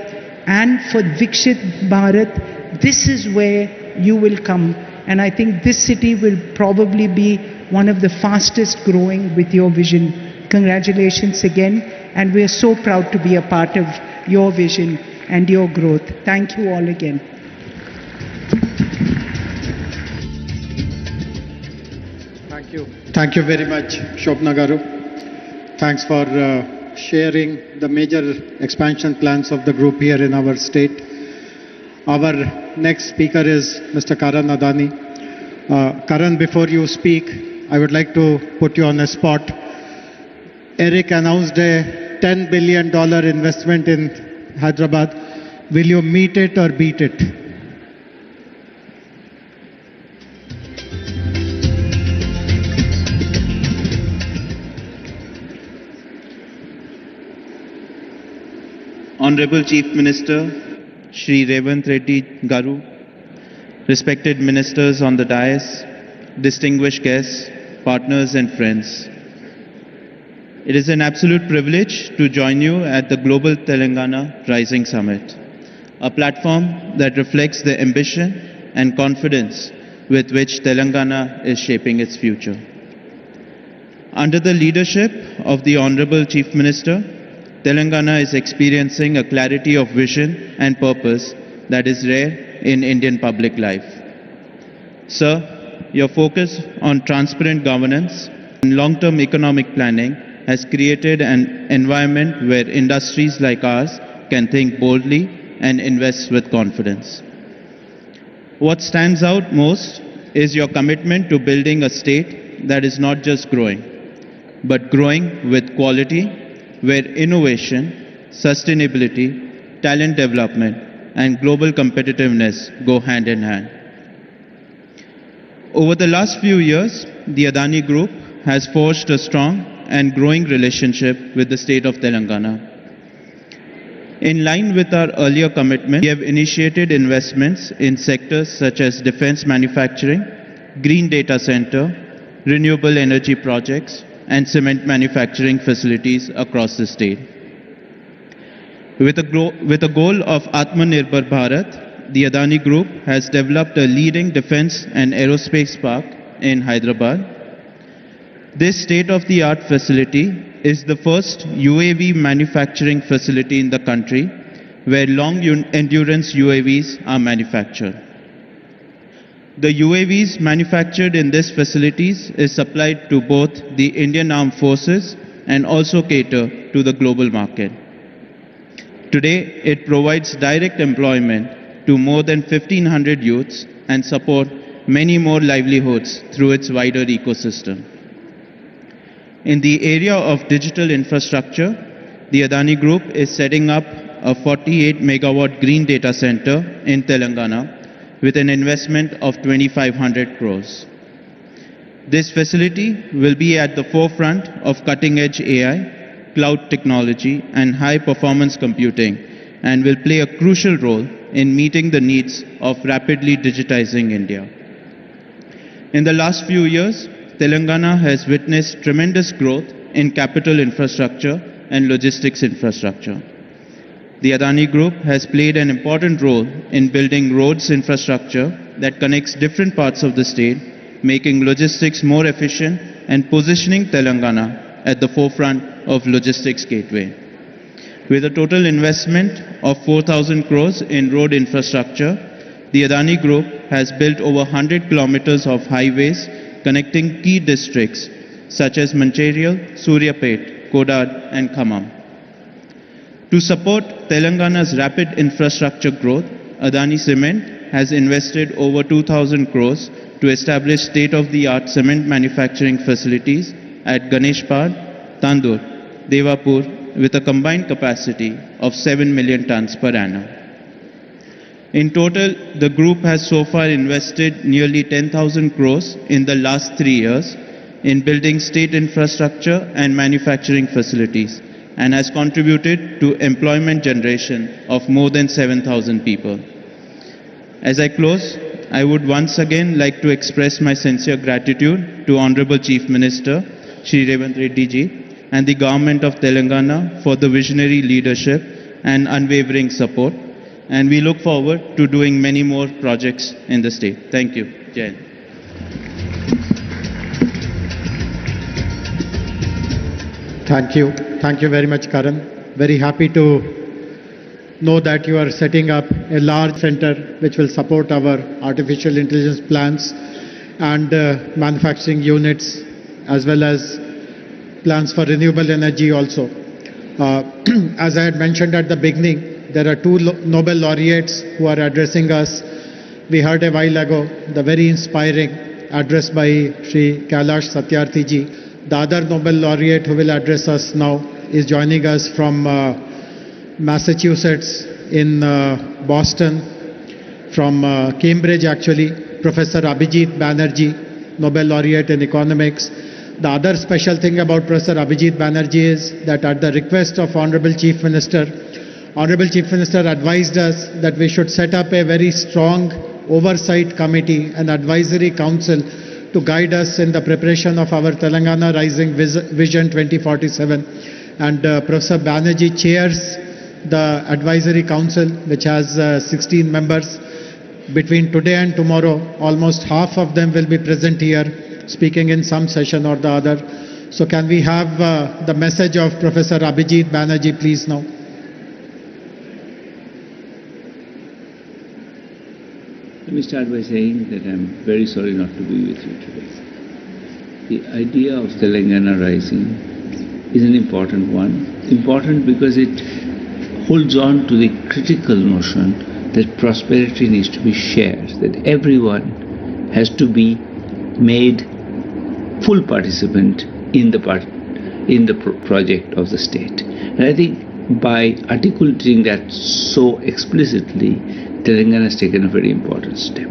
and for Vikshit Bharat, this is where you will come. And I think this city will probably be one of the fastest growing with your vision. Congratulations again, and we are so proud to be a part of your vision and your growth. Thank you all again. Thank you. Thank you very much, Shobna Garu. Thanks for sharing the major expansion plans of the group here in our state. Our next speaker is Mr. Karan Adani. Karan, before you speak, I would like to put you on a spot. Eric announced a $10 billion investment in Hyderabad. Will you meet it or beat it? Honorable Chief Minister, Shri Revant Reddy Garu, respected ministers on the dais, distinguished guests, partners and friends. It is an absolute privilege to join you at the Global Telangana Rising Summit, a platform that reflects the ambition and confidence with which Telangana is shaping its future. Under the leadership of the Honorable Chief Minister, Telangana is experiencing a clarity of vision and purpose that is rare in Indian public life. Sir, your focus on transparent governance and long-term economic planning has created an environment where industries like ours can think boldly and invest with confidence. What stands out most is your commitment to building a state that is not just growing, but growing with quality, where innovation, sustainability, talent development, and global competitiveness go hand in hand. Over the last few years, the Adani Group has forged a strong and growing relationship with the state of Telangana. In line with our earlier commitment, we have initiated investments in sectors such as defense manufacturing, green data center, renewable energy projects, and cement manufacturing facilities across the state. With a goal of Atmanirbhar Bharat, the Adani Group has developed a leading defense and aerospace park in Hyderabad. This state-of-the-art facility is the first UAV manufacturing facility in the country where long-endurance UAVs are manufactured. The UAVs manufactured in this facilities is supplied to both the Indian Armed Forces and also cater to the global market. Today, it provides direct employment to more than 1,500 youths and support many more livelihoods through its wider ecosystem. In the area of digital infrastructure, the Adani Group is setting up a 48 megawatt green data center in Telangana with an investment of 2,500 crores. This facility will be at the forefront of cutting-edge AI, cloud technology, and high-performance computing, and will play a crucial role in meeting the needs of rapidly digitizing India. In the last few years, Telangana has witnessed tremendous growth in capital infrastructure and logistics infrastructure. The Adani Group has played an important role in building roads infrastructure that connects different parts of the state, making logistics more efficient and positioning Telangana at the forefront of logistics gateway. With a total investment of 4,000 crores in road infrastructure, the Adani Group has built over 100 kilometers of highways connecting key districts such as Mancherial, Suryapet, Kodad, and Khammam. To support Telangana's rapid infrastructure growth, Adani Cement has invested over 2,000 crores to establish state-of-the-art cement manufacturing facilities at Ganeshpad, Tandur, Devapur with a combined capacity of 7 million tons per annum. In total, the group has so far invested nearly 10,000 crores in the last 3 years in building state infrastructure and manufacturing facilities, and has contributed to employment generation of more than 7,000 people. As I close, I would once again like to express my sincere gratitude to Honorable Chief Minister, Shri Revanth Reddy ji, and the Government of Telangana for the visionary leadership and unwavering support. And we look forward to doing many more projects in the state. Thank you. Jai Hind. Thank you. Thank you very much, Karan. Very happy to know that you are setting up a large center which will support our artificial intelligence plans and manufacturing units, as well as plans for renewable energy also. As I had mentioned at the beginning, there are two Nobel laureates who are addressing us. We heard a while ago the very inspiring address by Sri Kailash Satyarthi ji. The other Nobel laureate who will address us now is joining us from Massachusetts in Boston, from Cambridge actually, Professor Abhijit Banerjee, Nobel laureate in economics. The other special thing about Professor Abhijit Banerjee is that at the request of Honorable Chief Minister advised us that we should set up a very strong oversight committee and advisory council to guide us in the preparation of our Telangana Rising Vision 2047. And Professor Banerjee chairs the advisory council, which has 16 members. Between today and tomorrow, almost half of them will be present here, speaking in some session or the other. So can we have the message of Professor Abhijit Banerjee, please, now? Let me start by saying that I'm very sorry not to be with you today. The idea of Telangana Rising is an important one. Important because it holds on to the critical notion that prosperity needs to be shared, that everyone has to be made full participant in the project of the state. And I think by articulating that so explicitly, Telangana has taken a very important step.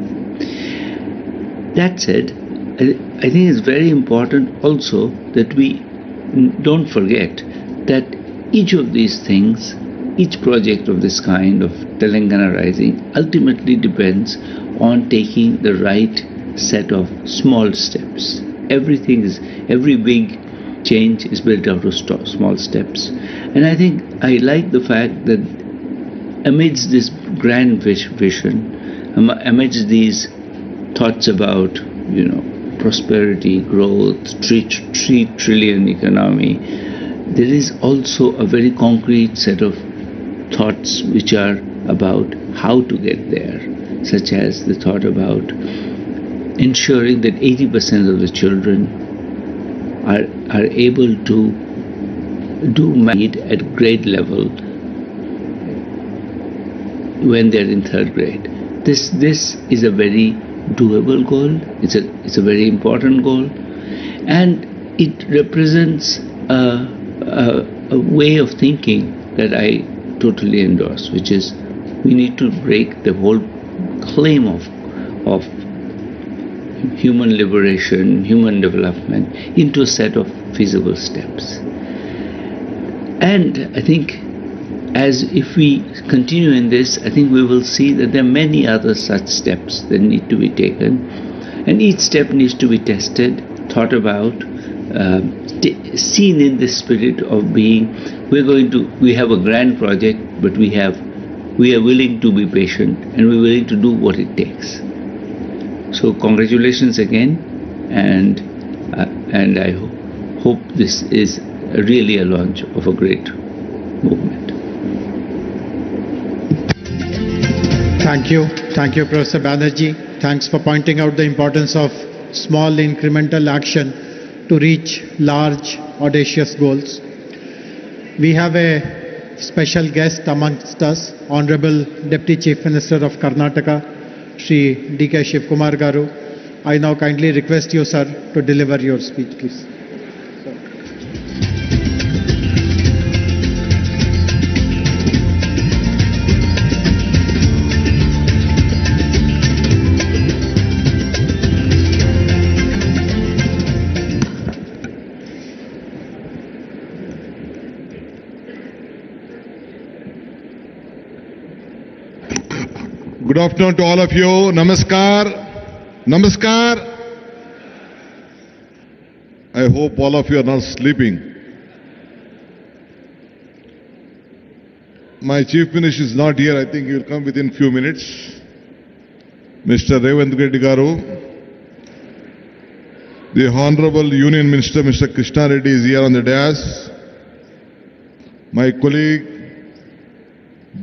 That said, I think it's very important also that we don't forget that each of these things, each project of this kind of Telangana Rising ultimately depends on taking the right set of small steps. Every big change is built out of small steps. And I think I like the fact that amidst this grand vision, amidst these thoughts about, prosperity, growth, 3 trillion economy, there is also a very concrete set of thoughts which are about how to get there, such as the thought about ensuring that 80% of the children are able to do math at grade level when they're in 3rd grade. This is a very doable goal. It's a very important goal, and it represents a way of thinking that I totally endorse, which is we need to break the whole claim of human liberation, human development into a set of feasible steps. And I think as if we continue in this, I think we will see that there are many other such steps that need to be taken, and each step needs to be tested, thought about, seen in the spirit of being, we have a grand project, but we are willing to be patient and we're willing to do what it takes. So congratulations again, and I hope this is really a launch of a great movement. Thank you, Professor Banerjee. Thanks for pointing out the importance of small incremental action to reach large, audacious goals. We have a special guest amongst us, Honorable Deputy Chief Minister of Karnataka, Shri D.K. Shivkumar Garu. I now kindly request you, sir, to deliver your speech, please. Good afternoon to all of you. Namaskar. Namaskar. I hope all of you are not sleeping. My Chief Minister is not here. I think he will come within few minutes. Mr. Revant Reddy Garu. The Honorable Union Minister, Mr. Krishna Reddy, is here on the dais. My colleague,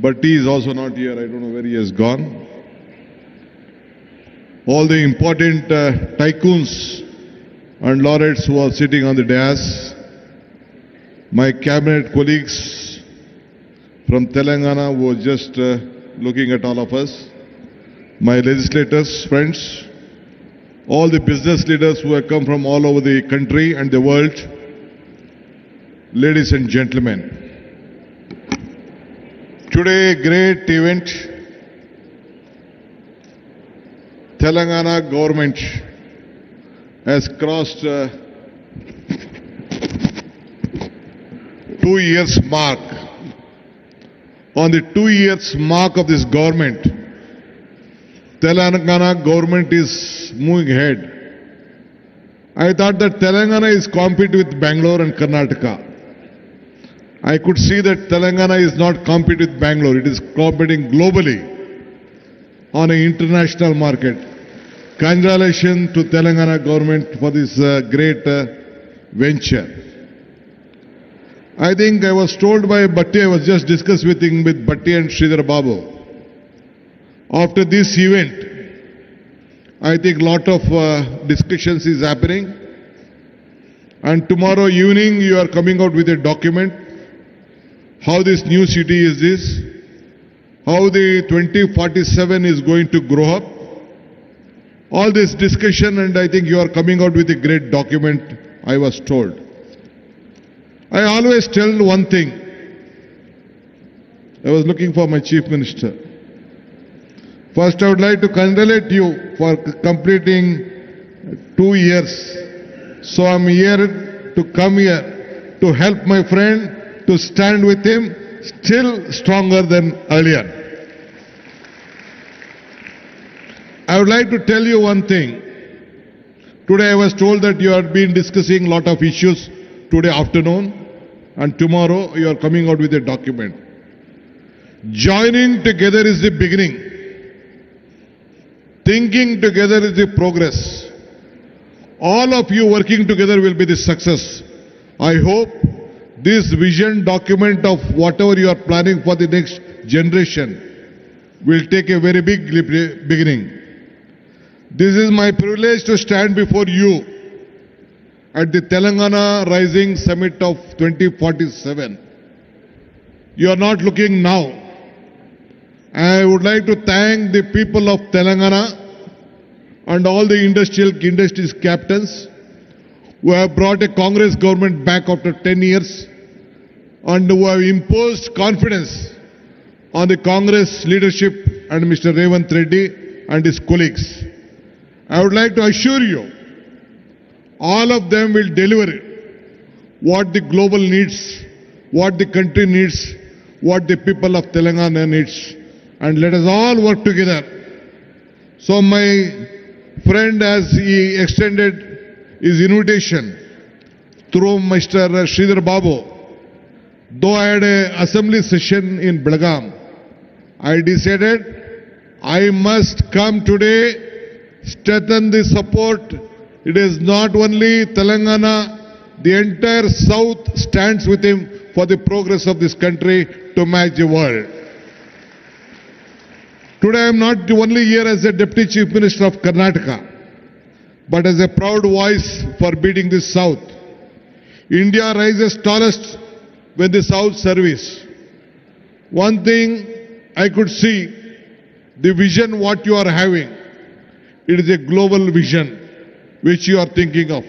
Bhatti, is also not here. I don't know where he has gone. All the important tycoons and laureates who are sitting on the dais. My cabinet colleagues from Telangana who are just looking at all of us. My legislators, friends. All the business leaders who have come from all over the country and the world. Ladies and gentlemen. Today, a great event. Telangana government has crossed 2 years mark. On the 2 years mark of this government, Telangana government is moving ahead. I thought that Telangana is competing with Bangalore and Karnataka. I could see that Telangana is not competing with Bangalore. It is competing globally on an international market. Congratulations to Telangana government for this great venture. I think I was told by Bhatti, I was just discussing with Bhatti and Sridhar Babu. After this event, I think lot of discussions is happening. And tomorrow evening you are coming out with a document. How this new city is this? How the 2047 is going to grow up? All this discussion, and I think you are coming out with a great document, I was told. I always tell one thing. I was looking for my Chief Minister. First, I would like to congratulate you for completing 2 years. So I'm here to come here to help my friend, to stand with him, still stronger than earlier. I would like to tell you one thing. Today I was told that you have been discussing a lot of issues today afternoon, and tomorrow you are coming out with a document. Joining together is the beginning. Thinking together is the progress. All of you working together will be the success. I hope this vision document of whatever you are planning for the next generation will take a very big beginning. This is my privilege to stand before you at the Telangana Rising Summit of 2047. You are not looking now. I would like to thank the people of Telangana and all the industries captains who have brought a Congress government back after 10 years and who have imposed confidence on the Congress leadership and Mr. Revanth Reddy and his colleagues. I would like to assure you, all of them will deliver what the global needs, what the country needs, what the people of Telangana needs. And let us all work together. So my friend, as he extended his invitation through Mr. Sridhar Babu, though I had an assembly session in Belgaum, I decided I must come today, strengthen the support. It is not only Telangana, the entire South stands with him for the progress of this country to match the world. Today I am not only here as a Deputy Chief Minister of Karnataka, but as a proud voice for beating the South. India rises tallest when the South service. One thing I could see, the vision what you are having, it is a global vision which you are thinking of.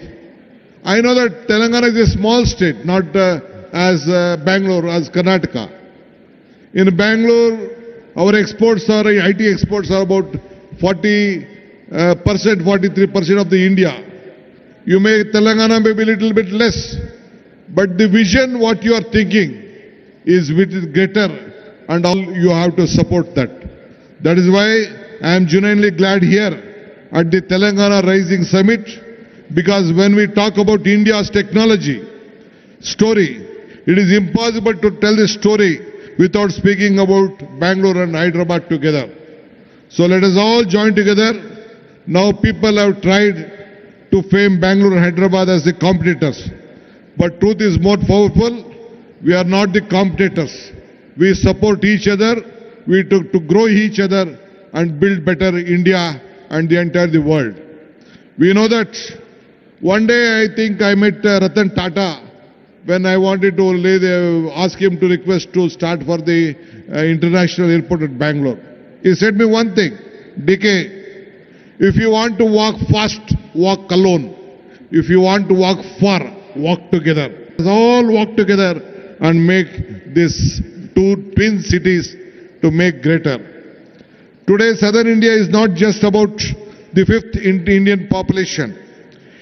I know that Telangana is a small state, not as Bangalore, as Karnataka. In Bangalore, our exports are, IT exports are about 40%, 43% of the India. You may, Telangana may be a little bit less, but the vision what you are thinking is with greater, and all you have to support that. That is why I am genuinely glad here at the Telangana Rising Summit, because when we talk about India's technology story, it is impossible to tell the story without speaking about Bangalore and Hyderabad together. So let us all join together. Now people have tried to frame Bangalore and Hyderabad as the competitors. But truth is more powerful. We are not the competitors. We support each other. We to grow each other and build better India and the entire world. We know that one day I think I met Ratan Tata when I wanted to ask him to request to start for the international airport at Bangalore. He said me one thing, DK, if you want to walk fast, walk alone. If you want to walk far, walk together. Let's all walk together and make these two twin cities to make greater. Today, Southern India is not just about the fifth Indian population.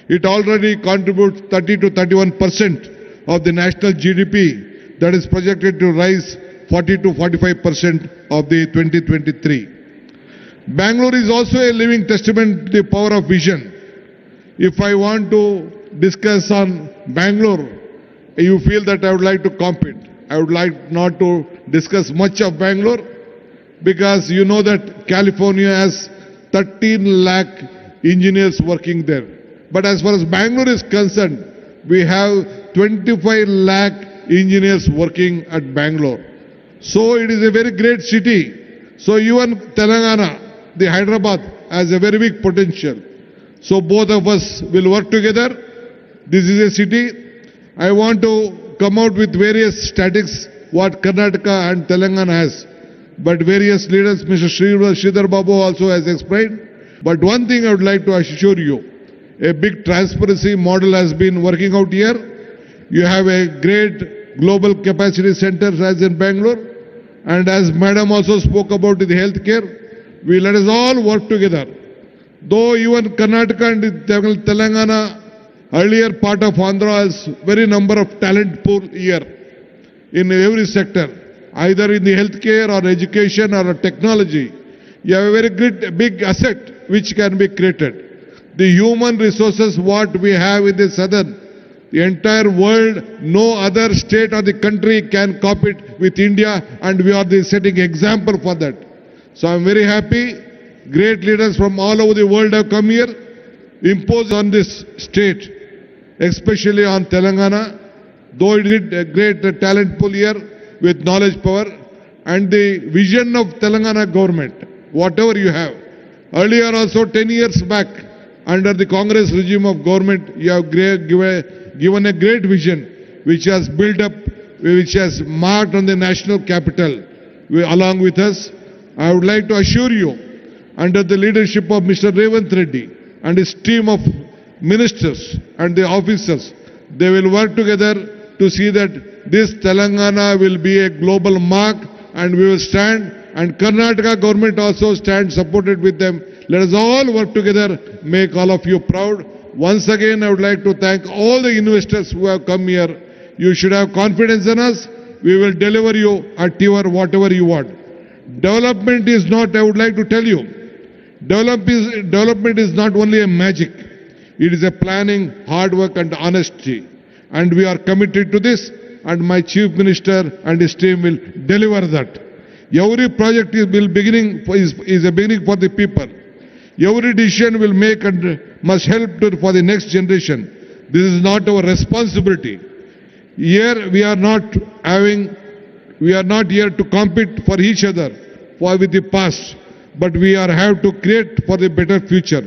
It already contributes 30 to 31% of the national GDP that is projected to rise 40 to 45% of the 2023. Bangalore is also a living testament to the power of vision. If I want to discuss on Bangalore, you feel that I would like to compete. I would like not to discuss much of Bangalore because you know that California has 13 lakh engineers working there. But as far as Bangalore is concerned, We have 25 lakh engineers working at Bangalore. So it is a very great city. So even Telangana, the Hyderabad, has a very big potential. So both of us will work together. This is a city. I want to come out with various statistics what Karnataka and Telangana has. But various leaders, Mr. Sridhar Babu also has explained. But one thing I would like to assure you, a big transparency model has been working out here. You have a great global capacity center as in Bangalore. And as Madam also spoke about the healthcare, we let us all work together. Though even Karnataka and Telangana, earlier part of Andhra has very number of talent pool here in every sector, either in the healthcare or education or technology. You have a very good big asset which can be created. The human resources what we have in the southern, the entire world, no other state or the country can copy it with India, and we are the setting example for that. So I am very happy. Great leaders from all over the world have come here, imposed on this state, especially on Telangana, though it is a great talent pool here with knowledge power, and the vision of Telangana government, whatever you have. Earlier also 10 years back, under the Congress regime of government, you have given a great vision which has built up, which has marked on the national capital along with us. I would like to assure you, under the leadership of Mr. Revanth Reddy and his team of ministers and the officers, they will work together to see that this Telangana will be a global mark, and we will stand, and Karnataka government also stand supported with them. Let us all work together, make all of you proud. Once again, I would like to thank all the investors who have come here. You should have confidence in us. We will deliver you at your whatever you want. Development is not, I would like to tell you, development is not only a magic. It is a planning, hard work and honesty. And we are committed to this, and my Chief Minister and his team will deliver that. Every project is a beginning for the people. Every decision will make and must help for the next generation. This is not our responsibility. Here we are not here to compete for each other with the past, but we have to create for the better future.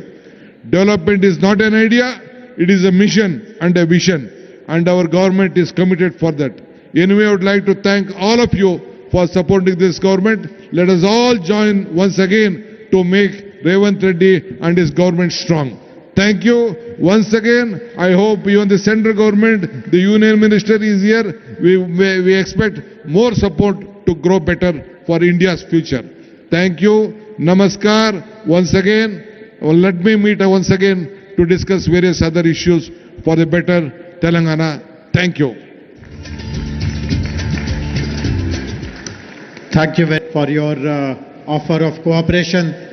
Development is not an idea, it is a mission and a vision, and our government is committed for that. Anyway, I would like to thank all of you for supporting this government. Let us all join once again to make Revanth Reddy and his government strong. Thank you once again. I hope even the central government, the union minister is here. We expect more support to grow better for India's future. Thank you. Namaskar. Once again, let me meet once again to discuss various other issues for the better Telangana. Thank you. Thank you for your offer of cooperation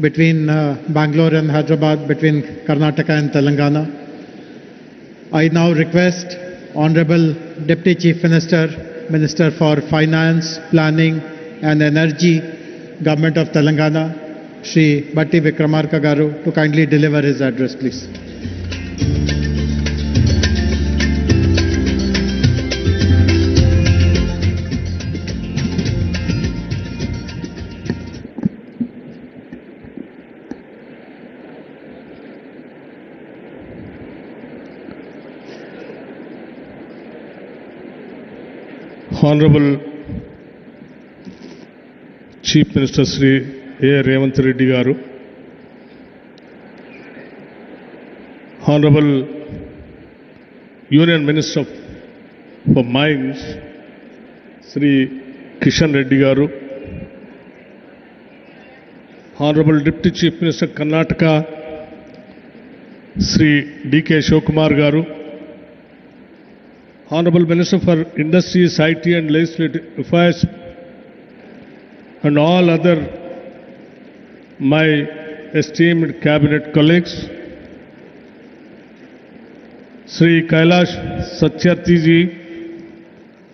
between Bangalore and Hyderabad, between Karnataka and Telangana. I now request Honorable Deputy Chief Minister, Minister for Finance, Planning and Energy, Government of Telangana, Shri Batti Vikramarka Garu, to kindly deliver his address, please. Honorable Chief Minister Sri A. Revanth Reddy Garu, Honorable Union Minister for Mines Sri Kishan Reddy Garu, Honorable Deputy Chief Minister Karnataka Sri D.K. Shivakumar Garu, Honorable Minister for Industries, IT and Legislative Affairs, and all other my esteemed cabinet colleagues, Sri Kailash Satyarthi ji,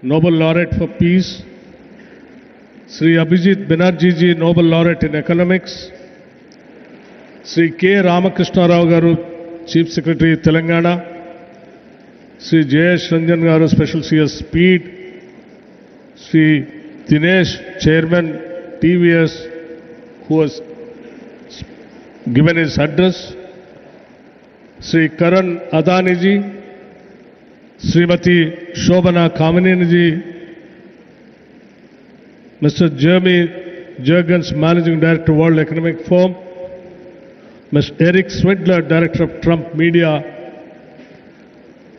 Nobel Laureate for Peace, Sri Abhijit Banerjee ji, Nobel Laureate in Economics, Sri K. Ramakrishna Rao Garu, Chief Secretary Telangana, Sri Jayesh Ranjan Garu, Special CS Speed, Sri Dinesh, Chairman TVS, who has given his address, Sri Karan Adaniji, Srimati Shobana Kamineni, Mr. Jeremy Jurgens, Managing Director, World Economic Forum, Mr. Eric Swindler, Director of Trump Media,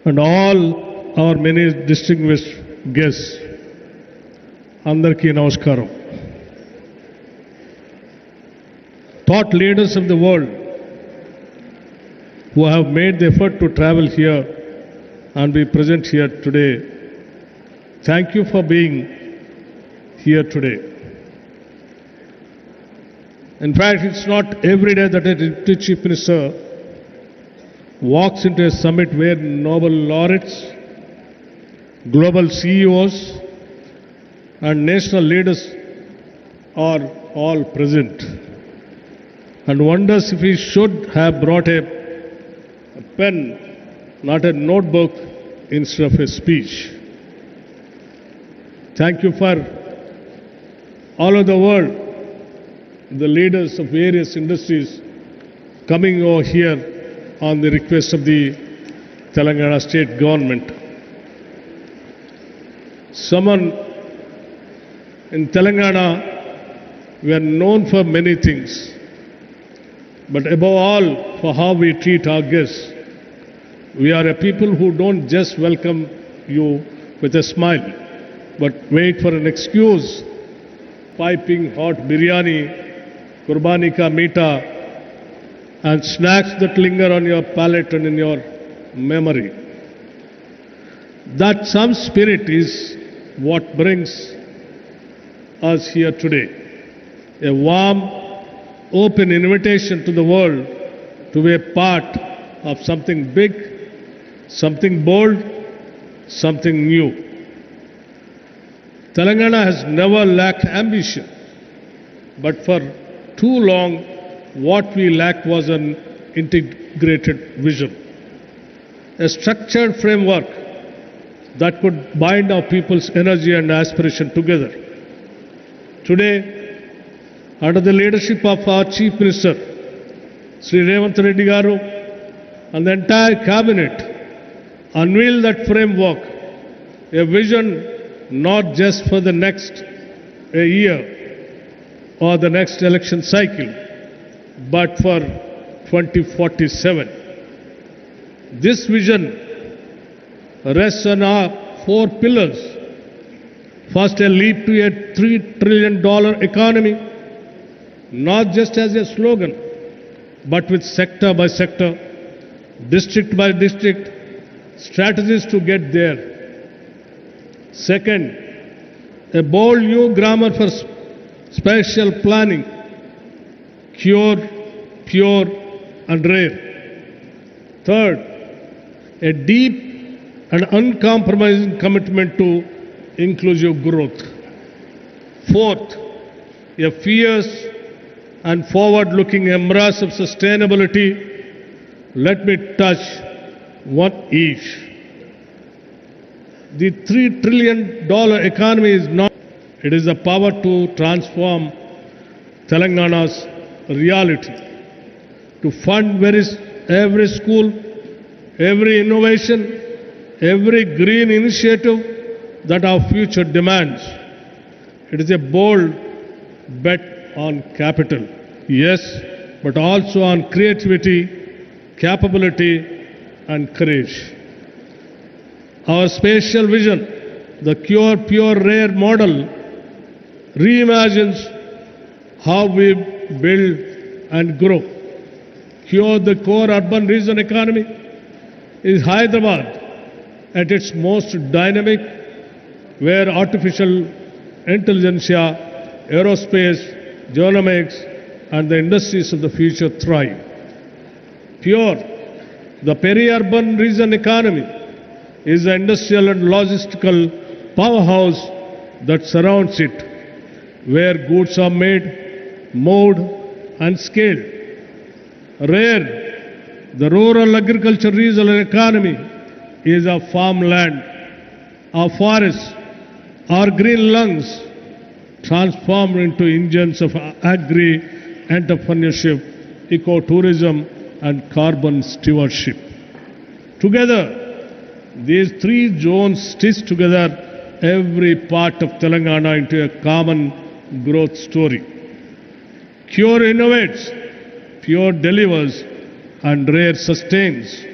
and all our many distinguished guests. Andarki Namaskaram. Thought leaders of the world who have made the effort to travel here and be present here today, thank you for being here today. In fact, it's not every day that a Deputy Chief Minister walks into a summit where Nobel laureates, global CEOs, and national leaders are all present, and wonders if he should have brought a pen, not a notebook, instead of a speech. Thank you for all over the world, the leaders of various industries coming over here on the request of the Telangana state government. Someone in Telangana, we are known for many things, but above all for how we treat our guests. We are a people who don't just welcome you with a smile, but wait for an excuse, piping hot biryani, kurbani ka meeta, and snacks that linger on your palate and in your memory. That some spirit is what brings us here today. A warm, open invitation to the world to be a part of something big, something bold, something new. Telangana has never lacked ambition, but for too long, what we lacked was an integrated vision, a structured framework that could bind our people's energy and aspiration together. Today, under the leadership of our Chief Minister, Sri Revanth Reddy Garu, and the entire cabinet, unveil that framework, a vision not just for the next year or the next election cycle, but for 2047. This vision rests on our four pillars. First, a leap to a $3 trillion economy, not just as a slogan, but with sector by sector, district by district, strategies to get there. Second, a bold new grammar for spatial planning, cure, pure, and rare. Third, a deep and uncompromising commitment to inclusive growth. Fourth, a fierce and forward-looking embrace of sustainability. Let me touch one each. The $3 trillion economy is not, it is the power to transform Telangana's reality, to fund every school, every innovation, every green initiative that our future demands. It is a bold bet on capital, yes, but also on creativity, capability, and courage. Our spatial vision, the cure, pure, rare model, reimagines how we build and grow. Cure, the core urban region economy, is Hyderabad at its most dynamic, where artificial intelligentsia, aerospace, genomics, and the industries of the future thrive. Pure, the peri-urban region economy, is the industrial and logistical powerhouse that surrounds it, where goods are made, moved, and scaled. Rare, the rural agriculture regional economy, is our farmland, our forests, our green lungs transformed into engines of agri-entrepreneurship, ecotourism and carbon stewardship. Together, these three zones stitch together every part of Telangana into a common growth story. Cure innovates, Pure delivers, and Rare sustains.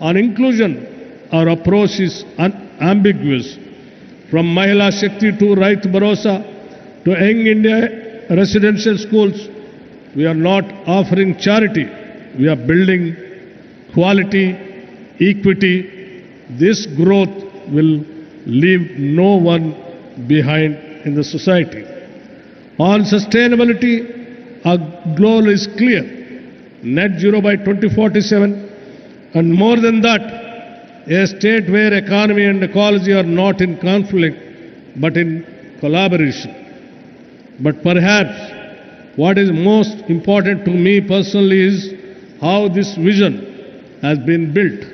On inclusion, our approach is unambiguous. From Mahila Shakti to Right Bharosa to Young India residential schools, we are not offering charity, we are building quality, equity. This growth will leave no one behind in the society. On sustainability, our goal is clear. Net zero by 2047, and more than that, a state where economy and ecology are not in conflict but in collaboration. But perhaps what is most important to me personally is how this vision has been built.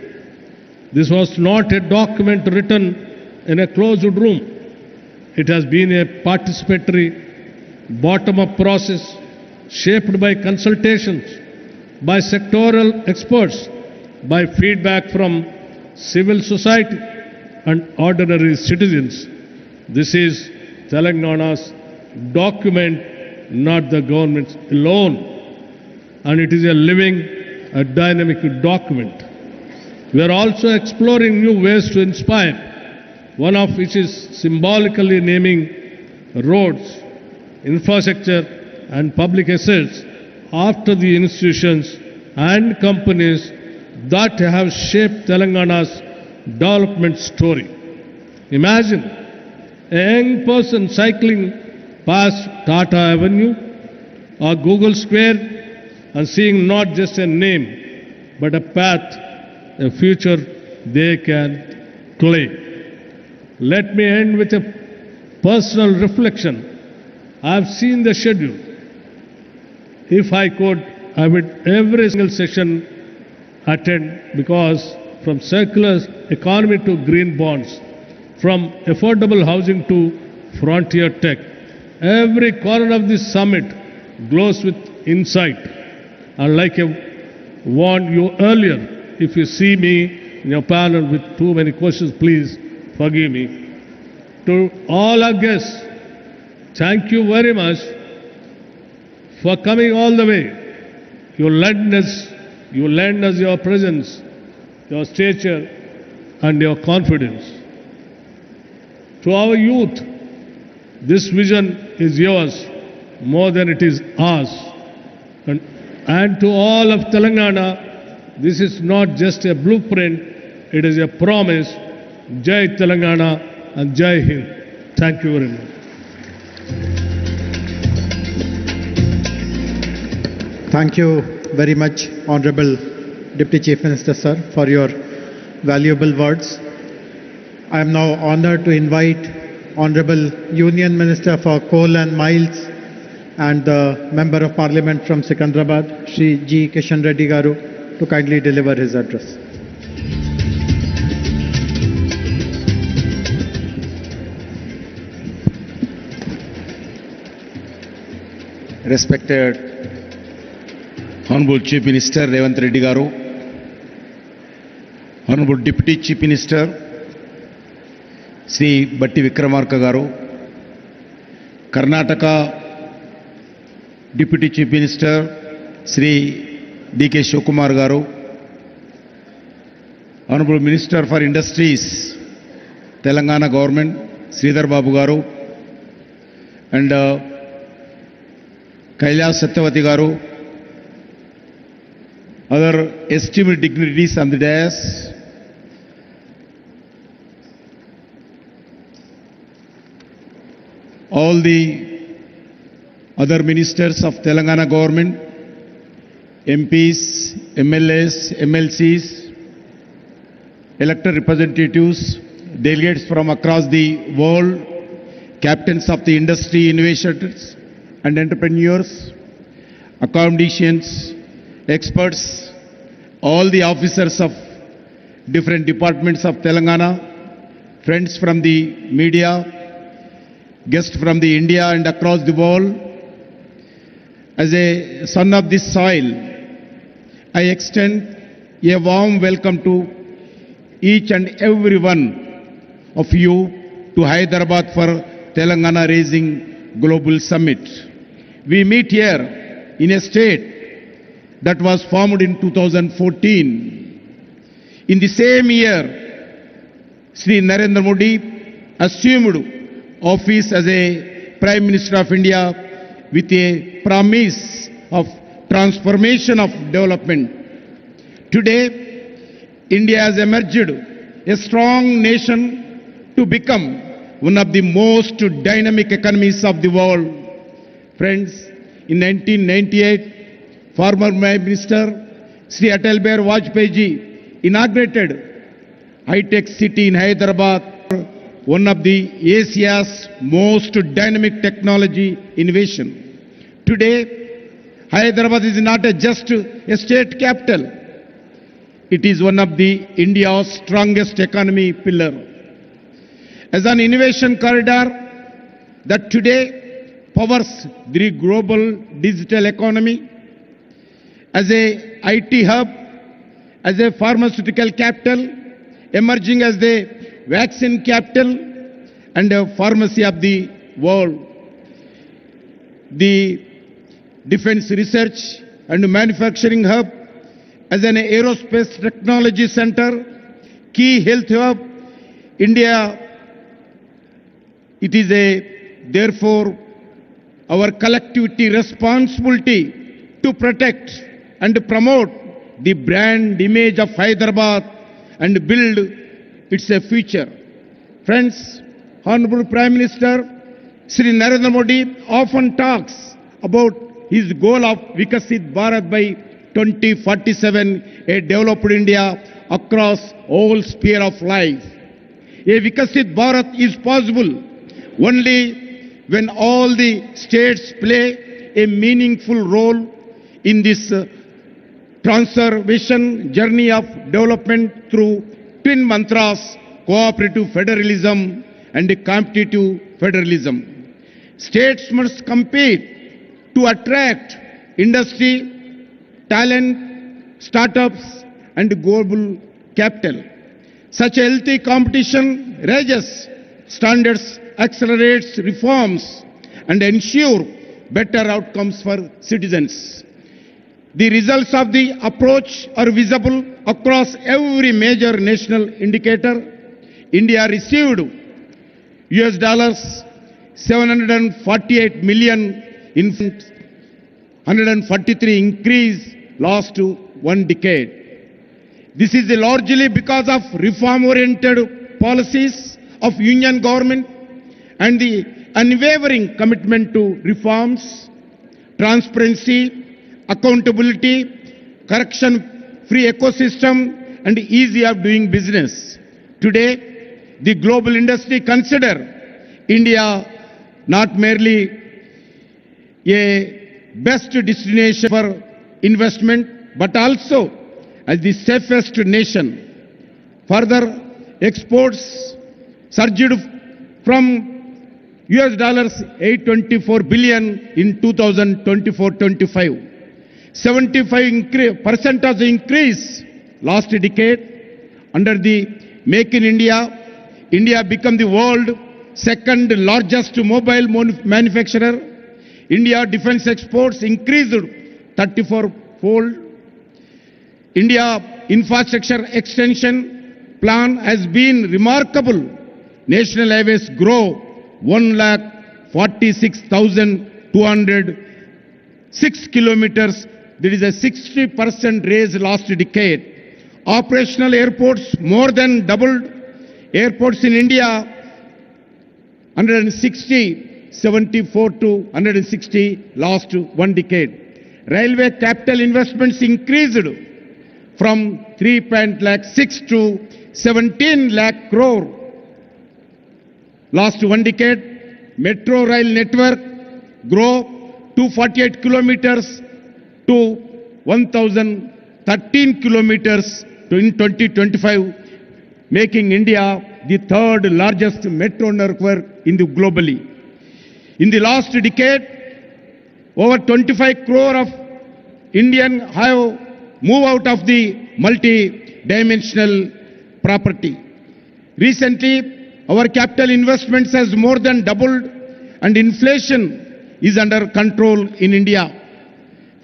This was not a document written in a closed room. It has been a participatory, bottom-up process shaped by consultations, by sectoral experts, by feedback from civil society and ordinary citizens. This is Telangana's document, not the government's alone. And it is a living, a dynamic document. We are also exploring new ways to inspire, one of which is symbolically naming roads, infrastructure and public assets after the institutions and companies that have shaped Telangana's development story. Imagine a young person cycling past Tata Avenue or Google Square and seeing not just a name, but a path, a future they can claim. Let me end with a personal reflection. I have seen the schedule. If I could, I would every single session attend, because from circular economy to green bonds, from affordable housing to frontier tech, every corner of this summit glows with insight. And like I warned you earlier, if you see me in your panel with too many questions, please forgive me. To all our guests, thank you very much for coming all the way. You lend us your presence, your stature, and your confidence. To our youth, this vision is yours more than it is ours. And to all of Telangana, this is not just a blueprint, it is a promise. Jai Telangana and Jai Hind. Thank you very much. Thank you very much, Honorable Deputy Chief Minister, sir, for your valuable words. I am now honored to invite Honorable Union Minister for Coal and Mines and the Member of Parliament from Secunderabad, Shri G. Kishan Reddy Garu, to kindly deliver his address. Respected Honorable Chief Minister Revanth Reddy Garu, Honorable Deputy Chief Minister Sri Batti Vikramarka Garu, Karnataka Deputy Chief Minister Sri D.K. Shivakumar Garu, Honorable Minister for Industries, Telangana Government, Sridhar Babu Garu, and Kailas Satyavati Garu, other esteemed dignitaries on the dais, all the other ministers of Telangana government, MPs, MLAs, MLCs, elected representatives, delegates from across the world, captains of the industry, innovators and entrepreneurs, academicians, experts, all the officers of different departments of Telangana, friends from the media, guests from the India and across the world. As a son of this soil, I extend a warm welcome to each and every one of you to Hyderabad for Telangana Raising Global Summit. We meet here in a state that was formed in 2014. In the same year, Sri Narendra Modi assumed office as a Prime Minister of India with a promise of transformation of development. Today, India has emerged a strong nation to become one of the most dynamic economies of the world. Friends, in 1998, former Prime Minister Sri Atal Bihari Vajpayee ji inaugurated high-tech city in Hyderabad, one of the Asia's most dynamic technology innovation. Today, Hyderabad is not just a state capital. It is one of the India's strongest economy pillar. As an innovation corridor that today powers the global digital economy, as a IT hub, as a pharmaceutical capital, emerging as the vaccine capital and a pharmacy of the world. The defense research and manufacturing hub, as an aerospace technology center, key health hub, India, it is therefore our collectivity responsibility to protect and promote the brand image of Hyderabad and build its future. Friends, Honorable Prime Minister Sri Narendra Modi often talks about his goal of Vikasit Bharat by 2047, a developed India across all sphere of life. A Vikasit Bharat is possible only when all the states play a meaningful role in this transformation journey of development through twin mantras, cooperative federalism and competitive federalism. States must compete to attract industry, talent, startups and global capital. Such a healthy competition raises standards, accelerates reforms and ensure better outcomes for citizens. The results of the approach are visible across every major national indicator. India received $748 million in 143 increase last one decade. This is largely because of reform-oriented policies of Union government and the unwavering commitment to reforms, transparency, accountability, corruption-free ecosystem and ease of doing business. Today, the global industry consider India not merely a best destination for investment, but also as the safest nation. Further, exports surged from $824 billion in 2024-25. 75% increase last decade. Under the Make in India, India became the world's second largest mobile manufacturer. India defense exports increased 34-fold. India infrastructure extension plan has been remarkable. National highways grow 146,206 kilometers. There is a 60% raise last decade. Operational airports more than doubled. Airports in India 74 to 160 last one decade. Railway capital investments increased from 3.6 to 17 lakh crore last one decade. Metro rail network grow 248 kilometers to 1,013 kilometers in 2025, making India the third largest metro network in the globally. In the last decade, over 25 crore of Indian have moved out of the multi-dimensional property. Recently, our capital investments has more than doubled and inflation is under control in India.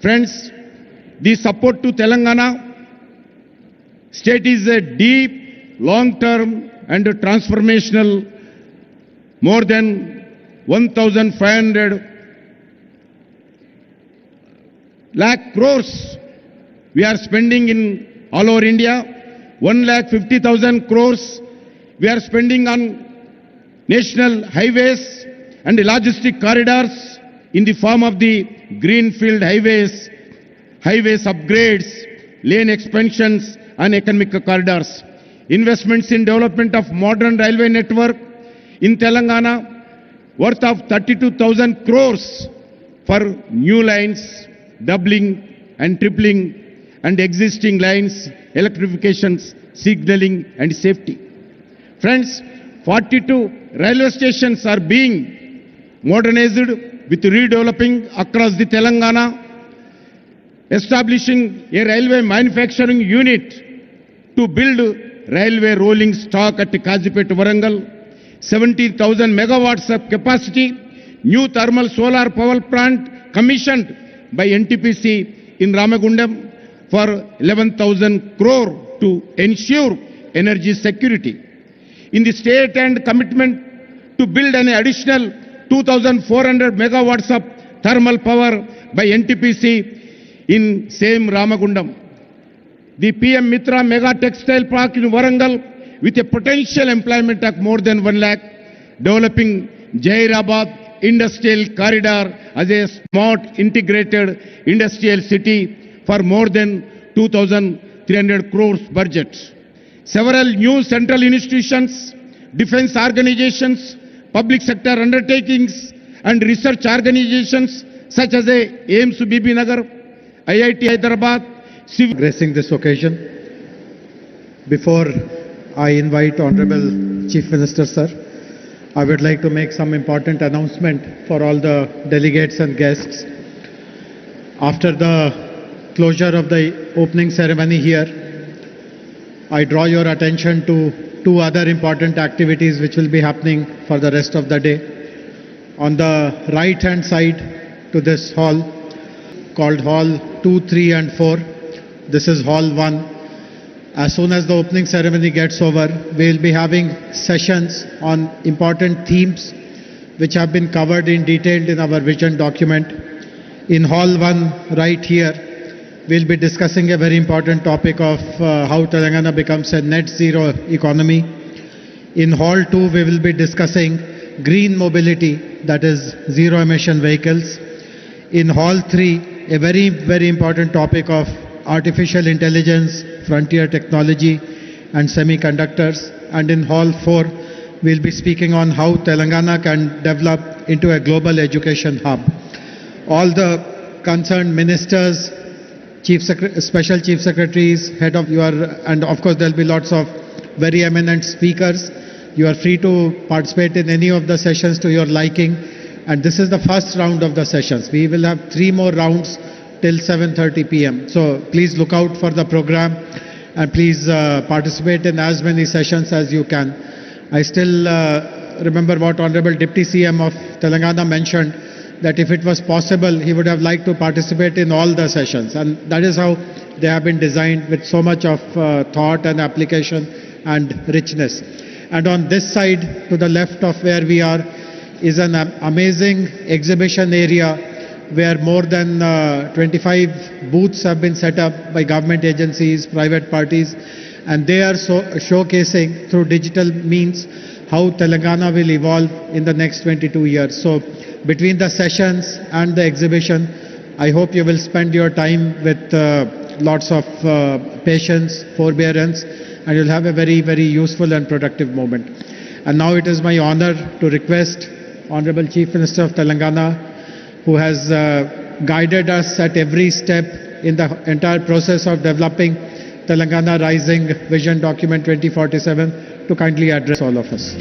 Friends, the support to Telangana state is a deep, long-term and transformational, more than 1,500 lakh crores we are spending in all over India, 1,50,000 crores we are spending on national highways and logistic corridors in the form of the greenfield highways, upgrades, lane expansions and economic corridors. Investments in development of modern railway network in Telangana worth of 32,000 crores for new lines, doubling and tripling, and existing lines, electrifications, signaling and safety. Friends, 42 railway stations are being modernized with redeveloping across the Telangana, establishing a railway manufacturing unit to build railway rolling stock at Kazipet, Warangal, 70,000 megawatts of capacity, new thermal solar power plant commissioned by NTPC in Ramagundam for 11,000 crore to ensure energy security. In the state and commitment to build an additional 2,400 megawatts of thermal power by NTPC in same Ramagundam. The PM Mitra Mega Textile Park in Warangal with a potential employment of more than 1 lakh, developing Jairabad Industrial Corridor as a smart integrated industrial city for more than 2,300 crores budget. Several new central institutions, defense organizations, public sector undertakings and research organizations such as AIMS BB Nagar, IIT Hyderabad, gracing this occasion. Before I invite Honorable Chief Minister, sir, I would like to make some important announcement for all the delegates and guests. After the closure of the opening ceremony here, I draw your attention to two other important activities which will be happening for the rest of the day. On the right hand side to this hall, called Hall 2, 3 and 4, this is Hall 1. As soon as the opening ceremony gets over, we will be having sessions on important themes which have been covered in detail in our vision document. In Hall 1, right here, we'll be discussing a very important topic of how Telangana becomes a net zero economy. In Hall 2, we will be discussing green mobility, that is zero emission vehicles. In Hall 3, a very, very important topic of artificial intelligence, frontier technology and semiconductors. And in Hall 4, we'll be speaking on how Telangana can develop into a global education hub. All the concerned ministers, special chief secretaries, head of and of course there'll be lots of very eminent speakers. You are free to participate in any of the sessions to your liking. And this is the first round of the sessions. We will have 3 more rounds till 7:30 p.m. So please look out for the program and please participate in as many sessions as you can. I still remember what Honorable Deputy CM of Telangana mentioned, that if it was possible, he would have liked to participate in all the sessions. And that is how they have been designed, with so much of thought and application and richness. And on this side, to the left of where we are, is an amazing exhibition area where more than 25 booths have been set up by government agencies, private parties, and they are showcasing through digital means how Telangana will evolve in the next 22 years. So between the sessions and the exhibition, I hope you will spend your time with lots of patience, forbearance, and you'll have a very, very useful and productive moment. And now it is my honor to request Honorable Chief Minister of Telangana, who has guided us at every step in the entire process of developing Telangana Rising Vision Document 2047 to kindly address all of us.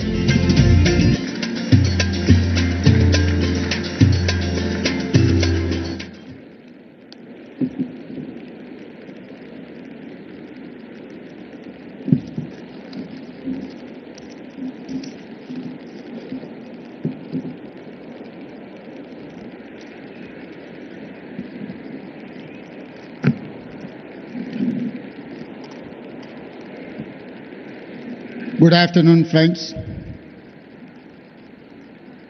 Good afternoon, friends.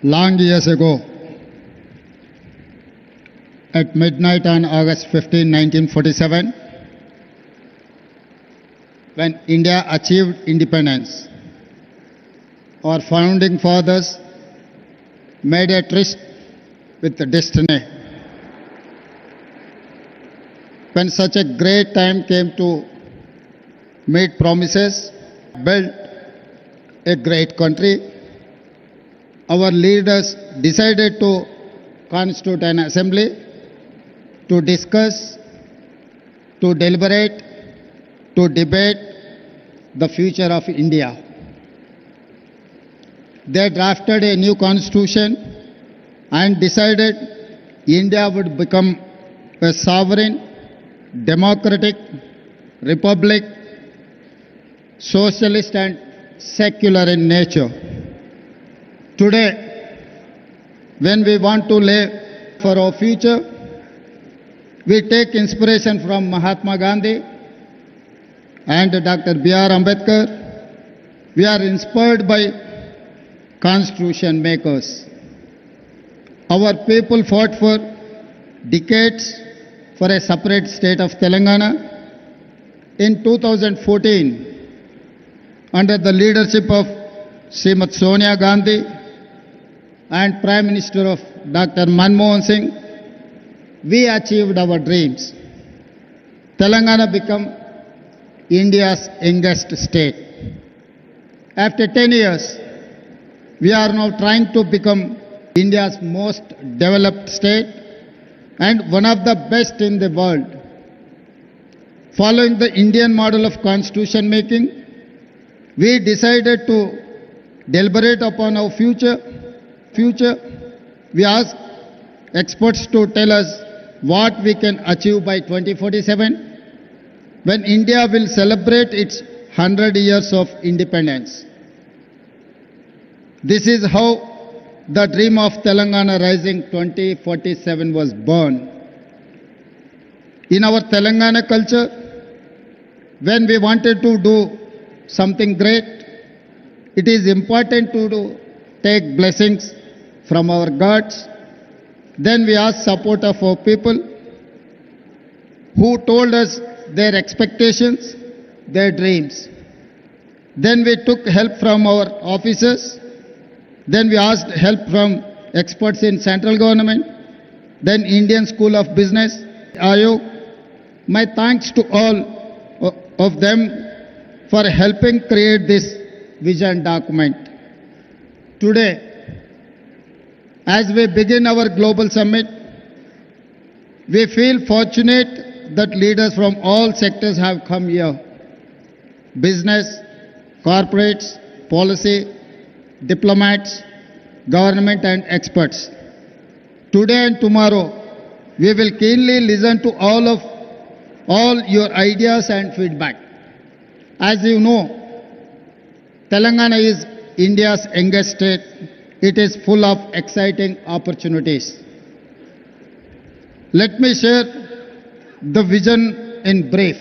Long years ago, at midnight on August 15, 1947, when India achieved independence, our founding fathers made a tryst with the destiny. When such a great time came to meet promises, build a great country, our leaders decided to constitute an assembly to discuss, to deliberate, to debate the future of India. They drafted a new constitution and decided India would become a sovereign, democratic republic, socialist and secular in nature. Today, when we want to live for our future, we take inspiration from Mahatma Gandhi and Dr. B.R. Ambedkar. We are inspired by constitution makers. Our people fought for decades for a separate state of Telangana. In 2014, under the leadership of Srimati Sonia Gandhi and Prime Minister of Dr. Manmohan Singh, we achieved our dreams. Telangana became India's youngest state. After 10 years, we are now trying to become India's most developed state and one of the best in the world. Following the Indian model of constitution making, we decided to deliberate upon our future. We asked experts to tell us what we can achieve by 2047, when India will celebrate its 100 years of independence. This is how the dream of Telangana Rising 2047 was born. In our Telangana culture, when we wanted to do something great, it is important to take blessings from our gods. Then we asked support of our people who told us their expectations, their dreams. Then we took help from our officers. Then we asked help from experts in central government, then Indian School of Business, Ayog. My thanks to all of them for helping create this vision document. Today, as we begin our global summit, we feel fortunate that leaders from all sectors have come here. Business, corporates, policy, diplomats, government and experts. Today and tomorrow, we will keenly listen to all your ideas and feedback. As you know, Telangana is India's youngest state. It is full of exciting opportunities. Let me share the vision in brief.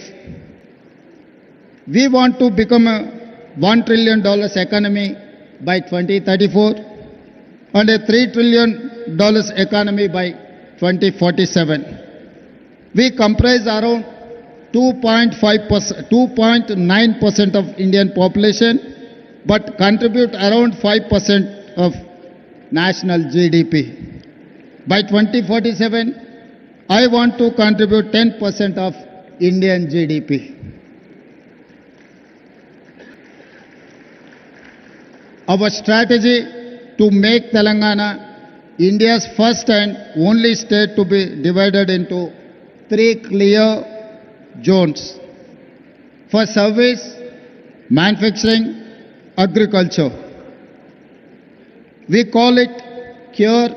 We want to become a $1 trillion economy by 2034 and a $3 trillion economy by 2047. We comprise around 2.9% of Indian population, but contribute around 5% of national GDP. By 2047, I want to contribute 10% of Indian GDP. Our strategy to make Telangana India's first and only state to be divided into 3 clear zones. for service, manufacturing, agriculture. We call it cure,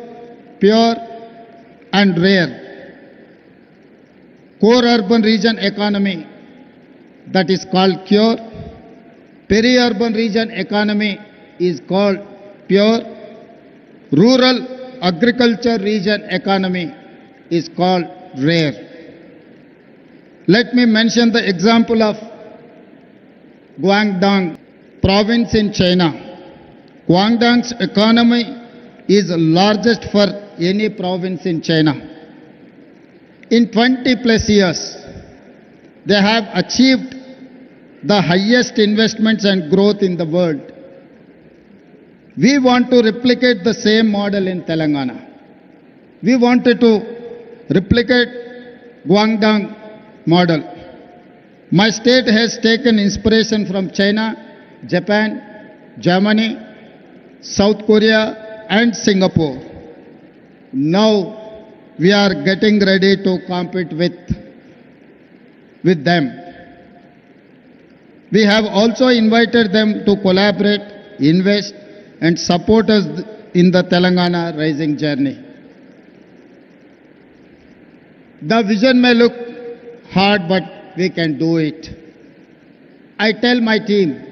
pure, and rare. Core urban region economy, that is called cure. Peri-urban region economy is called pure. Rural agriculture region economy is called rare. Let me mention the example of Guangdong province in China. Guangdong's economy is the largest for any province in China. In 20 plus years, they have achieved the highest investments and growth in the world. We want to replicate the same model in Telangana. We wanted to replicate Guangdong model. My state has taken inspiration from China, Japan, Germany, South Korea, and Singapore. Now we are getting ready to compete with them. We have also invited them to collaborate, invest, and support us in the Telangana rising journey. The vision may look hard, but we can do it. I tell my team,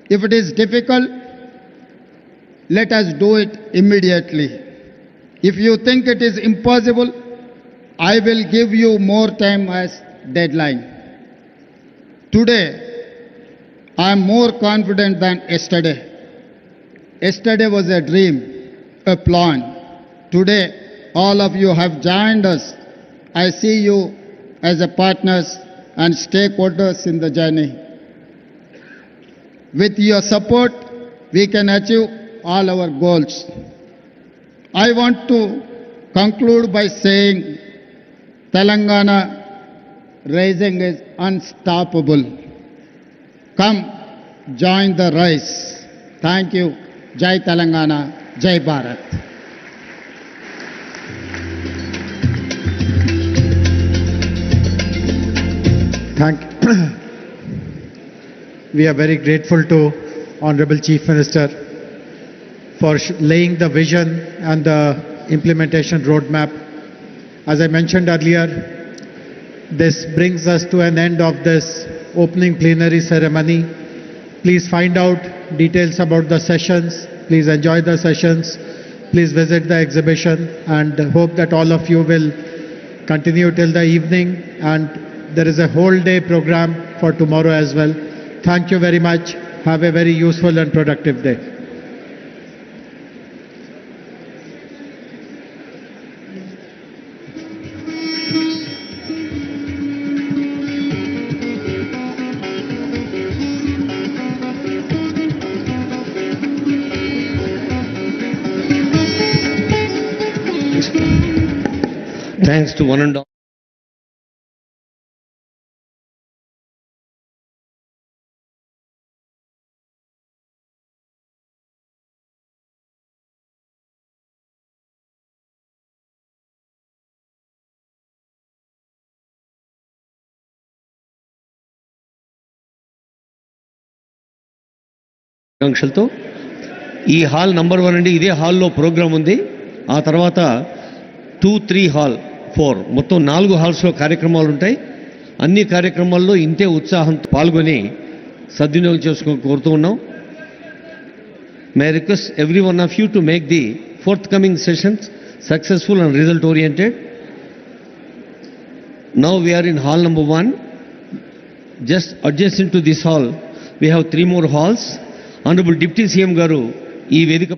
if it is difficult, let us do it immediately. If you think it is impossible, I will give you more time as deadline. Today, I am more confident than yesterday. Yesterday was a dream, a plan. Today, all of you have joined us. I see you as a partners and stakeholders in the journey. With your support, we can achieve all our goals. I want to conclude by saying Telangana rising is unstoppable. Come, join the rise. Thank you. Jai Telangana, Jai Bharat. We are very grateful to Honorable Chief Minister for laying the vision and the implementation roadmap. As I mentioned earlier, this brings us to an end of this opening plenary ceremony. Please find out details about the sessions. Please enjoy the sessions. Please visit the exhibition, and hope that all of you will continue till the evening, and there is a whole day program for tomorrow as well. Thank you very much. Have a very useful and productive day. Thanks to one and all. ఆకాంక్షలతో ఈ hall number 1 అండి. ఇదే హాల్లో programme ఉంది. ఆ తర్వాత 2, 3 hall 4 మొత్తం 4 హాల్స్లో కార్యక్రమాలు ఉంటాయి. అన్ని కార్యక్రమాల్లో ఇంతే ఉత్సాహంతో పాల్గొని సద్వినియోగం చేసుకొని కోరుతూ ఉన్నాం. May request every one of you to make the forthcoming sessions successful and result oriented. Now we are in hall number 1. Just adjacent to this hall we have 3 more halls. Honorable Deputy CM Garu ఈ వేదిక